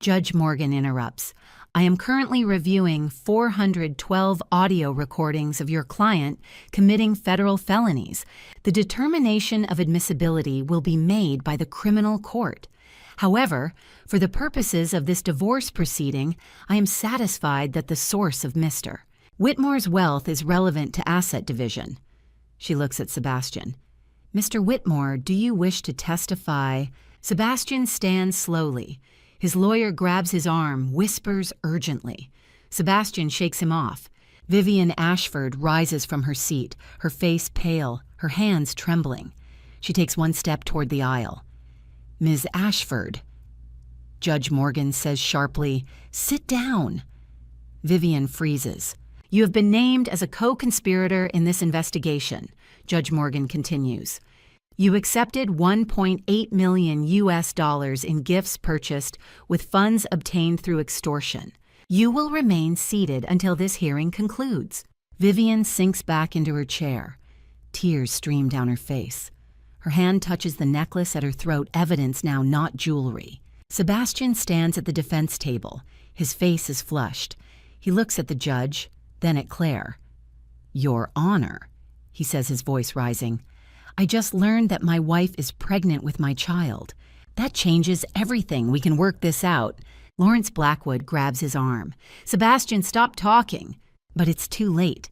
Judge Morgan interrupts. "I am currently reviewing 412 audio recordings of your client committing federal felonies. The determination of admissibility will be made by the criminal court. However, for the purposes of this divorce proceeding, I am satisfied that the source of Mr. Whitmore's wealth is relevant to asset division." She looks at Sebastian. "Mr. Whitmore, do you wish to testify?" Sebastian stands slowly. His lawyer grabs his arm, whispers urgently. Sebastian shakes him off. Vivian Ashford rises from her seat, her face pale, her hands trembling. She takes one step toward the aisle. Ms. Ashford. Judge Morgan says sharply, "Sit down." Vivian freezes. "You have been named as a co-conspirator in this investigation," Judge Morgan continues. "You accepted $1.8 million in gifts purchased with funds obtained through extortion. You will remain seated until this hearing concludes." Vivian sinks back into her chair. Tears stream down her face. Her hand touches the necklace at her throat, evidence now, not jewelry. Sebastian stands at the defense table. His face is flushed. He looks at the judge, then at Claire. "Your Honor," he says, his voice rising, "I just learned that my wife is pregnant with my child. That changes everything. We can work this out." Lawrence Blackwood grabs his arm. "Sebastian, stop talking." But it's too late.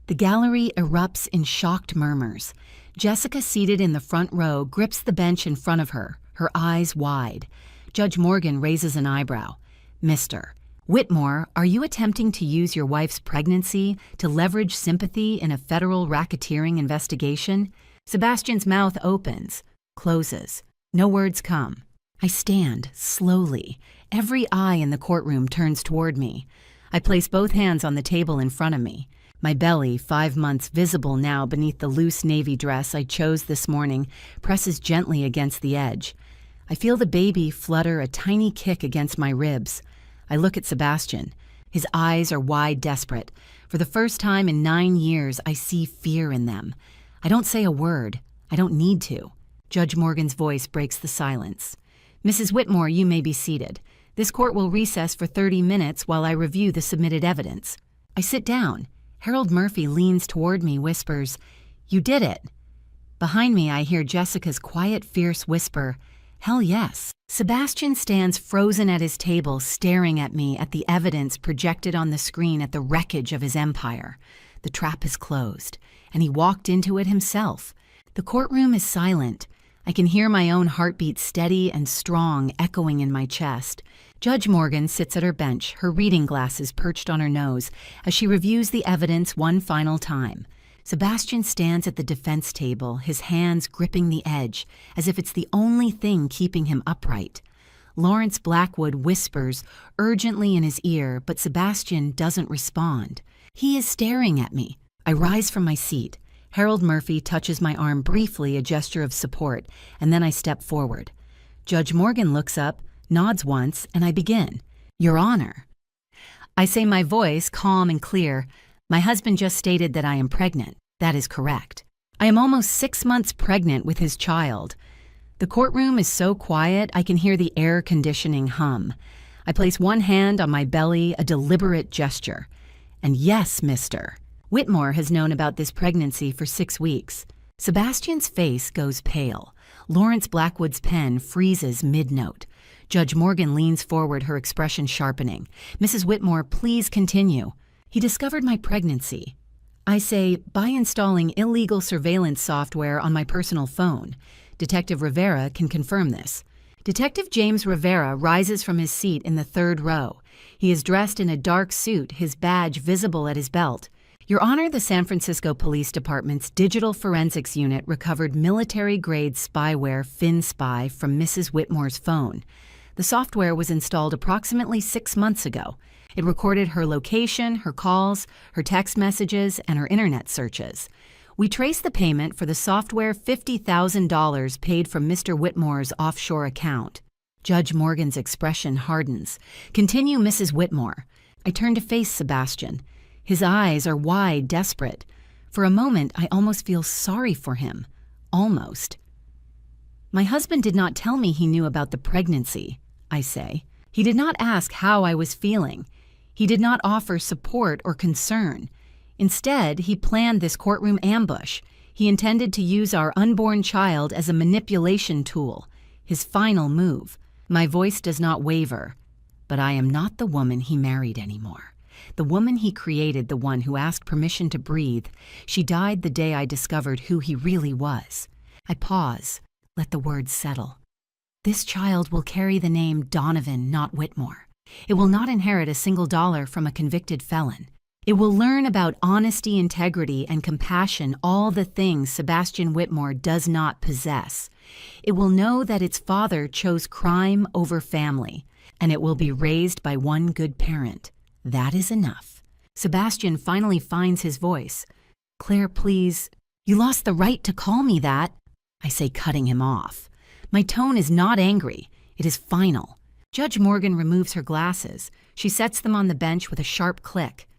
The gallery erupts in shocked murmurs. Jessica, seated in the front row, grips the bench in front of her, her eyes wide. Judge Morgan raises an eyebrow. "Mr. Whitmore, are you attempting to use your wife's pregnancy to leverage sympathy in a federal racketeering investigation?" Sebastian's mouth opens, closes. No words come. I stand, slowly. Every eye in the courtroom turns toward me. I place both hands on the table in front of me. My belly, 5 months visible now beneath the loose navy dress I chose this morning, presses gently against the edge. I feel the baby flutter a tiny kick against my ribs. I look at Sebastian. His eyes are wide, desperate. For the first time in 9 years, I see fear in them. I don't say a word. I don't need to. Judge Morgan's voice breaks the silence. "Mrs. Whitmore, you may be seated. This court will recess for 30 minutes while I review the submitted evidence." I sit down. Harold Murphy leans toward me, whispers, "You did it." Behind me, I hear Jessica's quiet, fierce whisper, "Hell yes." Sebastian stands frozen at his table, staring at me at the evidence projected on the screen at the wreckage of his empire. The trap is closed, and he walked into it himself. The courtroom is silent. I can hear my own heartbeat steady and strong echoing in my chest. Judge Morgan sits at her bench, her reading glasses perched on her nose, as she reviews the evidence one final time. Sebastian stands at the defense table, his hands gripping the edge, as if it's the only thing keeping him upright. Lawrence Blackwood whispers urgently in his ear, but Sebastian doesn't respond. He is staring at me. I rise from my seat. Harold Murphy touches my arm briefly, a gesture of support, and then I step forward. Judge Morgan looks up, nods once, and I begin. "Your Honor." I say, my voice calm and clear, "My husband just stated that I am pregnant. That is correct. I am almost 6 months pregnant with his child." The courtroom is so quiet I can hear the air conditioning hum. I place one hand on my belly, a deliberate gesture. "And yes, Mr. Whitmore has known about this pregnancy for 6 weeks." Sebastian's face goes pale. Lawrence Blackwood's pen freezes mid-note. Judge Morgan leans forward, her expression sharpening. "Mrs. Whitmore, please continue." "He discovered my pregnancy," I say, "by installing illegal surveillance software on my personal phone. Detective Rivera can confirm this." Detective James Rivera rises from his seat in the 3rd row. He is dressed in a dark suit, his badge visible at his belt. "Your Honor, the San Francisco Police Department's Digital Forensics Unit recovered military-grade spyware FinSpy from Mrs. Whitmore's phone. The software was installed approximately 6 months ago. It recorded her location, her calls, her text messages, and her internet searches. We traced the payment for the software $50,000 paid from Mr. Whitmore's offshore account." Judge Morgan's expression hardens. "Continue, Mrs. Whitmore." I turn to face Sebastian. His eyes are wide, desperate. For a moment, I almost feel sorry for him. Almost. "My husband did not tell me he knew about the pregnancy," I say. "He did not ask how I was feeling. He did not offer support or concern. Instead, he planned this courtroom ambush. He intended to use our unborn child as a manipulation tool, his final move." My voice does not waver. "But I am not the woman he married anymore. The woman he created, the one who asked permission to breathe. She died the day I discovered who he really was." I pause, let the words settle. "This child will carry the name Donovan, not Whitmore. It will not inherit a single dollar from a convicted felon. It will learn about honesty, integrity, and compassion, all the things Sebastian Whitmore does not possess. It will know that its father chose crime over family, and it will be raised by one good parent. That is enough. Sebastian finally finds his voice. "Claire, please, you lost the right to call me that," I say, cutting him off. My tone is not angry. It is final. Judge Morgan removes her glasses. She sets them on the bench with a sharp click.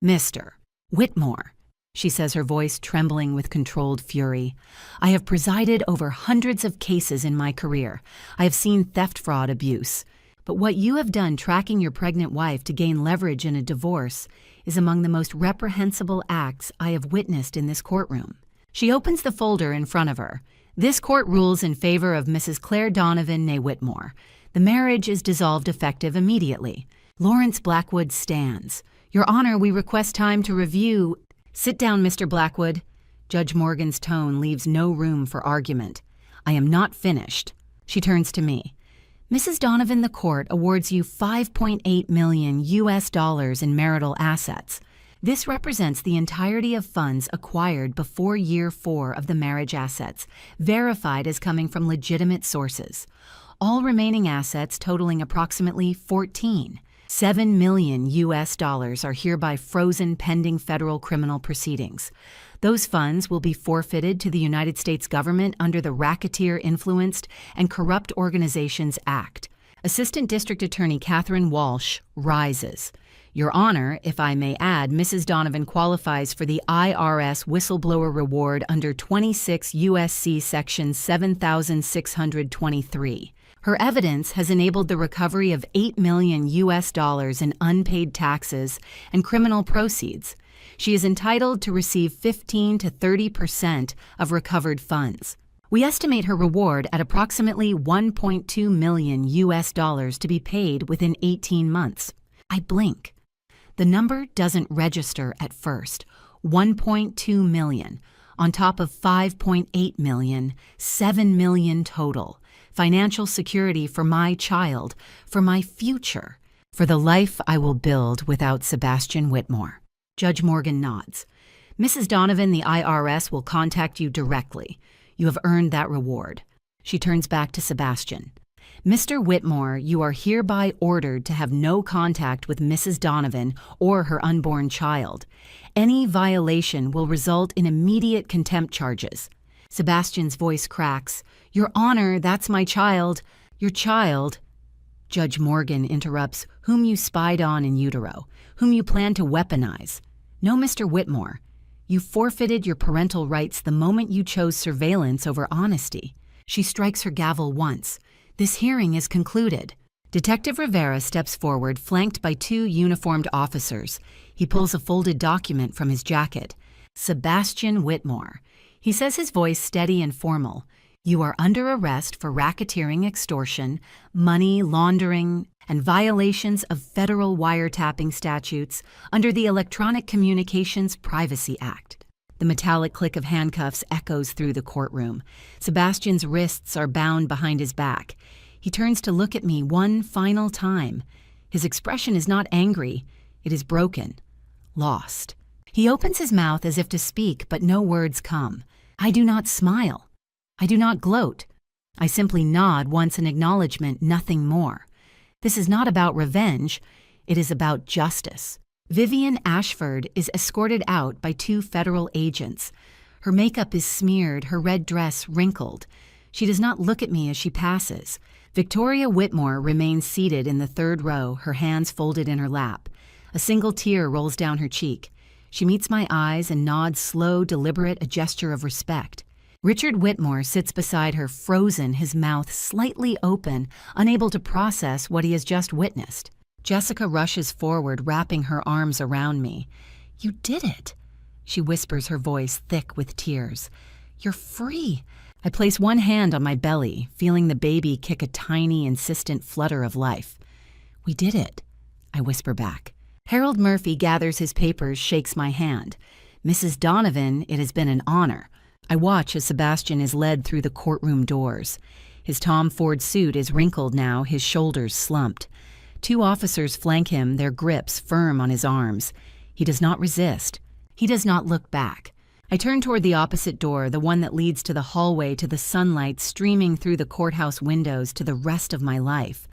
"Mr. Whitmore," she says, her voice trembling with controlled fury, "I have presided over hundreds of cases in my career. I have seen theft, fraud, abuse. But what you have done tracking your pregnant wife to gain leverage in a divorce is among the most reprehensible acts I have witnessed in this courtroom." She opens the folder in front of her. "This court rules in favor of Mrs. Claire Donovan née Whitmore. The marriage is dissolved effective immediately." Lawrence Blackwood stands. "Your Honor, we request time to review—" "Sit down, Mr. Blackwood." Judge Morgan's tone leaves no room for argument. "I am not finished." She turns to me. "Mrs. Donovan, the court awards you $5.8 million in marital assets. This represents the entirety of funds acquired before year 4 of the marriage assets, verified as coming from legitimate sources. All remaining assets totaling approximately $14.7 million are hereby frozen pending federal criminal proceedings. Those funds will be forfeited to the United States government under the Racketeer Influenced and Corrupt Organizations Act." Assistant District Attorney Catherine Walsh rises. "Your Honor, if I may add, Mrs. Donovan qualifies for the IRS whistleblower reward under 26 U.S.C. Section 7623. Her evidence has enabled the recovery of $8 million in unpaid taxes and criminal proceeds. She is entitled to receive 15 to 30% of recovered funds. We estimate her reward at approximately $1.2 million to be paid within 18 months. I blink. The number doesn't register at first. 1.2 million, on top of 5.8 million, 7 million total. Financial security for my child, for my future, for the life I will build without Sebastian Whitmore." Judge Morgan nods. "Mrs. Donovan, the IRS will contact you directly. You have earned that reward." She turns back to Sebastian. "Mr. Whitmore, you are hereby ordered to have no contact with Mrs. Donovan or her unborn child. Any violation will result in immediate contempt charges." Sebastian's voice cracks. "Your Honor, that's my child." "Your child?" Judge Morgan interrupts. "Whom you spied on in utero, whom you plan to weaponize. No, Mr. Whitmore. You forfeited your parental rights the moment you chose surveillance over honesty." She strikes her gavel once. "This hearing is concluded." Detective Rivera steps forward, flanked by 2 uniformed officers. He pulls a folded document from his jacket. "Sebastian Whitmore." He says, his voice steady and formal. "You are under arrest for racketeering, extortion, money laundering, and violations of federal wiretapping statutes under the Electronic Communications Privacy Act." The metallic click of handcuffs echoes through the courtroom. Sebastian's wrists are bound behind his back. He turns to look at me one final time. His expression is not angry. It is broken. Lost. He opens his mouth as if to speak, but no words come. I do not smile. I do not gloat. I simply nod once in acknowledgement, nothing more. This is not about revenge. It is about justice. Vivian Ashford is escorted out by 2 federal agents. Her makeup is smeared, her red dress wrinkled. She does not look at me as she passes. Victoria Whitmore remains seated in the 3rd row, her hands folded in her lap. A single tear rolls down her cheek. She meets my eyes and nods slow, deliberate, a gesture of respect. Richard Whitmore sits beside her, frozen, his mouth slightly open, unable to process what he has just witnessed. Jessica rushes forward, wrapping her arms around me. "You did it," she whispers, her voice thick with tears. "You're free." I place one hand on my belly, feeling the baby kick a tiny, insistent flutter of life. "We did it," I whisper back. Harold Murphy gathers his papers, shakes my hand. "Mrs. Donovan, it has been an honor." I watch as Sebastian is led through the courtroom doors. His Tom Ford suit is wrinkled now, his shoulders slumped. 2 officers flank him, their grips firm on his arms. He does not resist. He does not look back. I turn toward the opposite door, the one that leads to the hallway, to the sunlight streaming through the courthouse windows to the rest of my life.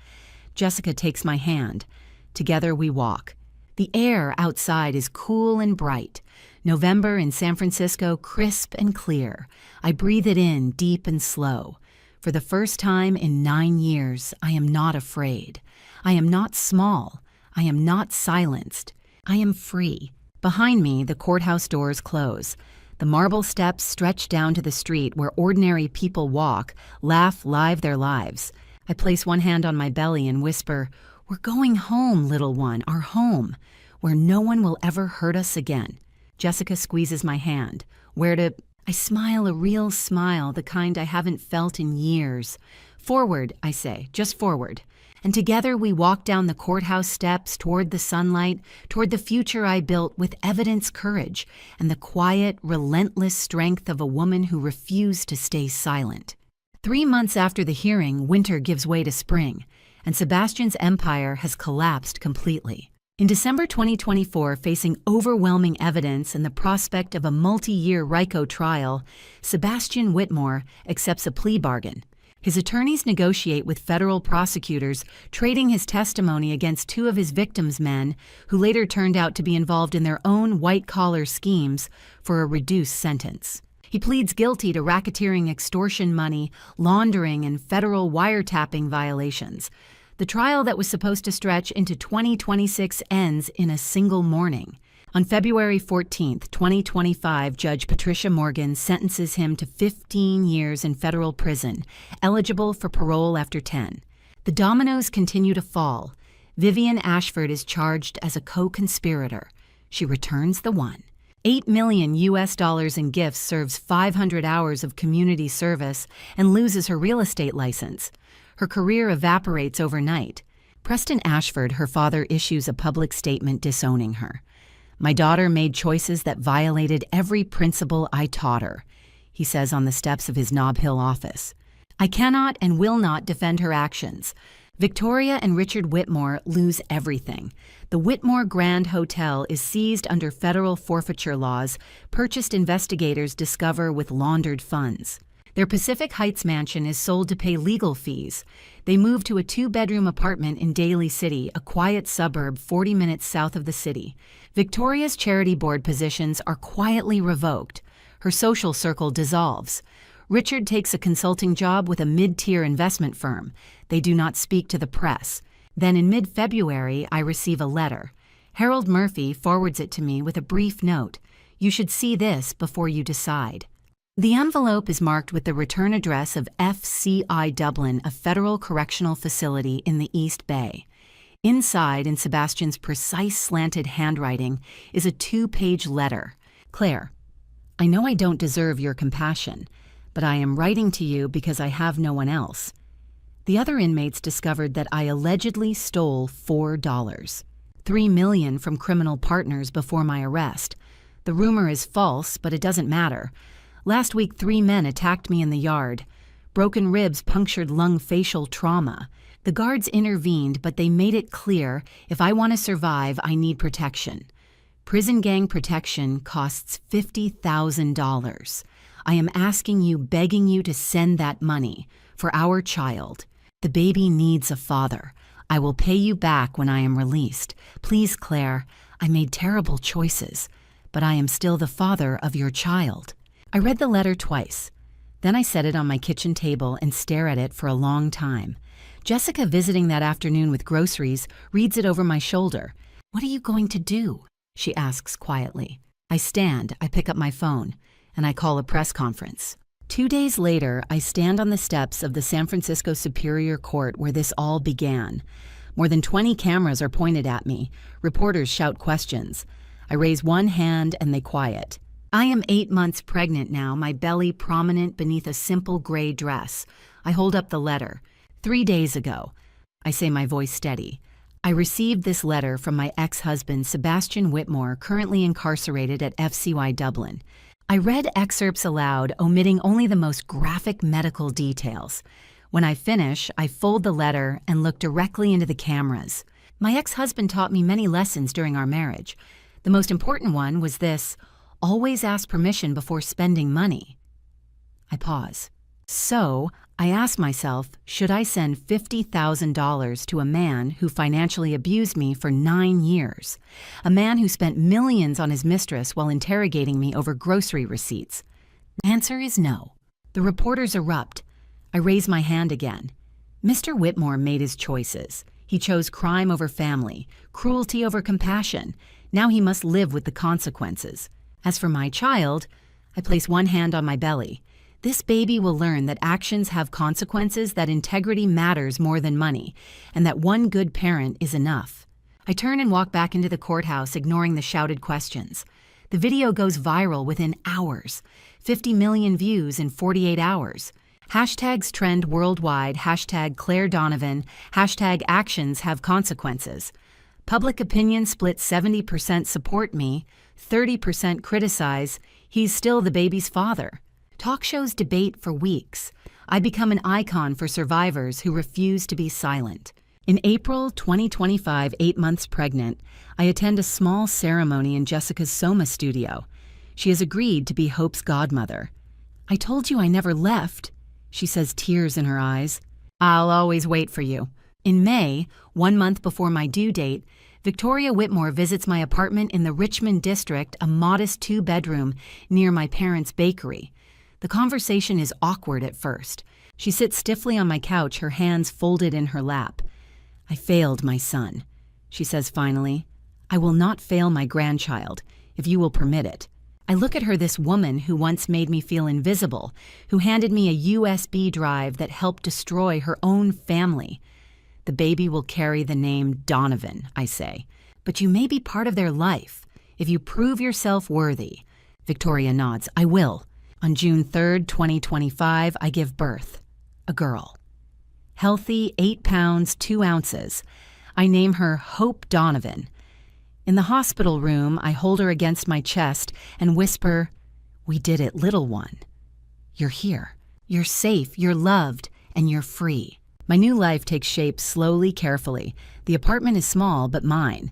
Jessica takes my hand. Together we walk. The air outside is cool and bright. November in San Francisco, crisp and clear. I breathe it in deep and slow. For the first time in 9 years, I am not afraid. I am not small. I am not silenced. I am free. Behind me, the courthouse doors close. The marble steps stretch down to the street where ordinary people walk, laugh, live their lives. I place one hand on my belly and whisper, "We're going home, little one, our home, where no one will ever hurt us again." Jessica squeezes my hand. "Where to—" I smile, a real smile, the kind I haven't felt in years. "Forward," I say, "just forward." And together we walk down the courthouse steps toward the sunlight, toward the future I built with evidence, courage, and the quiet, relentless strength of a woman who refused to stay silent. 3 months after the hearing, winter gives way to spring, and Sebastian's empire has collapsed completely. In December 2024, facing overwhelming evidence and the prospect of a multi-year RICO trial, Sebastian Whitmore accepts a plea bargain. His attorneys negotiate with federal prosecutors, trading his testimony against 2 of his victims' men, who later turned out to be involved in their own white-collar schemes, for a reduced sentence. He pleads guilty to racketeering extortion money, laundering, and federal wiretapping violations. The trial that was supposed to stretch into 2026 ends in a single morning. On February 14, 2025, Judge Patricia Morgan sentences him to 15 years in federal prison, eligible for parole after 10. The dominoes continue to fall. Vivian Ashford is charged as a co-conspirator. She returns the one. $8 million in gifts, serves 500 hours of community service, and loses her real estate license. Her career evaporates overnight. Preston Ashford, her father, issues a public statement disowning her. "My daughter made choices that violated every principle I taught her," he says on the steps of his Nob Hill office. "I cannot and will not defend her actions." Victoria and Richard Whitmore lose everything. The Whitmore Grand Hotel is seized under federal forfeiture laws, purchased investigators discover with laundered funds. Their Pacific Heights mansion is sold to pay legal fees. They move to a 2-bedroom apartment in Daly City, a quiet suburb 40 minutes south of the city. Victoria's charity board positions are quietly revoked. Her social circle dissolves. Richard takes a consulting job with a mid-tier investment firm. They do not speak to the press. Then in mid-February, I receive a letter. Harold Murphy forwards it to me with a brief note. "You should see this before you decide." The envelope is marked with the return address of FCI Dublin, a federal correctional facility in the East Bay. Inside, in Sebastian's precise slanted handwriting, is a 2-page letter. "Claire, I know I don't deserve your compassion, but I am writing to you because I have no one else. The other inmates discovered that I allegedly stole $4, $3 million from criminal partners before my arrest. The rumor is false, but it doesn't matter. Last week, 3 men attacked me in the yard. Broken ribs, punctured lung, facial trauma. The guards intervened, but they made it clear if I want to survive, I need protection. Prison gang protection costs $50,000. I am asking you, begging you to send that money for our child. The baby needs a father. I will pay you back when I am released. Please, Claire, I made terrible choices, but I am still the father of your child." I read the letter twice. Then I set it on my kitchen table and stare at it for a long time. Jessica, visiting that afternoon with groceries, reads it over my shoulder. "What are you going to do?" she asks quietly. I pick up my phone, and I call a press conference. 2 days later, I stand on the steps of the San Francisco Superior Court where this all began. More than 20 cameras are pointed at me. Reporters shout questions. I raise one hand and they quiet. I am 8 months pregnant now, my belly prominent beneath a simple gray dress. I hold up the letter. 3 days ago. I say, my voice steady. I received this letter from my ex-husband, Sebastian Whitmore, currently incarcerated at FCI Dublin. I read excerpts aloud, omitting only the most graphic medical details. When I finish, I fold the letter and look directly into the cameras. My ex-husband taught me many lessons during our marriage. The most important one was this: always ask permission before spending money. I pause. So, I ask myself, should I send $50,000 to a man who financially abused me for 9 years? A man who spent millions on his mistress while interrogating me over grocery receipts? The answer is no. The reporters erupt. I raise my hand again. Mr. Whitmore made his choices. He chose crime over family, cruelty over compassion. Now he must live with the consequences. As for my child, I place one hand on my belly. This baby will learn that actions have consequences, that integrity matters more than money, and that one good parent is enough. I turn and walk back into the courthouse, ignoring the shouted questions. The video goes viral within hours. 50 million views in 48 hours. Hashtags trend worldwide, hashtag Claire Donovan, hashtag actions have consequences. Public opinion split: 70% support me, 30% criticize. He's still the baby's father. Talk shows debate for weeks. I become an icon for survivors who refuse to be silent. In April 2025, 8 months pregnant, I attend a small ceremony in Jessica's Soma studio. She has agreed to be Hope's godmother. I told you I never left, she says, tears in her eyes. I'll always wait for you. In May, 1 month before my due date, Victoria Whitmore visits my apartment in the Richmond district, a modest 2-bedroom near my parents' bakery. The conversation is awkward at first. She sits stiffly on my couch, her hands folded in her lap. I failed my son, she says finally. I will not fail my grandchild, if you will permit it. I look at her, this woman who once made me feel invisible, who handed me a USB drive that helped destroy her own family. The baby will carry the name Donovan, I say, but you may be part of their life if you prove yourself worthy. Victoria nods. I will. On June 3rd, 2025, I give birth. A girl. Healthy, 8 pounds, 2 ounces. I name her Hope Donovan. In the hospital room, I hold her against my chest and whisper, "We did it, little one. You're here. You're safe, you're loved, and you're free." My new life takes shape slowly, carefully. The apartment is small, but mine.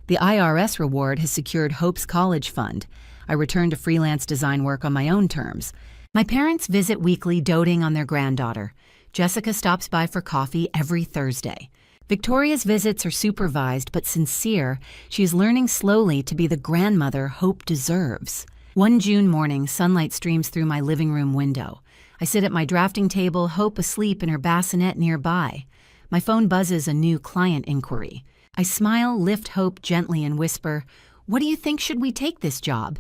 The IRS reward has secured Hope's college fund. I return to freelance design work on my own terms. My parents visit weekly, doting on their granddaughter. Jessica stops by for coffee every Thursday. Victoria's visits are supervised but sincere. She is learning slowly to be the grandmother Hope deserves. One June morning, sunlight streams through my living room window. I sit at my drafting table, Hope asleep in her bassinet nearby. My phone buzzes a new client inquiry. I smile, lift Hope gently, and whisper, "What do you think? Should we take this job?"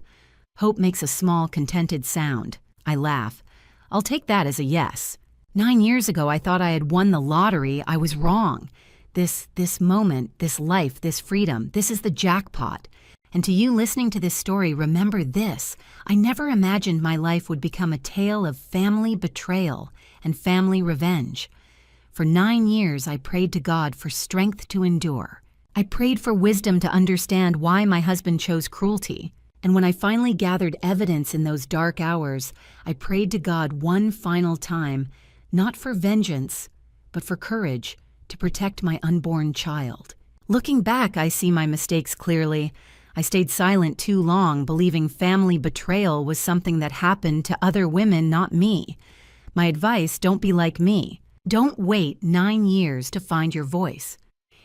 Hope makes a small, contented sound. I laugh. I'll take that as a yes. 9 years ago, I thought I had won the lottery. I was wrong. This moment, this life, this freedom, this is the jackpot. And to you listening to this story, remember this. I never imagined my life would become a tale of family betrayal and family revenge. For 9 years, I prayed to God for strength to endure. I prayed for wisdom to understand why my husband chose cruelty. And when I finally gathered evidence in those dark hours, I prayed to God one final time, not for vengeance, but for courage to protect my unborn child. Looking back, I see my mistakes clearly. I stayed silent too long, believing family betrayal was something that happened to other women, not me. My advice: don't be like me. Don't wait 9 years to find your voice.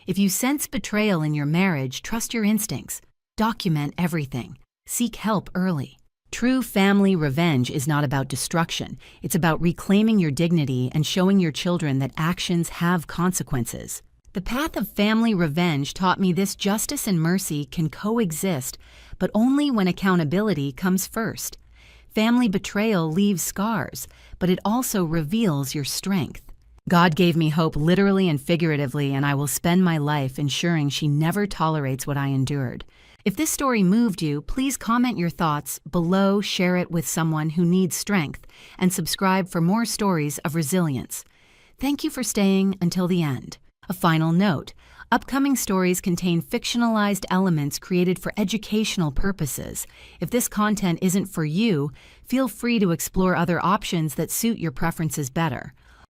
If you sense betrayal in your marriage, trust your instincts. Document everything. Seek help early. True family revenge is not about destruction. It's about reclaiming your dignity and showing your children that actions have consequences. The path of family revenge taught me this: justice and mercy can coexist, but only when accountability comes first. Family betrayal leaves scars, but it also reveals your strength. God gave me Hope literally and figuratively, and I will spend my life ensuring she never tolerates what I endured. If this story moved you, please comment your thoughts below, share it with someone who needs strength, and subscribe for more stories of resilience. Thank you for staying until the end. A final note: upcoming stories contain fictionalized elements created for educational purposes. If this content isn't for you, feel free to explore other options that suit your preferences better.